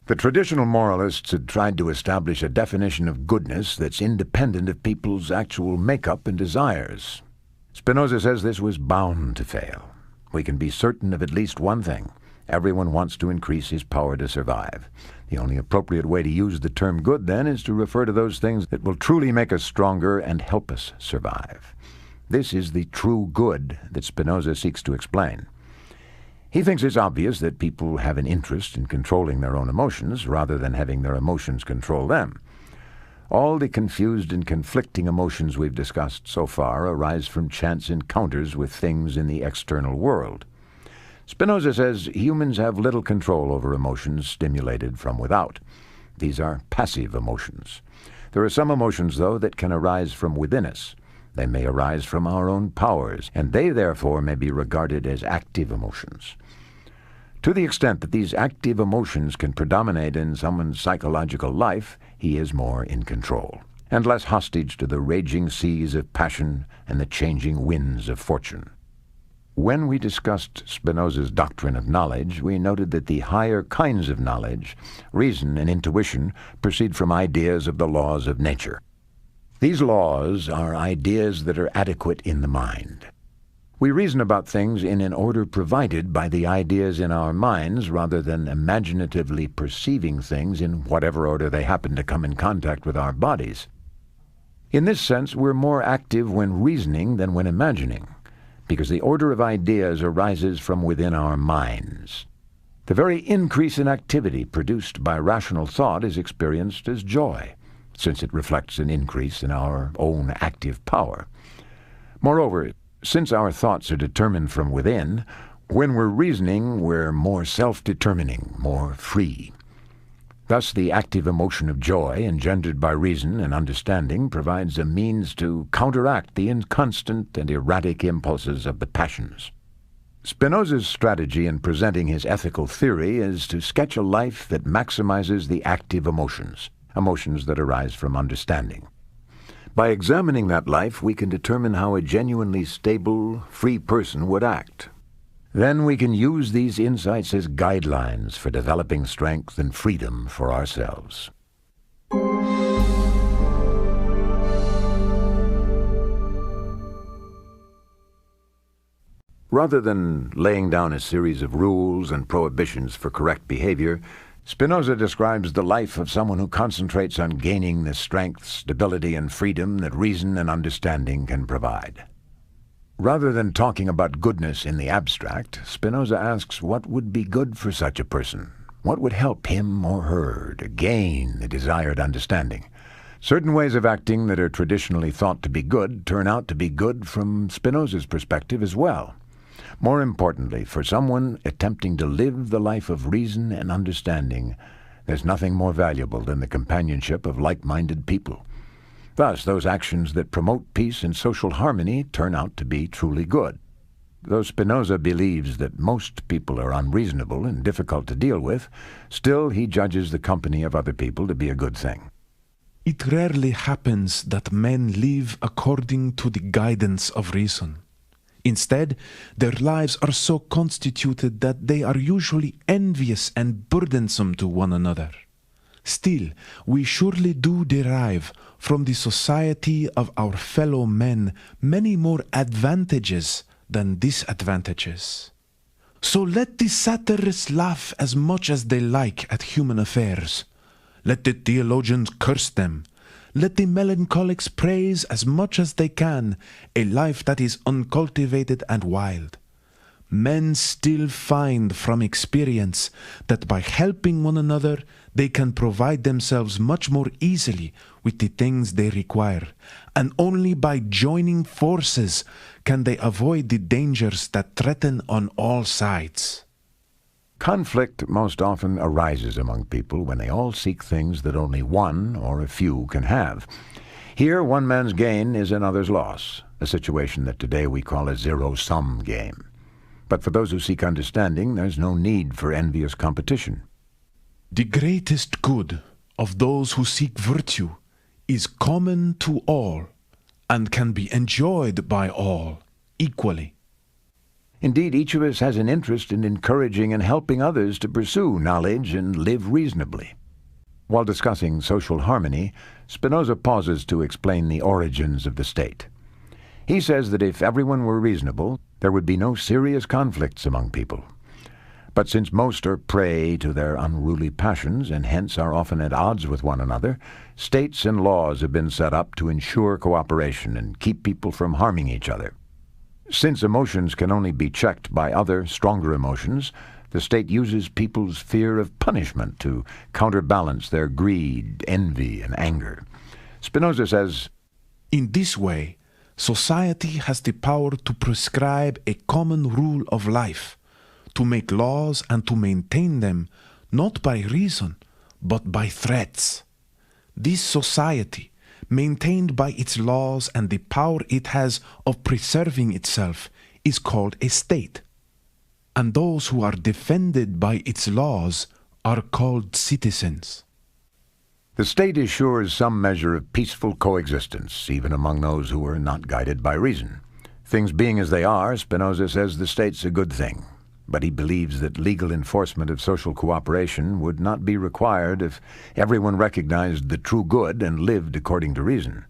The traditional moralists had tried to establish a definition of goodness that's independent of people's actual makeup and desires. Spinoza says this was bound to fail. We can be certain of at least one thing. Everyone wants to increase his power to survive. The only appropriate way to use the term good, then, is to refer to those things that will truly make us stronger and help us survive. This is the true good that Spinoza seeks to explain. He thinks it's obvious that people have an interest in controlling their own emotions rather than having their emotions control them. All the confused and conflicting emotions we've discussed so far arise from chance encounters with things in the external world. Spinoza says humans have little control over emotions stimulated from without. These are passive emotions. There are some emotions, though, that can arise from within us. They may arise from our own powers, and they therefore may be regarded as active emotions. To the extent that these active emotions can predominate in someone's psychological life, he is more in control, and less hostage to the raging seas of passion and the changing winds of fortune. When we discussed Spinoza's doctrine of knowledge, we noted that the higher kinds of knowledge, reason and intuition, proceed from ideas of the laws of nature. These laws are ideas that are adequate in the mind. We reason about things in an order provided by the ideas in our minds rather than imaginatively perceiving things in whatever order they happen to come in contact with our bodies. In this sense, we're more active when reasoning than when imagining, because the order of ideas arises from within our minds. The very increase in activity produced by rational thought is experienced as joy, since it reflects an increase in our own active power. Moreover, since our thoughts are determined from within, when we're reasoning, we're more self-determining, more free. Thus, the active emotion of joy, engendered by reason and understanding, provides a means to counteract the inconstant and erratic impulses of the passions. Spinoza's strategy in presenting his ethical theory is to sketch a life that maximizes the active emotions that arise from understanding. By examining that life, we can determine how a genuinely stable, free person would act. Then we can use these insights as guidelines for developing strength and freedom for ourselves. Rather than laying down a series of rules and prohibitions for correct behavior, Spinoza describes the life of someone who concentrates on gaining the strength, stability, and freedom that reason and understanding can provide. Rather than talking about goodness in the abstract, Spinoza asks what would be good for such a person. What would help him or her to gain the desired understanding? Certain ways of acting that are traditionally thought to be good turn out to be good from Spinoza's perspective as well. More importantly, for someone attempting to live the life of reason and understanding, there's nothing more valuable than the companionship of like-minded people. Thus, those actions that promote peace and social harmony turn out to be truly good. Though Spinoza believes that most people are unreasonable and difficult to deal with, still he judges the company of other people to be a good thing. It rarely happens that men live according to the guidance of reason. Instead, their lives are so constituted that they are usually envious and burdensome to one another. Still, we surely do derive from the society of our fellow men many more advantages than disadvantages. So let the satirists laugh as much as they like at human affairs. Let the theologians curse them. Let the melancholics praise as much as they can a life that is uncultivated and wild. Men still find from experience that by helping one another, they can provide themselves much more easily with the things they require, and only by joining forces can they avoid the dangers that threaten on all sides. Conflict most often arises among people when they all seek things that only one or a few can have. Here, one man's gain is another's loss, a situation that today we call a zero-sum game. But for those who seek understanding, there's no need for envious competition. The greatest good of those who seek virtue is common to all and can be enjoyed by all equally. Indeed, each of us has an interest in encouraging and helping others to pursue knowledge and live reasonably. While discussing social harmony, Spinoza pauses to explain the origins of the state. He says that if everyone were reasonable, there would be no serious conflicts among people. But since most are prey to their unruly passions and hence are often at odds with one another, states and laws have been set up to ensure cooperation and keep people from harming each other. Since emotions can only be checked by other, stronger emotions, the state uses people's fear of punishment to counterbalance their greed, envy, and anger. Spinoza says, In this way, society has the power to prescribe a common rule of life, to make laws and to maintain them, not by reason, but by threats. This society, maintained by its laws and the power it has of preserving itself, is called a state. And those who are defended by its laws are called citizens. the state assures some measure of peaceful coexistence, even among those who are not guided by reason. Things being as they are, Spinoza says the state's a good thing, but he believes that legal enforcement of social cooperation would not be required if everyone recognized the true good and lived according to reason.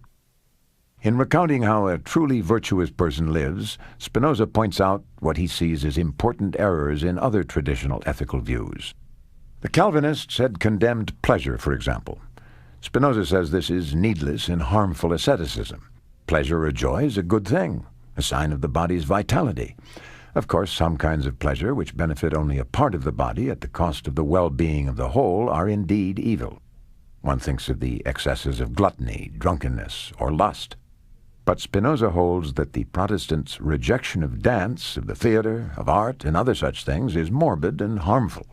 In recounting how a truly virtuous person lives, Spinoza points out what he sees as important errors in other traditional ethical views. The Calvinists had condemned pleasure, for example. Spinoza says this is needless and harmful asceticism. Pleasure or joy is a good thing, a sign of the body's vitality. Of course, some kinds of pleasure which benefit only a part of the body at the cost of the well-being of the whole are indeed evil. One thinks of the excesses of gluttony, drunkenness, or lust. But Spinoza holds that the Protestants' rejection of dance, of the theater, of art, and other such things is morbid and harmful.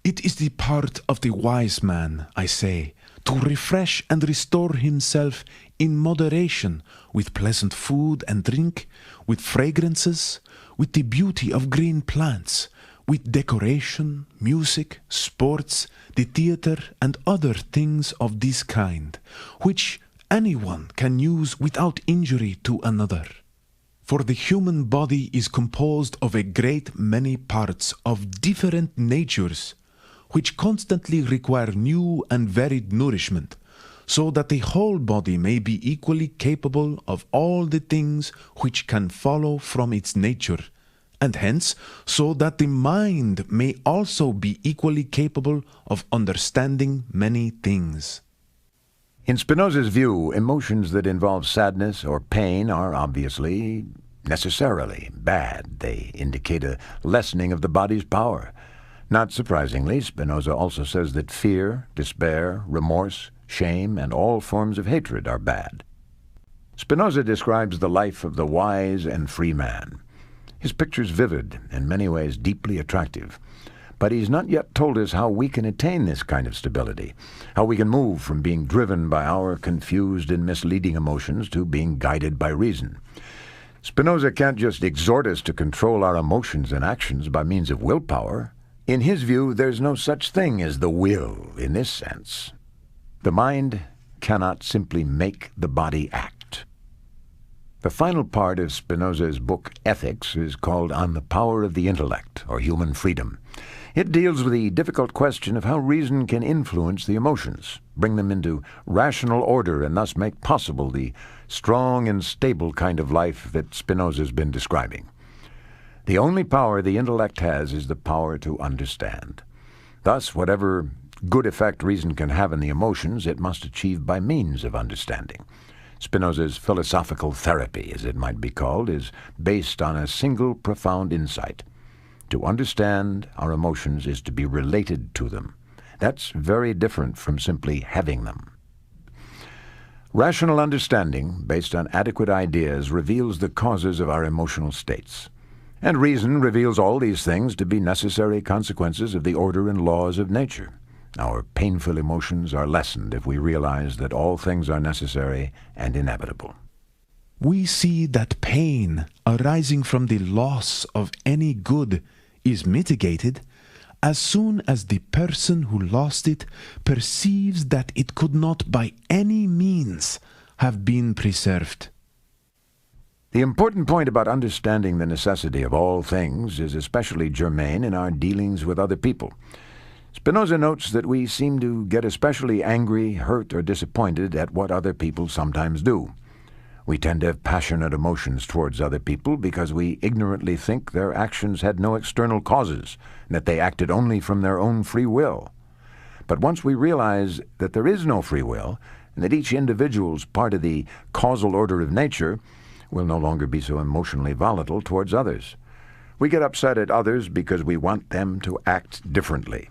It is the part of the wise man, I say, to refresh and restore himself in moderation with pleasant food and drink, with fragrances, with the beauty of green plants, with decoration, music, sports, the theater, and other things of this kind, which anyone can use without injury to another. For the human body is composed of a great many parts of different natures, which constantly require new and varied nourishment, so that the whole body may be equally capable of all the things which can follow from its nature, and hence so that the mind may also be equally capable of understanding many things. In Spinoza's view, emotions that involve sadness or pain are obviously, necessarily bad. They indicate a lessening of the body's power. Not surprisingly, Spinoza also says that fear, despair, remorse, shame, and all forms of hatred are bad. Spinoza describes the life of the wise and free man. His picture's vivid, in many ways deeply attractive. But he's not yet told us how we can attain this kind of stability, how we can move from being driven by our confused and misleading emotions to being guided by reason. Spinoza can't just exhort us to control our emotions and actions by means of willpower. In his view, there's no such thing as the will in this sense. The mind cannot simply make the body act. The final part of Spinoza's book, Ethics, is called On the Power of the Intellect, or Human Freedom. It deals with the difficult question of how reason can influence the emotions, bring them into rational order, and thus make possible the strong and stable kind of life that Spinoza's been describing. The only power the intellect has is the power to understand. Thus, whatever good effect reason can have in the emotions, it must achieve by means of understanding. Spinoza's philosophical therapy, as it might be called, is based on a single profound insight. To understand our emotions is to be related to them. That's very different from simply having them. Rational understanding, based on adequate ideas, reveals the causes of our emotional states. And reason reveals all these things to be necessary consequences of the order and laws of nature. Our painful emotions are lessened if we realize that all things are necessary and inevitable. We see that pain arising from the loss of any good is mitigated as soon as the person who lost it perceives that it could not by any means have been preserved. The important point about understanding the necessity of all things is especially germane in our dealings with other people. Spinoza notes that we seem to get especially angry, hurt, or disappointed at what other people sometimes do. We tend to have passionate emotions towards other people because we ignorantly think their actions had no external causes, and that they acted only from their own free will. But once we realize that there is no free will, and that each individual is part of the causal order of nature, we'll no longer be so emotionally volatile towards others. We get upset at others because we want them to act differently.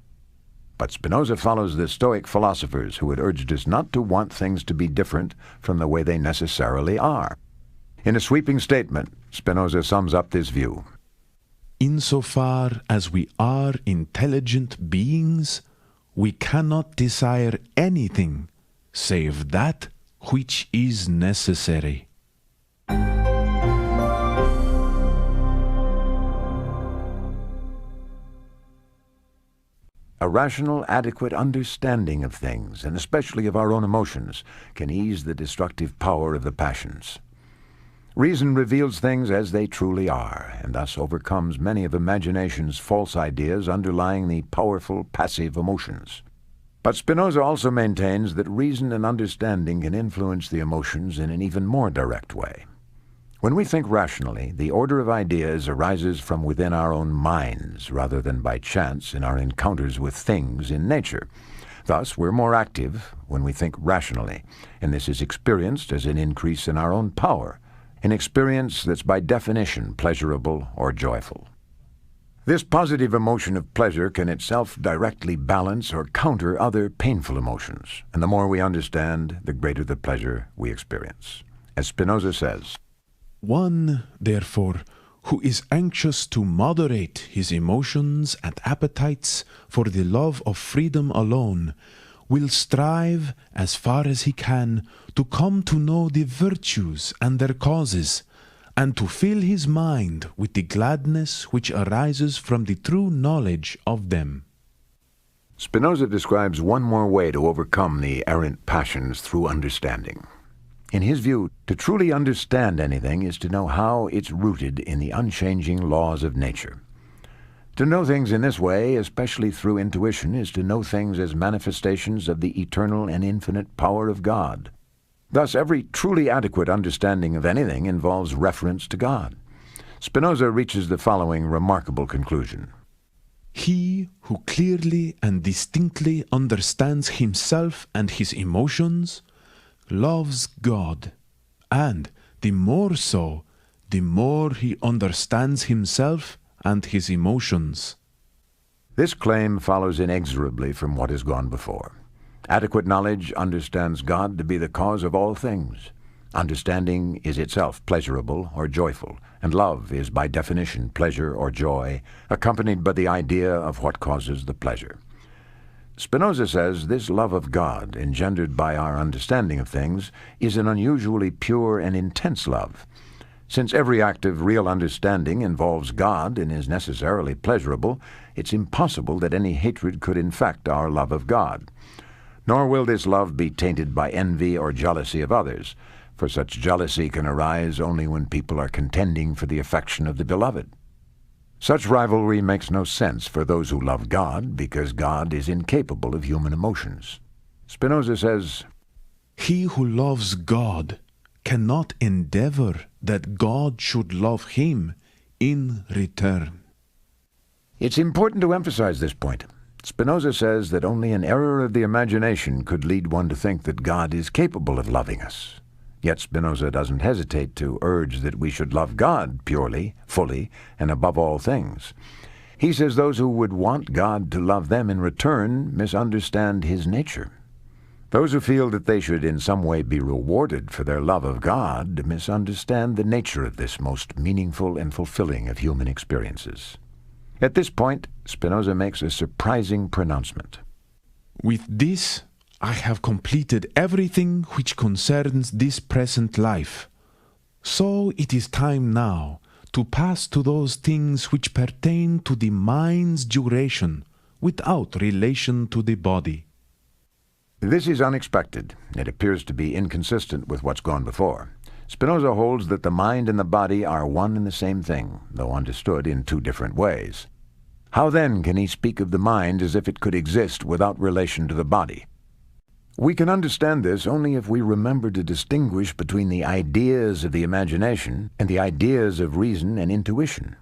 But Spinoza follows the Stoic philosophers who had urged us not to want things to be different from the way they necessarily are. In a sweeping statement, Spinoza sums up this view. Insofar as we are intelligent beings, we cannot desire anything save that which is necessary. A rational, adequate understanding of things, and especially of our own emotions, can ease the destructive power of the passions. Reason reveals things as they truly are, and thus overcomes many of imagination's false ideas underlying the powerful, passive emotions. But Spinoza also maintains that reason and understanding can influence the emotions in an even more direct way. When we think rationally, the order of ideas arises from within our own minds rather than by chance in our encounters with things in nature. Thus, we're more active when we think rationally, and this is experienced as an increase in our own power, an experience that's by definition pleasurable or joyful. This positive emotion of pleasure can itself directly balance or counter other painful emotions, and the more we understand, the greater the pleasure we experience. As Spinoza says, One, therefore, who is anxious to moderate his emotions and appetites for the love of freedom alone, will strive, as far as he can, to come to know the virtues and their causes, and to fill his mind with the gladness which arises from the true knowledge of them. Spinoza describes one more way to overcome the errant passions through understanding. In his view, to truly understand anything is to know how it's rooted in the unchanging laws of nature. To know things in this way, especially through intuition, is to know things as manifestations of the eternal and infinite power of God. Thus, every truly adequate understanding of anything involves reference to God. Spinoza reaches the following remarkable conclusion. He who clearly and distinctly understands himself and his emotions loves God, and the more so, the more he understands himself and his emotions. This claim follows inexorably from what has gone before. Adequate knowledge understands God to be the cause of all things. Understanding is itself pleasurable or joyful, and love is by definition pleasure or joy, accompanied by the idea of what causes the pleasure. Spinoza says this love of God, engendered by our understanding of things, is an unusually pure and intense love. Since every act of real understanding involves God and is necessarily pleasurable, it's impossible that any hatred could infect our love of God. Nor will this love be tainted by envy or jealousy of others, for such jealousy can arise only when people are contending for the affection of the beloved. Such rivalry makes no sense for those who love God, because God is incapable of human emotions. Spinoza says, He who loves God cannot endeavor that God should love him in return. It's important to emphasize this point. Spinoza says that only an error of the imagination could lead one to think that God is capable of loving us. Yet Spinoza doesn't hesitate to urge that we should love God purely, fully, and above all things. He says those who would want God to love them in return misunderstand his nature. Those who feel that they should in some way be rewarded for their love of God misunderstand the nature of this most meaningful and fulfilling of human experiences. At this point, Spinoza makes a surprising pronouncement. With this, I have completed everything which concerns this present life. So it is time now to pass to those things which pertain to the mind's duration without relation to the body. This is unexpected. It appears to be inconsistent with what's gone before. Spinoza holds that the mind and the body are one and the same thing, though understood in two different ways. How then can he speak of the mind as if it could exist without relation to the body? We can understand this only if we remember to distinguish between the ideas of the imagination and the ideas of reason and intuition.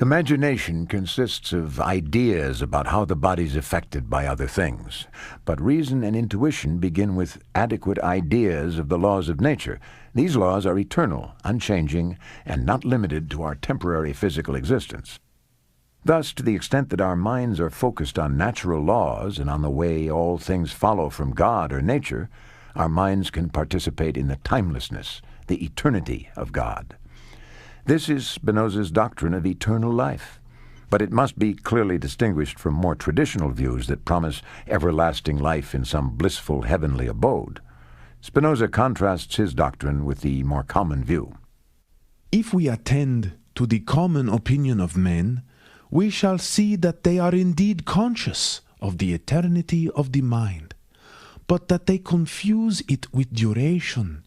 Imagination consists of ideas about how the body is affected by other things, but reason and intuition begin with adequate ideas of the laws of nature. These laws are eternal, unchanging, and not limited to our temporary physical existence. Thus, to the extent that our minds are focused on natural laws and on the way all things follow from God or nature, our minds can participate in the timelessness, the eternity of God. This is Spinoza's doctrine of eternal life, but it must be clearly distinguished from more traditional views that promise everlasting life in some blissful heavenly abode. Spinoza contrasts his doctrine with the more common view. If we attend to the common opinion of men, we shall see that they are indeed conscious of the eternity of the mind, but that they confuse it with duration,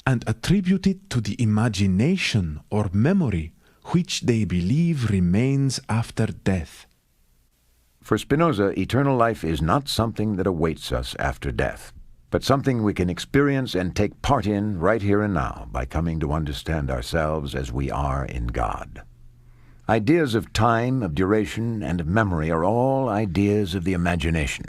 and attribute it to the imagination or memory which they believe remains after death. For Spinoza, eternal life is not something that awaits us after death, but something we can experience and take part in right here and now by coming to understand ourselves as we are in God. Ideas of time, of duration, and of memory are all ideas of the imagination.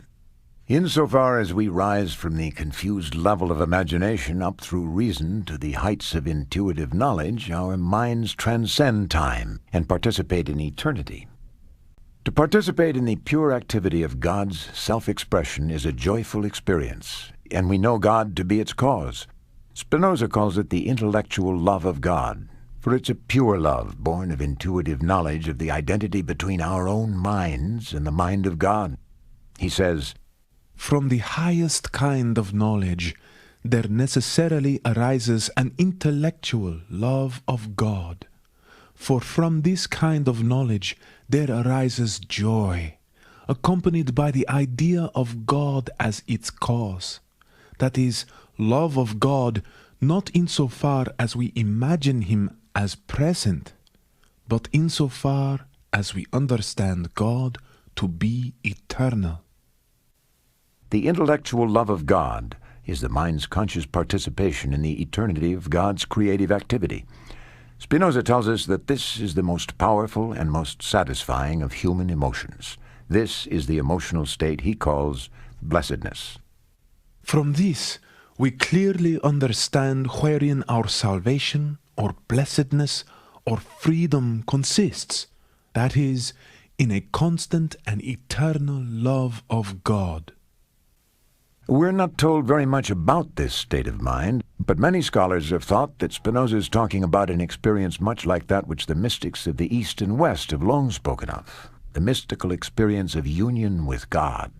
Insofar as we rise from the confused level of imagination up through reason to the heights of intuitive knowledge, our minds transcend time and participate in eternity. To participate in the pure activity of God's self-expression is a joyful experience, and we know God to be its cause. Spinoza calls it the intellectual love of God, for it's a pure love born of intuitive knowledge of the identity between our own minds and the mind of God. He says, "From the highest kind of knowledge, there necessarily arises an intellectual love of God. For from this kind of knowledge there arises joy, accompanied by the idea of God as its cause. That is, love of God not insofar as we imagine him as present, but insofar as we understand God to be eternal." The intellectual love of God is the mind's conscious participation in the eternity of God's creative activity. Spinoza tells us that this is the most powerful and most satisfying of human emotions. This is the emotional state he calls blessedness. From this, we clearly understand wherein our salvation, or blessedness, or freedom consists, that is, in a constant and eternal love of God. We're not told very much about this state of mind, but many scholars have thought that Spinoza is talking about an experience much like that which the mystics of the East and West have long spoken of, the mystical experience of union with God.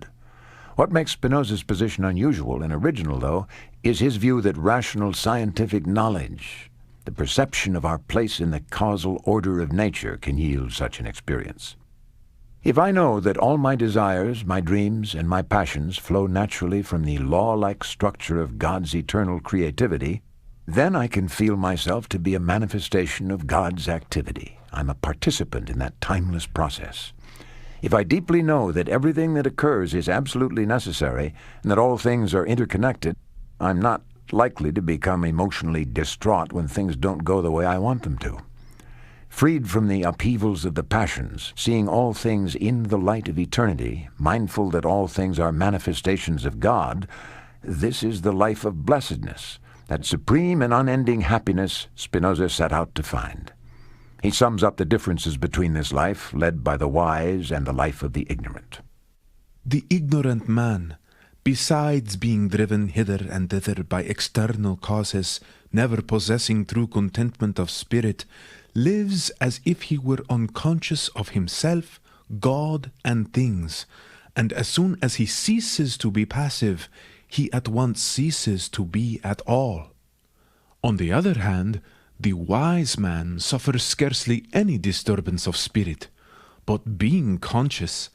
What makes Spinoza's position unusual and original, though, is his view that rational scientific knowledge, the perception of our place in the causal order of nature, can yield such an experience. If I know that all my desires, my dreams, and my passions flow naturally from the law-like structure of God's eternal creativity, then I can feel myself to be a manifestation of God's activity. I'm a participant in that timeless process. If I deeply know that everything that occurs is absolutely necessary and that all things are interconnected, I'm not likely to become emotionally distraught when things don't go the way I want them to. Freed from the upheavals of the passions, seeing all things in the light of eternity, mindful that all things are manifestations of God, this is the life of blessedness, that supreme and unending happiness Spinoza set out to find. He sums up the differences between this life led by the wise and the life of the ignorant. The ignorant man, besides being driven hither and thither by external causes, never possessing true contentment of spirit, lives as if he were unconscious of himself, God, and things, and as soon as he ceases to be passive, he at once ceases to be at all. On the other hand, the wise man suffers scarcely any disturbance of spirit, but being conscious,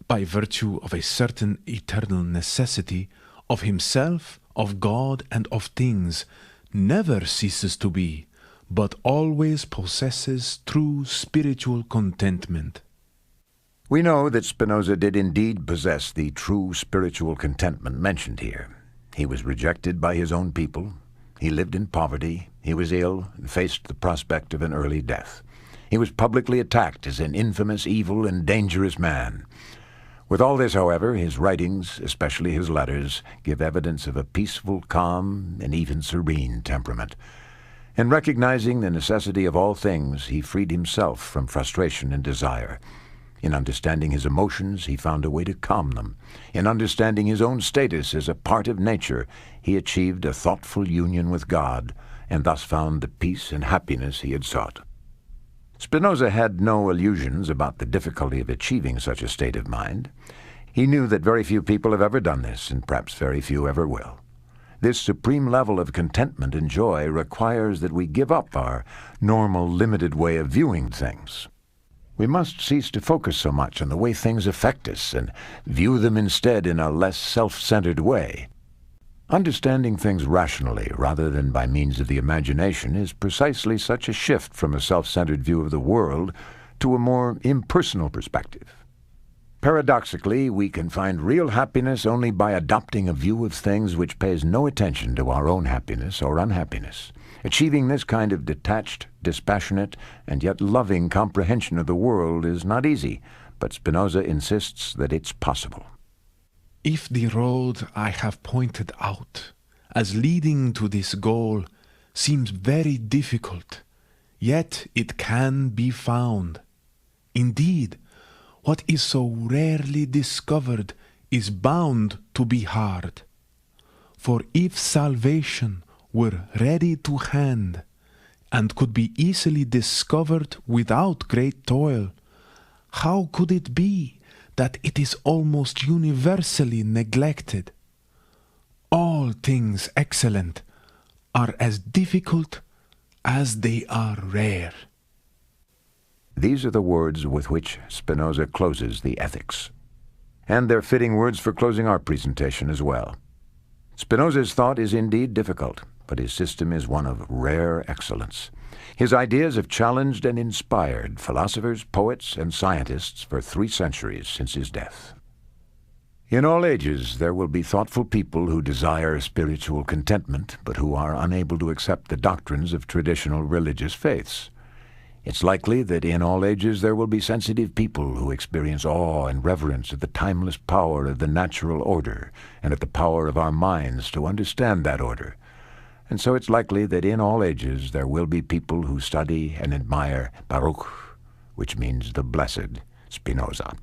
by virtue of a certain eternal necessity, of himself, of God, and of things, never ceases to be, but always possesses true spiritual contentment. We know that Spinoza did indeed possess the true spiritual contentment mentioned here. He was rejected by his own people. He lived in poverty. He was ill and faced the prospect of an early death. He was publicly attacked as an infamous, evil, and dangerous man. With all this, however, his writings, especially his letters, give evidence of a peaceful, calm, and even serene temperament. In recognizing the necessity of all things, he freed himself from frustration and desire. In understanding his emotions, he found a way to calm them. In understanding his own status as a part of nature, he achieved a thoughtful union with God, and thus found the peace and happiness he had sought. Spinoza had no illusions about the difficulty of achieving such a state of mind. He knew that very few people have ever done this, and perhaps very few ever will. This supreme level of contentment and joy requires that we give up our normal, limited way of viewing things. We must cease to focus so much on the way things affect us and view them instead in a less self-centered way. Understanding things rationally rather than by means of the imagination is precisely such a shift from a self-centered view of the world to a more impersonal perspective. Paradoxically, we can find real happiness only by adopting a view of things which pays no attention to our own happiness or unhappiness. Achieving this kind of detached, dispassionate, and yet loving comprehension of the world is not easy, but Spinoza insists that it's possible. If the road I have pointed out as leading to this goal seems very difficult, yet it can be found. Indeed, what is so rarely discovered is bound to be hard. For if salvation were ready to hand, and could be easily discovered without great toil, how could it be that it is almost universally neglected? All things excellent are as difficult as they are rare. These are the words with which Spinoza closes the Ethics. And they're fitting words for closing our presentation as well. Spinoza's thought is indeed difficult, but his system is one of rare excellence. His ideas have challenged and inspired philosophers, poets, and scientists for 3 centuries since his death. In all ages, there will be thoughtful people who desire spiritual contentment, but who are unable to accept the doctrines of traditional religious faiths. It's likely that in all ages there will be sensitive people who experience awe and reverence at the timeless power of the natural order and at the power of our minds to understand that order. And so it's likely that in all ages there will be people who study and admire Baruch, which means the blessed Spinoza.